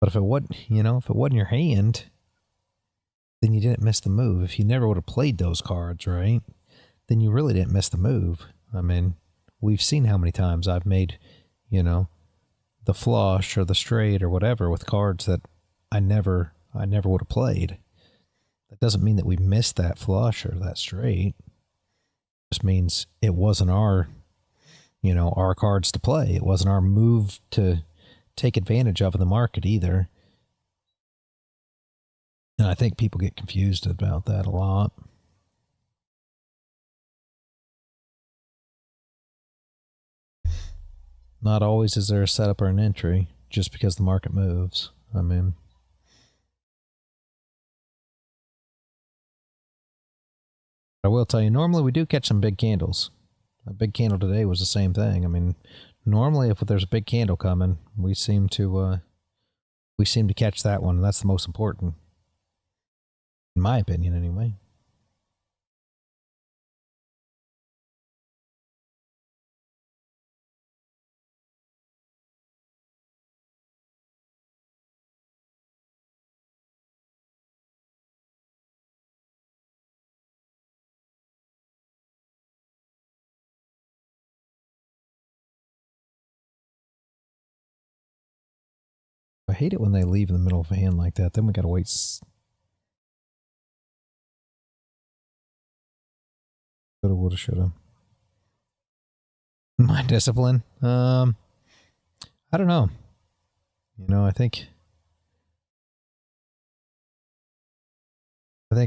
But if it wasn't, if it wasn't your hand, then you didn't miss the move. If you never would have played those cards, right, then you really didn't miss the move. I mean, we've seen how many times I've made, the flush or the straight or whatever with cards that I never would have played. That doesn't mean that we missed that flush or that straight. It just means it wasn't our cards to play. It wasn't our move to take advantage of in the market either. And I think people get confused about that a lot. Not always is there a setup or an entry just because the market moves. I mean, I will tell you, normally we do catch some big candles. A big candle today was the same thing. I mean, normally if there's a big candle coming, we seem to catch that one. And that's the most important, in my opinion, anyway. I hate it when they leave in the middle of a hand like that. Then we got to wait. Coulda, woulda, shoulda. My discipline? I don't know. I think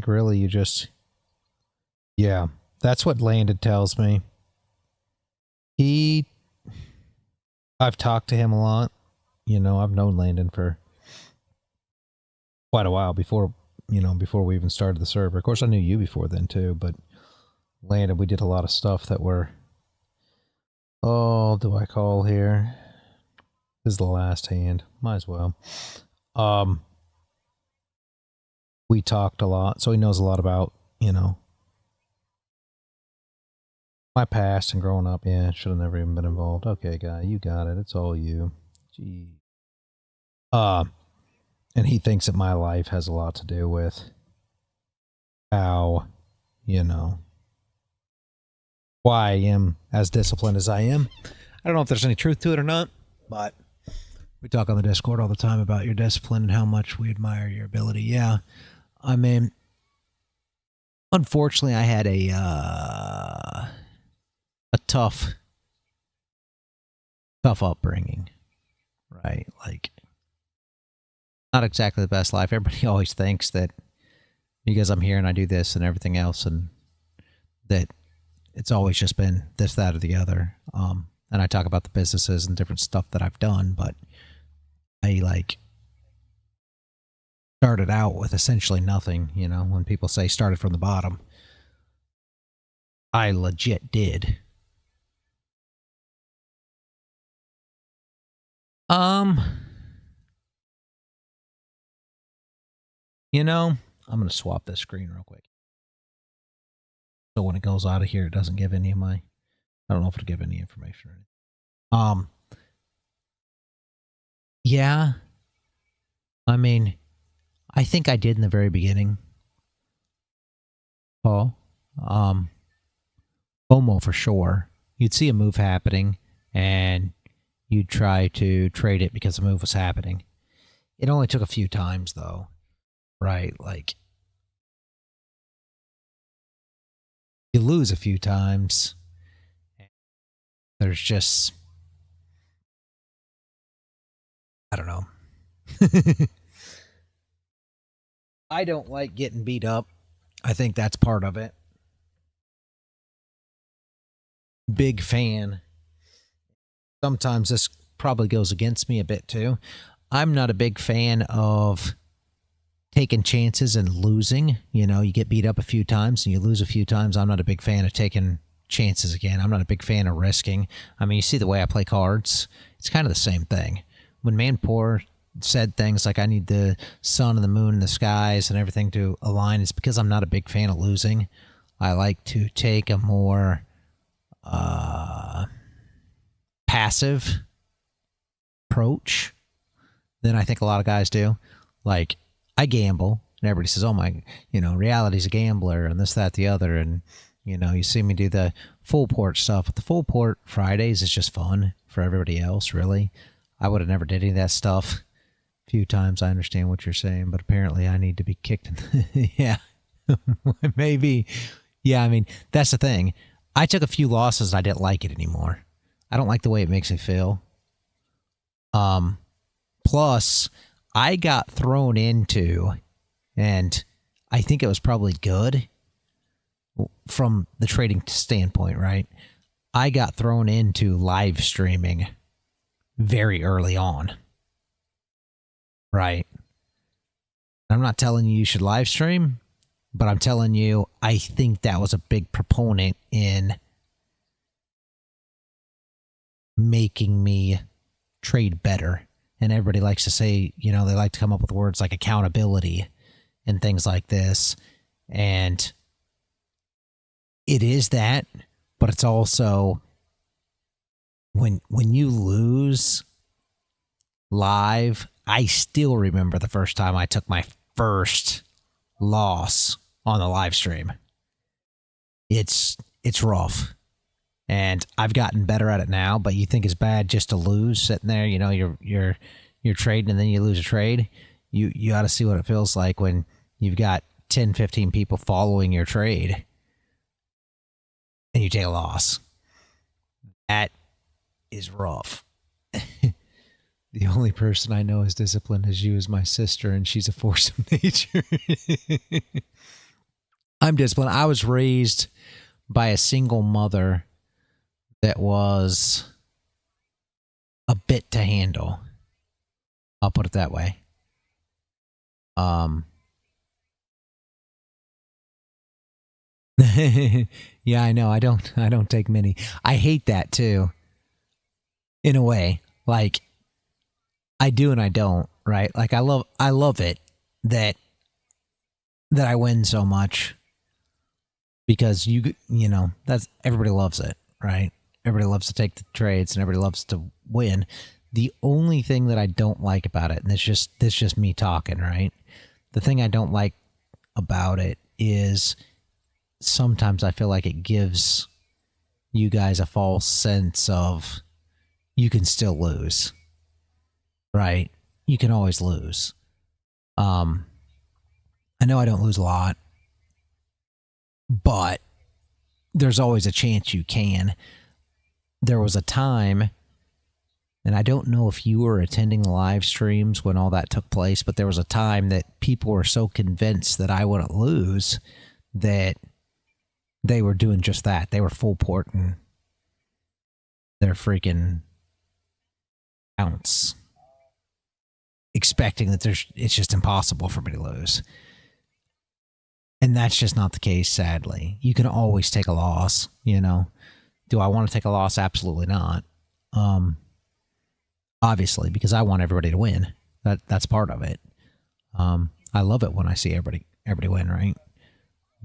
really you just, yeah, that's what Landon tells me. I've talked to him a lot. I've known Landon for quite a while before we even started the server. Of course, I knew you before then too, but Landon, we did a lot of stuff that were, do I call here? This is the last hand. Might as well. We talked a lot, so he knows a lot about, my past and growing up. Yeah, should have never even been involved. Okay, guy, you got it. It's all you. Gee. And he thinks that my life has a lot to do with how, why I am as disciplined as I am. I don't know if there's any truth to it or not, but we talk on the Discord all the time about your discipline and how much we admire your ability. Yeah. I mean, unfortunately, I had a tough upbringing, right? Like, not exactly the best life. Everybody always thinks that because I'm here and I do this and everything else, and that it's always just been this, that, or the other. And I talk about the businesses and different stuff that I've done, but I started out with essentially nothing. When people say started from the bottom, I legit did. I'm going to swap this screen real quick. So when it goes out of here, it doesn't give any of my, I don't know if it'll give any information or anything. Yeah. I mean, I think I did in the very beginning. FOMO for sure. You'd see a move happening and you'd try to trade it because the move was happening. It only took a few times though, right? Like, you lose a few times. There's just, I don't know. I don't like getting beat up. I think that's part of it. Big fan. Sometimes this probably goes against me a bit too. I'm not a big fan of taking chances and losing. You get beat up a few times and you lose a few times. I'm not a big fan of taking chances again. I'm not a big fan of risking. I mean, you see the way I play cards. It's kind of the same thing. When man poor said things like I need the sun and the moon and the skies and everything to align, it's because I'm not a big fan of losing. I like to take a more passive approach than I think a lot of guys do. Like, I gamble, and everybody says, oh my, reality's a gambler, and this, that, the other, and, you see me do the full port stuff. But the full port Fridays is just fun for everybody else, really. I would have never did any of that stuff. A few times I understand what you're saying, but apparently I need to be kicked. Yeah, maybe. Yeah, I mean, that's the thing. I took a few losses and I didn't like it anymore. I don't like the way it makes me feel. Plus, I got thrown into, and I think it was probably good from the trading standpoint, right? I got thrown into live streaming very early on, right? I'm not telling you should live stream, but I'm telling you, I think that was a big proponent in making me trade better. And everybody likes to say, they like to come up with words like accountability and things like this. And it is that, but it's also when you lose live, I still remember the first time I took my first loss on the live stream. It's rough. And I've gotten better at it now, but you think it's bad just to lose sitting there, you're trading and then you lose a trade. You ought to see what it feels like when you've got 10, 15 people following your trade and you take a loss. That is rough. The only person I know as disciplined as you is my sister, and she's a force of nature. I'm disciplined. I was raised by a single mother that was a bit to handle. I'll put it that way. Yeah, I know. I don't take many. I hate that too. In a way, like I do and I don't, right? Like I love it that I win so much because that's everybody loves it, right? Everybody loves to take the trades and everybody loves to win. The only thing that I don't like about it, and this just me talking, right? The thing I don't like about it is sometimes I feel like it gives you guys a false sense of you can still lose, right? You can always lose. I know I don't lose a lot, but there's always a chance you can. There was a time, and I don't know if you were attending the live streams when all that took place, but there was a time that people were so convinced that I wouldn't lose that they were doing just that. They were full porting their freaking accounts, expecting that it's just impossible for me to lose. And that's just not the case, sadly. You can always take a loss, Do I want to take a loss? Absolutely not. Obviously, because I want everybody to win. That's part of it. I love it when I see everybody win, right?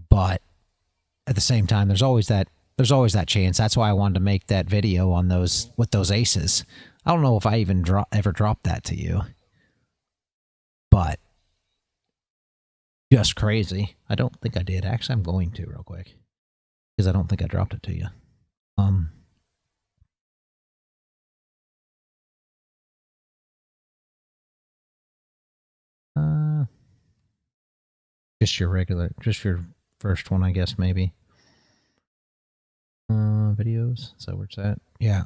But at the same time, there's always that chance. That's why I wanted to make that video on those with those aces. I don't know if I even ever dropped that to you, but just crazy. I don't think I did. Actually, I'm going to real quick because I don't think I dropped it to you. Just your first one, I guess, maybe. Videos. So where's that? Yeah.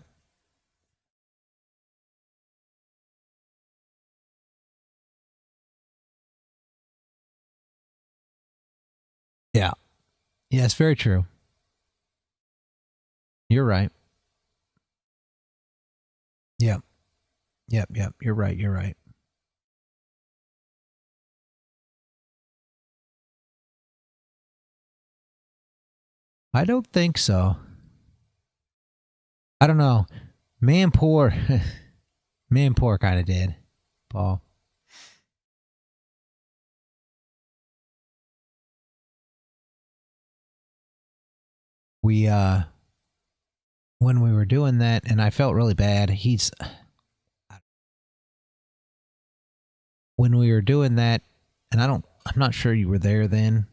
Yeah. Yeah, it's very true. You're right. Yep. Yep. You're right. I don't think so. I don't know. Man poor kind of did, Paul. we when we were doing that, and I felt really bad. When we were doing that, and I'm not sure you were there then,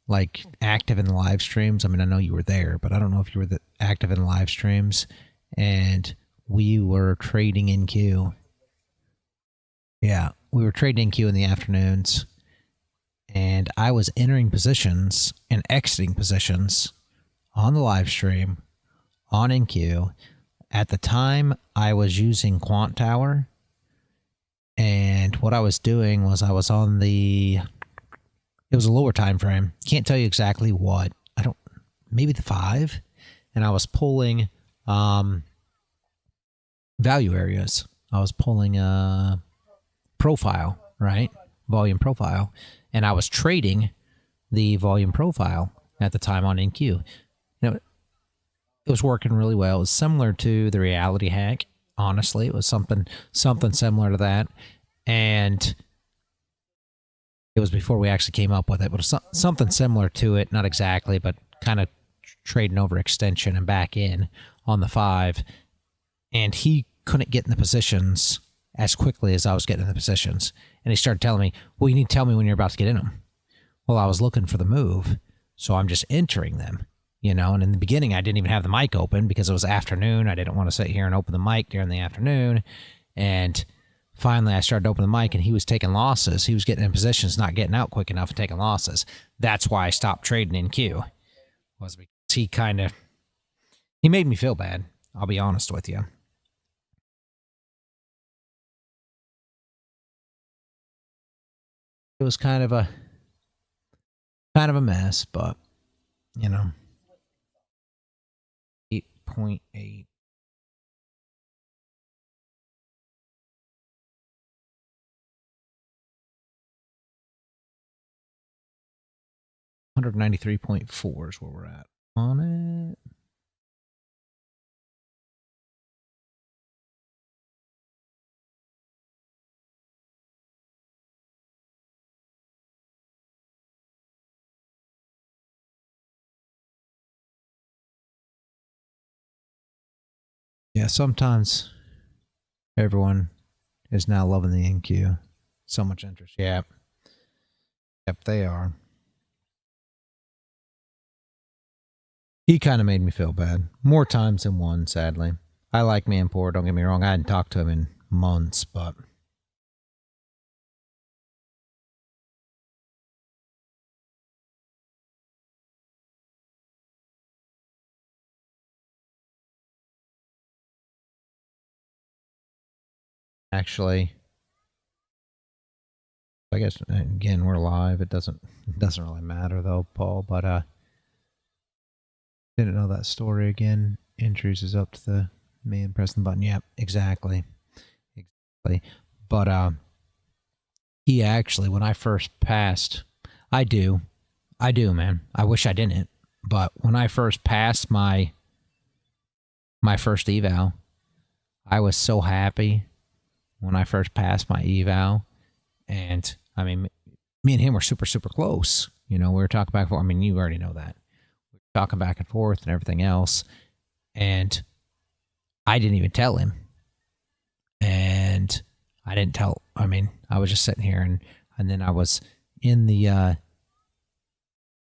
like active in the live streams. I mean, I know you were there, but I don't know if you were active in the live streams. And we were trading in queue. Yeah, we were trading in queue in the afternoons, and I was entering positions and exiting positions on the live stream on NQ. At the time, I was using Quant Tower, and what I was doing was I was on the, it was a lower time frame. Can't tell you exactly what. Maybe the 5, and I was pulling value areas. I was pulling a profile, right? Volume profile, and I was trading the volume profile at the time on NQ. You know, it was working really well. It was similar to the reality hack. Honestly, it was something similar to that, and it was before we actually came up with it, but it was something similar to it. Not exactly, but kind of trading over extension and back in on the 5, and he couldn't get in the positions as quickly as I was getting in the positions, and he started telling me, well, you need to tell me when you're about to get in them. Well, I was looking for the move, so I'm just entering them, you know, and in the beginning I didn't even have the mic open because it was afternoon. I didn't want to sit here and open the mic during the afternoon, and finally I started to open the mic, and he was taking losses. He was getting in positions, not getting out quick enough and taking losses. That's why I stopped trading in queue, was because he made me feel bad. I'll be honest with you. It was kind of a mess, but you know, 8.8. $193.4 is where we're at on it. Yeah, sometimes everyone is now loving the NQ. So much interest. Yep. Yep, they are. He kind of made me feel bad. More times than one, sadly. I like Manpour, don't get me wrong. I hadn't talked to him in months, but actually, I guess again we're live. It doesn't really matter though, Paul. But didn't know that story again. Entries is up to the man pressing the button. Yep, exactly. But he actually, when I first passed, I do, man. I wish I didn't, but when I first passed my first eval, I was so happy when I first passed my eval, and I mean, me and him were super close. You know, we were talking back and forth. I mean, you already know that. We were talking back and forth and everything else, and I didn't even tell him. And I didn't tell, I mean, I was just sitting here, and then I was in the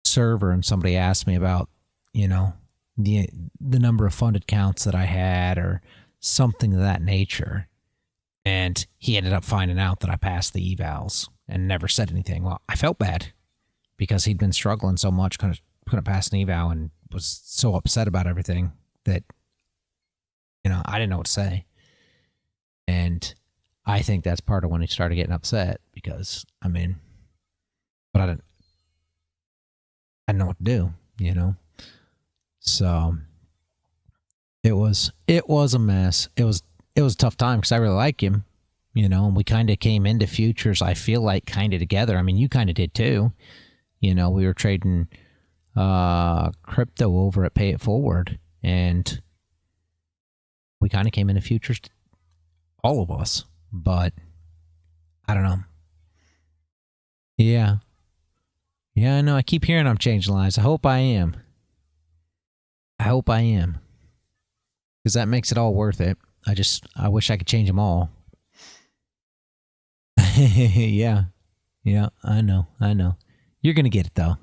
server, and somebody asked me about, you know, the number of funded counts that I had or something of that nature. And he ended up finding out that I passed the evals and never said anything. Well, I felt bad because he'd been struggling so much, couldn't pass an eval, and was so upset about everything that, you know, I didn't know what to say. And I think that's part of when he started getting upset, because, I mean, but I didn't know what to do, you know? So it was a mess. It was a tough time because I really like him, you know, and we kind of came into futures, I feel like, kind of together. I mean, you kind of did too. You know, we were trading crypto over at Pay It Forward, and we kind of came into futures, all of us, but I don't know. Yeah. Yeah, I know. I keep hearing I'm changing lives. I hope I am. I hope I am. Because that makes it all worth it. I wish I could change them all. Yeah. Yeah, I know. You're going to get it, though.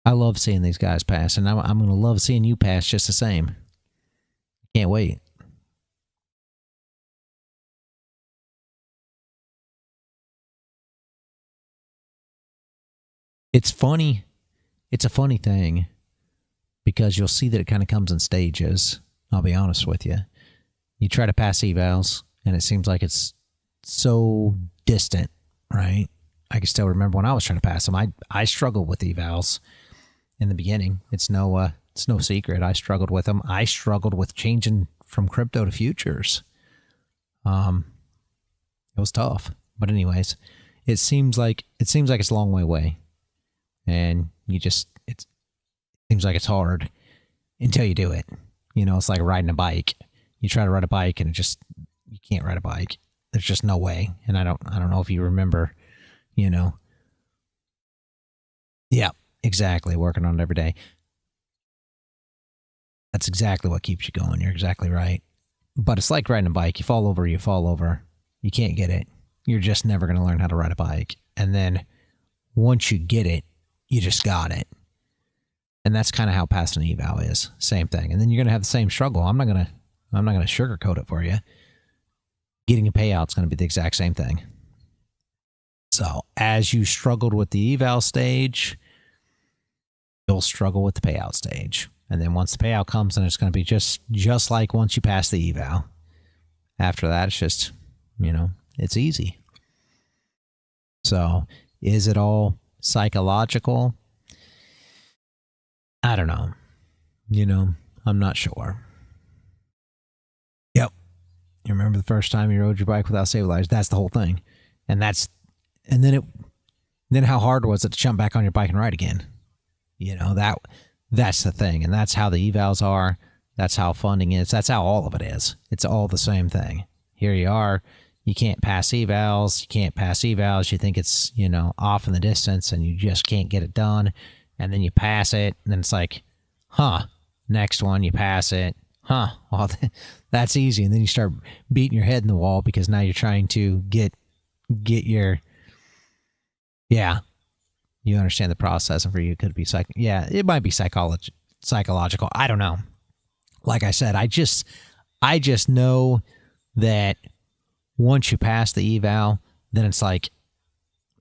I love seeing these guys pass, and I'm going to love seeing you pass just the same. Can't wait. It's funny. It's a funny thing because you'll see that it kind of comes in stages. I'll be honest with you. You try to pass evals, and it seems like it's so distant, right? I can still remember when I was trying to pass them. I struggled with evals in the beginning. It's no secret. I struggled with them. I struggled with changing from crypto to futures. It was tough, but anyways, it seems like it's a long way away, and it seems like it's hard until you do it. You know, it's like riding a bike. You try to ride a bike, and you can't ride a bike. There's just no way. And I don't know if you remember, you know. Yeah, exactly. Working on it every day. That's exactly what keeps you going. You're exactly right. But it's like riding a bike. You fall over, you fall over. You can't get it. You're just never going to learn how to ride a bike. And then once you get it, you just got it. And that's kind of how passing an eval is. Same thing. And then you're going to have the same struggle. I'm not going to sugarcoat it for you. Getting a payout is going to be the exact same thing. So as you struggled with the eval stage, you'll struggle with the payout stage. And then once the payout comes, then it's going to be just like once you pass the eval. After that, it's just, it's easy. So is it all psychological? I don't know. I'm not sure. Yep. You remember the first time you rode your bike without stabilizers? That's the whole thing. And then how hard was it to jump back on your bike and ride again? That's the thing. And that's how the evals are. That's how funding is. That's how all of it is. It's all the same thing. Here you are. You can't pass evals. You think it's, off in the distance and you just can't get it done. And then you pass it. And then it's like, next one, you pass it. Well, that's easy. And then you start beating your head in the wall because now you're trying to get your, you understand the process. And for you, it could be it might be psychological. I don't know. Like I said, I just know that once you pass the eval, then it's like,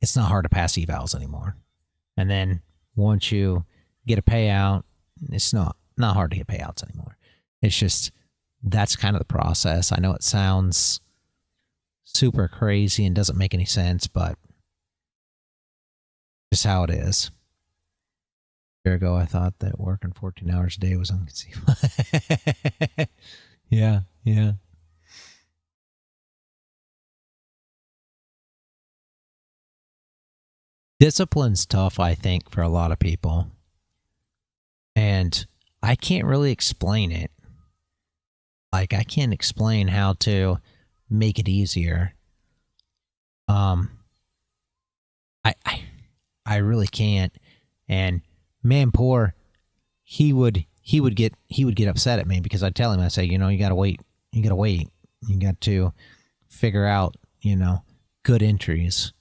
it's not hard to pass evals anymore. And then once you get a payout, it's not hard to get payouts anymore. It's just, that's kind of the process. I know it sounds super crazy and doesn't make any sense, but just how it is. A year ago, I thought that working 14 hours a day was inconceivable. Yeah. Discipline's tough, I think, for a lot of people. And I can't really explain it. Like, I can't explain how to make it easier. I really can't. And man, poor, he would get upset at me because I'd tell him, I say, you gotta wait. You got to figure out, good entries.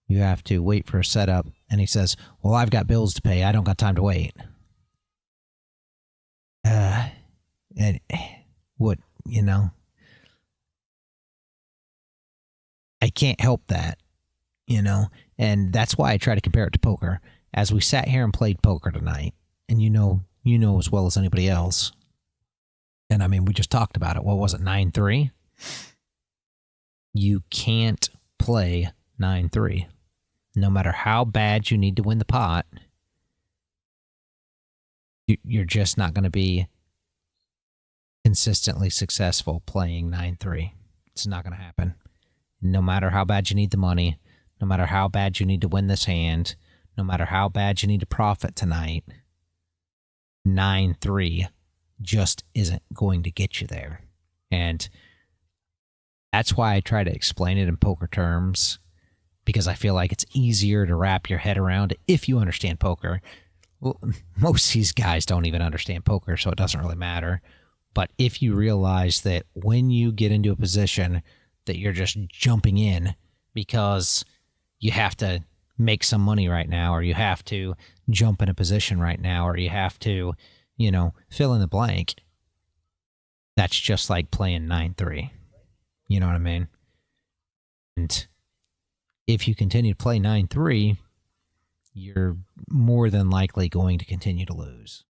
You have to wait for a setup. And he says, well, I've got bills to pay. I don't got time to wait. And what, I can't help that, and that's why I try to compare it to poker. As we sat here and played poker tonight, and you know as well as anybody else, and I mean, we just talked about it. What was it, 9-3? You can't play 9-3. No matter how bad you need to win the pot, you're just not going to be consistently successful playing 9-3. It's not going to happen. No matter how bad you need the money, no matter how bad you need to win this hand, no matter how bad you need to profit tonight, 9-3 just isn't going to get you there. And that's why I try to explain it in poker terms, because I feel like it's easier to wrap your head around if you understand poker. well, most of these guys don't even understand poker, so it doesn't really matter. But if you realize that when you get into a position that you're just jumping in because you have to make some money right now, or you have to jump in a position right now, or you have to, fill in the blank, that's just like playing 9-3. You know what I mean? And if you continue to play 9-3, you're more than likely going to continue to lose.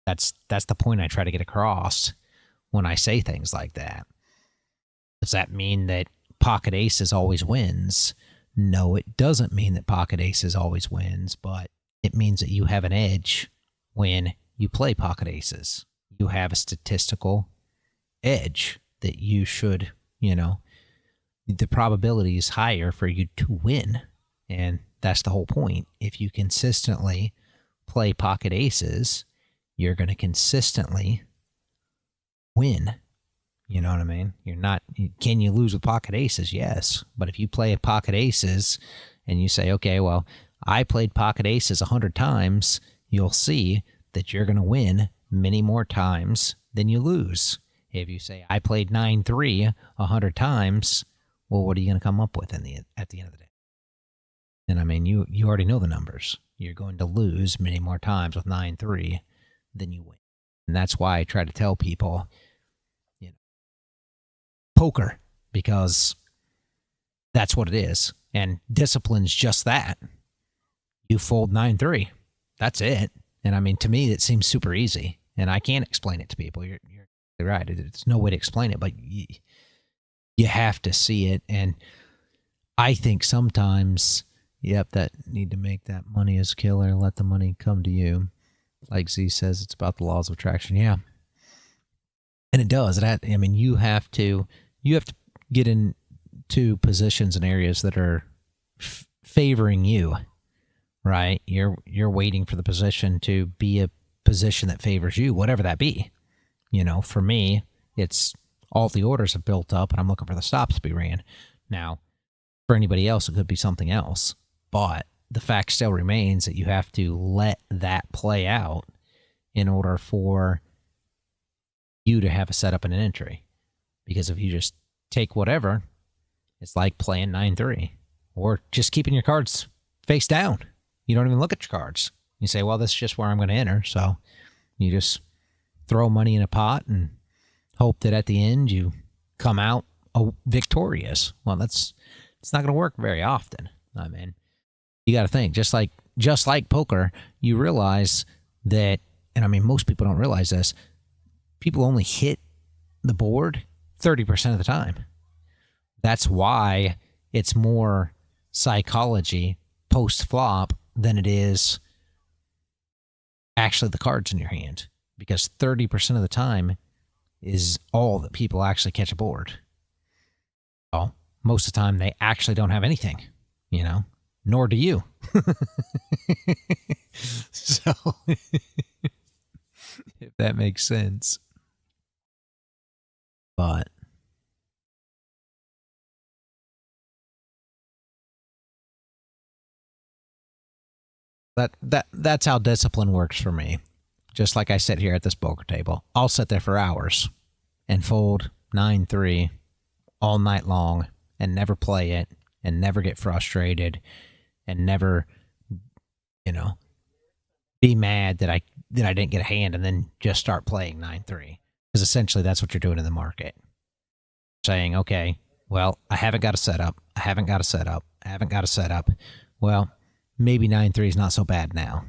That's the point I try to get across when I say things like that. Does that mean that pocket aces always wins? No, it doesn't mean that pocket aces always wins, but it means that you have an edge when you play pocket aces. You have a statistical edge that you should, the probability is higher for you to win. And that's the whole point. If you consistently play pocket aces, you're going to consistently win. You know what I mean? Can you lose with pocket aces? Yes. But if you play pocket aces and you say, okay, well, I played pocket aces 100 times, you'll see that you're going to win many more times than you lose. If you say, I played 9-3 100 times, well, what are you going to come up with at the end of the day? And I mean, you already know the numbers. You're going to lose many more times with 9-3 than you win. And that's why I try to tell people, poker, because that's what it is. And discipline's just that. You fold 9-3. That's it. And I mean, to me, it seems super easy. And I can't explain it to people. You're right. There's no way to explain it, but you have to see it. And I think sometimes, that need to make that money as killer. Let the money come to you. Like Z says, it's about the laws of attraction. Yeah. And it does. You have to get into positions and areas that are favoring you, right? You're waiting for the position to be a position that favors you, whatever that be. For me, it's all the orders have built up and I'm looking for the stops to be ran. Now, for anybody else, it could be something else. But the fact still remains that you have to let that play out in order for you to have a setup and an entry. Because if you just take whatever, it's like playing 9-3 or just keeping your cards face down. You don't even look at your cards. You say, well, this is just where I'm going to enter. So you just throw money in a pot and hope that at the end you come out victorious. Well, it's not going to work very often. I mean, you got to think, just like poker, you realize that, and I mean, most people don't realize this, people only hit the board 30% of the time. That's why it's more psychology post-flop than it is actually the cards in your hand. Because 30% of the time is all that people actually catch a board. Well, most of the time they actually don't have anything, nor do you. So, if that makes sense. But that's how discipline works for me. Just like I sit here at this poker table, I'll sit there for hours and fold 9-3 all night long and never play it and never get frustrated and never, be mad that I didn't get a hand and then just start playing 9-3. Because essentially that's what you're doing in the market. Saying, okay, well, I haven't got a setup. I haven't got a setup. I haven't got a setup. Well, maybe 9-3 is not so bad now.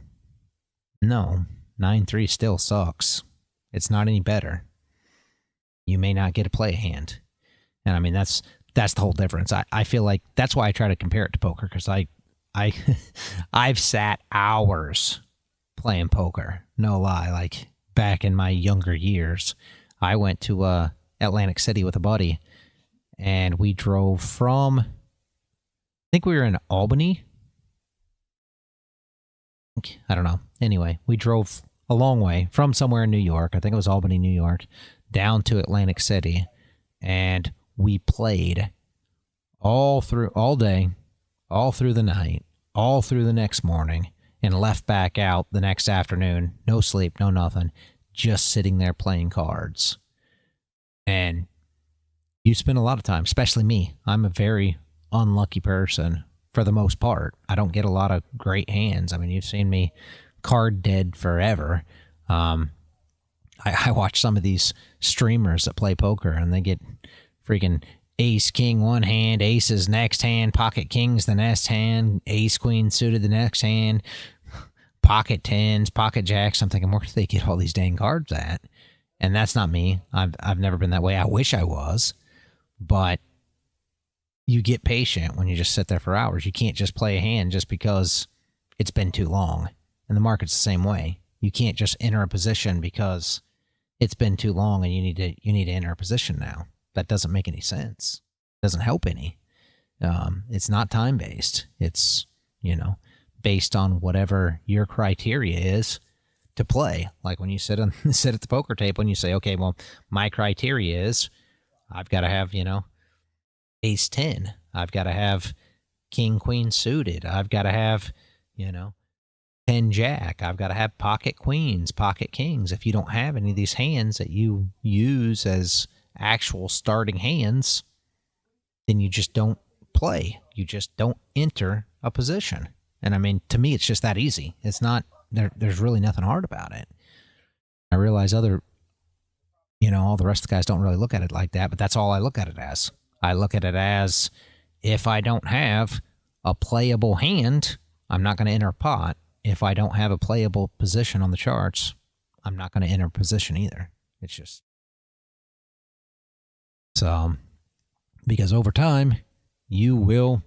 No. 9-3 still sucks. It's not any better. You may not get a play hand. And I mean, that's the whole difference. I feel like that's why I try to compare it to poker, because I've sat hours playing poker. No lie. Like back in my younger years, I went to Atlantic City with a buddy, and we drove from, I think we were in Albany. I don't know. Anyway, we drove a long way from somewhere in New York. I think it was Albany, New York, down to Atlantic City. And we played all day, all through the night, all through the next morning. and left back out the next afternoon, no sleep, no nothing, just sitting there playing cards. And you spend a lot of time, especially me. I'm a very unlucky person for the most part. I don't get a lot of great hands. I mean, you've seen me card dead forever. I watch some of these streamers that play poker, and they get freaking ace king one hand, aces next hand, pocket kings the next hand, ace queen suited the next hand, pocket tens, pocket jacks. I'm thinking, where do they get all these dang cards at? And that's not me. I've never been that way. I wish I was, but you get patient when you just sit there for hours. You can't just play a hand just because it's been too long. And the market's the same way. You can't just enter a position because it's been too long and you need to enter a position now. That doesn't make any sense. It doesn't help any. It's not time based. It's, based on whatever your criteria is to play. Like when you sit at the poker table and you say, okay, well, my criteria is I've got to have, ace 10. I've got to have king queen suited. I've got to have, 10 jack. I've got to have pocket queens, pocket kings. If you don't have any of these hands that you use as actual starting hands, then you just don't play. You just don't enter a position. And I mean, to me, it's just that easy. It's not, there's really nothing hard about it. I realize all the rest of the guys don't really look at it like that, but that's all I look at it as. I look at it as, if I don't have a playable hand, I'm not going to enter a pot. If I don't have a playable position on the charts, I'm not going to enter a position either. It's just... So, because over time, you will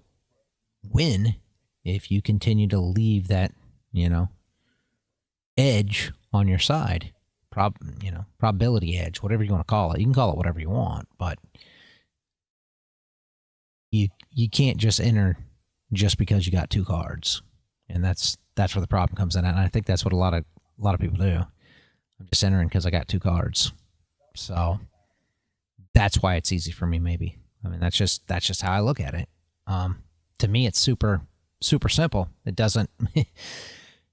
win if you continue to leave that, edge on your side. Probability edge, whatever you want to call it. You can call it whatever you want, but you can't just enter just because you got two cards. And that's where the problem comes in. And I think that's what a lot of people do. I'm just entering because I got two cards. So that's why it's easy for me, maybe. I mean, that's just how I look at it. To me, it's super, super simple. It doesn't,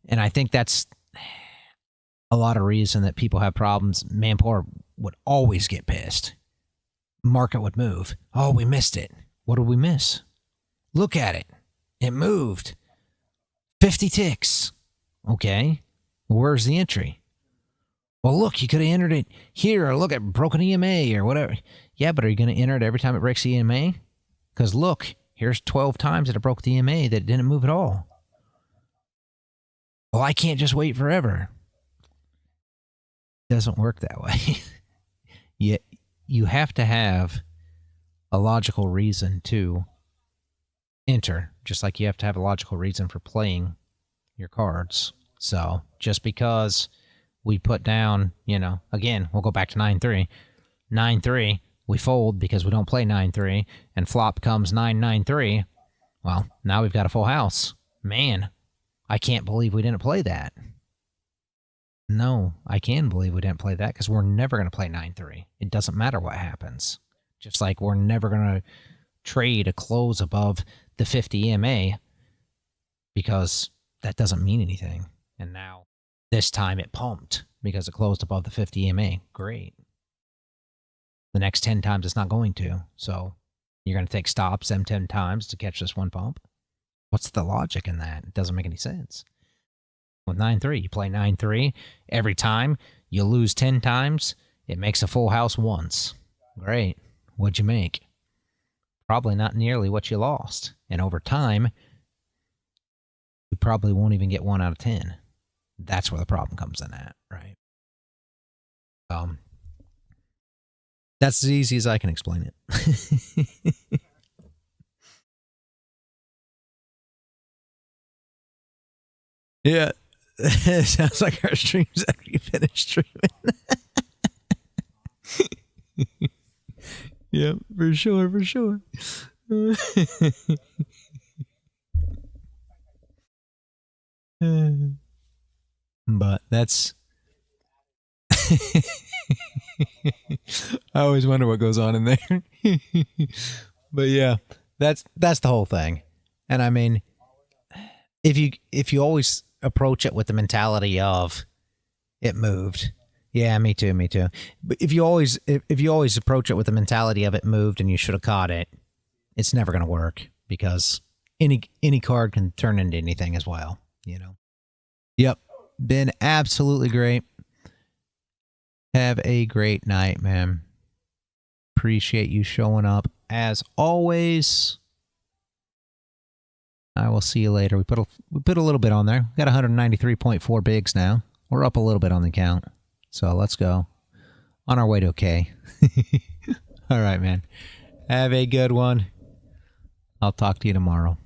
and I think that's a lot of reason that people have problems. Manpower would always get pissed. Market would move. Oh, we missed it. What did we miss? Look at it. It moved. 50 ticks. Okay. Where's the entry? Well, look, you could have entered it here, or look at broken EMA or whatever. Yeah, but are you going to enter it every time it breaks the EMA? Because look, here's 12 times that it broke the EMA that it didn't move at all. Well, I can't just wait forever. It doesn't work that way. You have to have a logical reason to enter, just like you have to have a logical reason for playing your cards. So just because we put down, again, we'll go back to 9-3. 9-3, we fold because we don't play 9-3, and flop comes 9-9-3. Well, now we've got a full house. Man, I can't believe we didn't play that. No, I can believe we didn't play that because we're never going to play 9-3. It doesn't matter what happens. Just like we're never going to trade a close above the 50 EMA because that doesn't mean anything. And now this time it pumped because it closed above the 50 EMA. Great. The next 10 times it's not going to. So you're going to take stops them 10 times to catch this one pump. What's the logic in that? It doesn't make any sense. With 9-3, you play 9-3 every time. You lose 10 times. It makes a full house once. Great. What'd you make? Probably not nearly what you lost. And over time, you probably won't even get 1 out of 10. That's where the problem comes in at, right? That's as easy as I can explain it. Yeah. It sounds like our stream's actually finished streaming. Yeah, for sure, for sure. But that's... I always wonder what goes on in there. But yeah, that's the whole thing. And I mean, if you always approach it with the mentality of it moved. Yeah, me too, me too. But if you always approach it with the mentality of it moved and you should have caught it, it's never going to work because any card can turn into anything as well, you know. Yep, been absolutely great. Have a great night, man. Appreciate you showing up as always. I will see you later. We put a little bit on there. We got 193.4 bigs now. We're up a little bit on the count. So let's go. On our way to okay. All right, man. Have a good one. I'll talk to you tomorrow.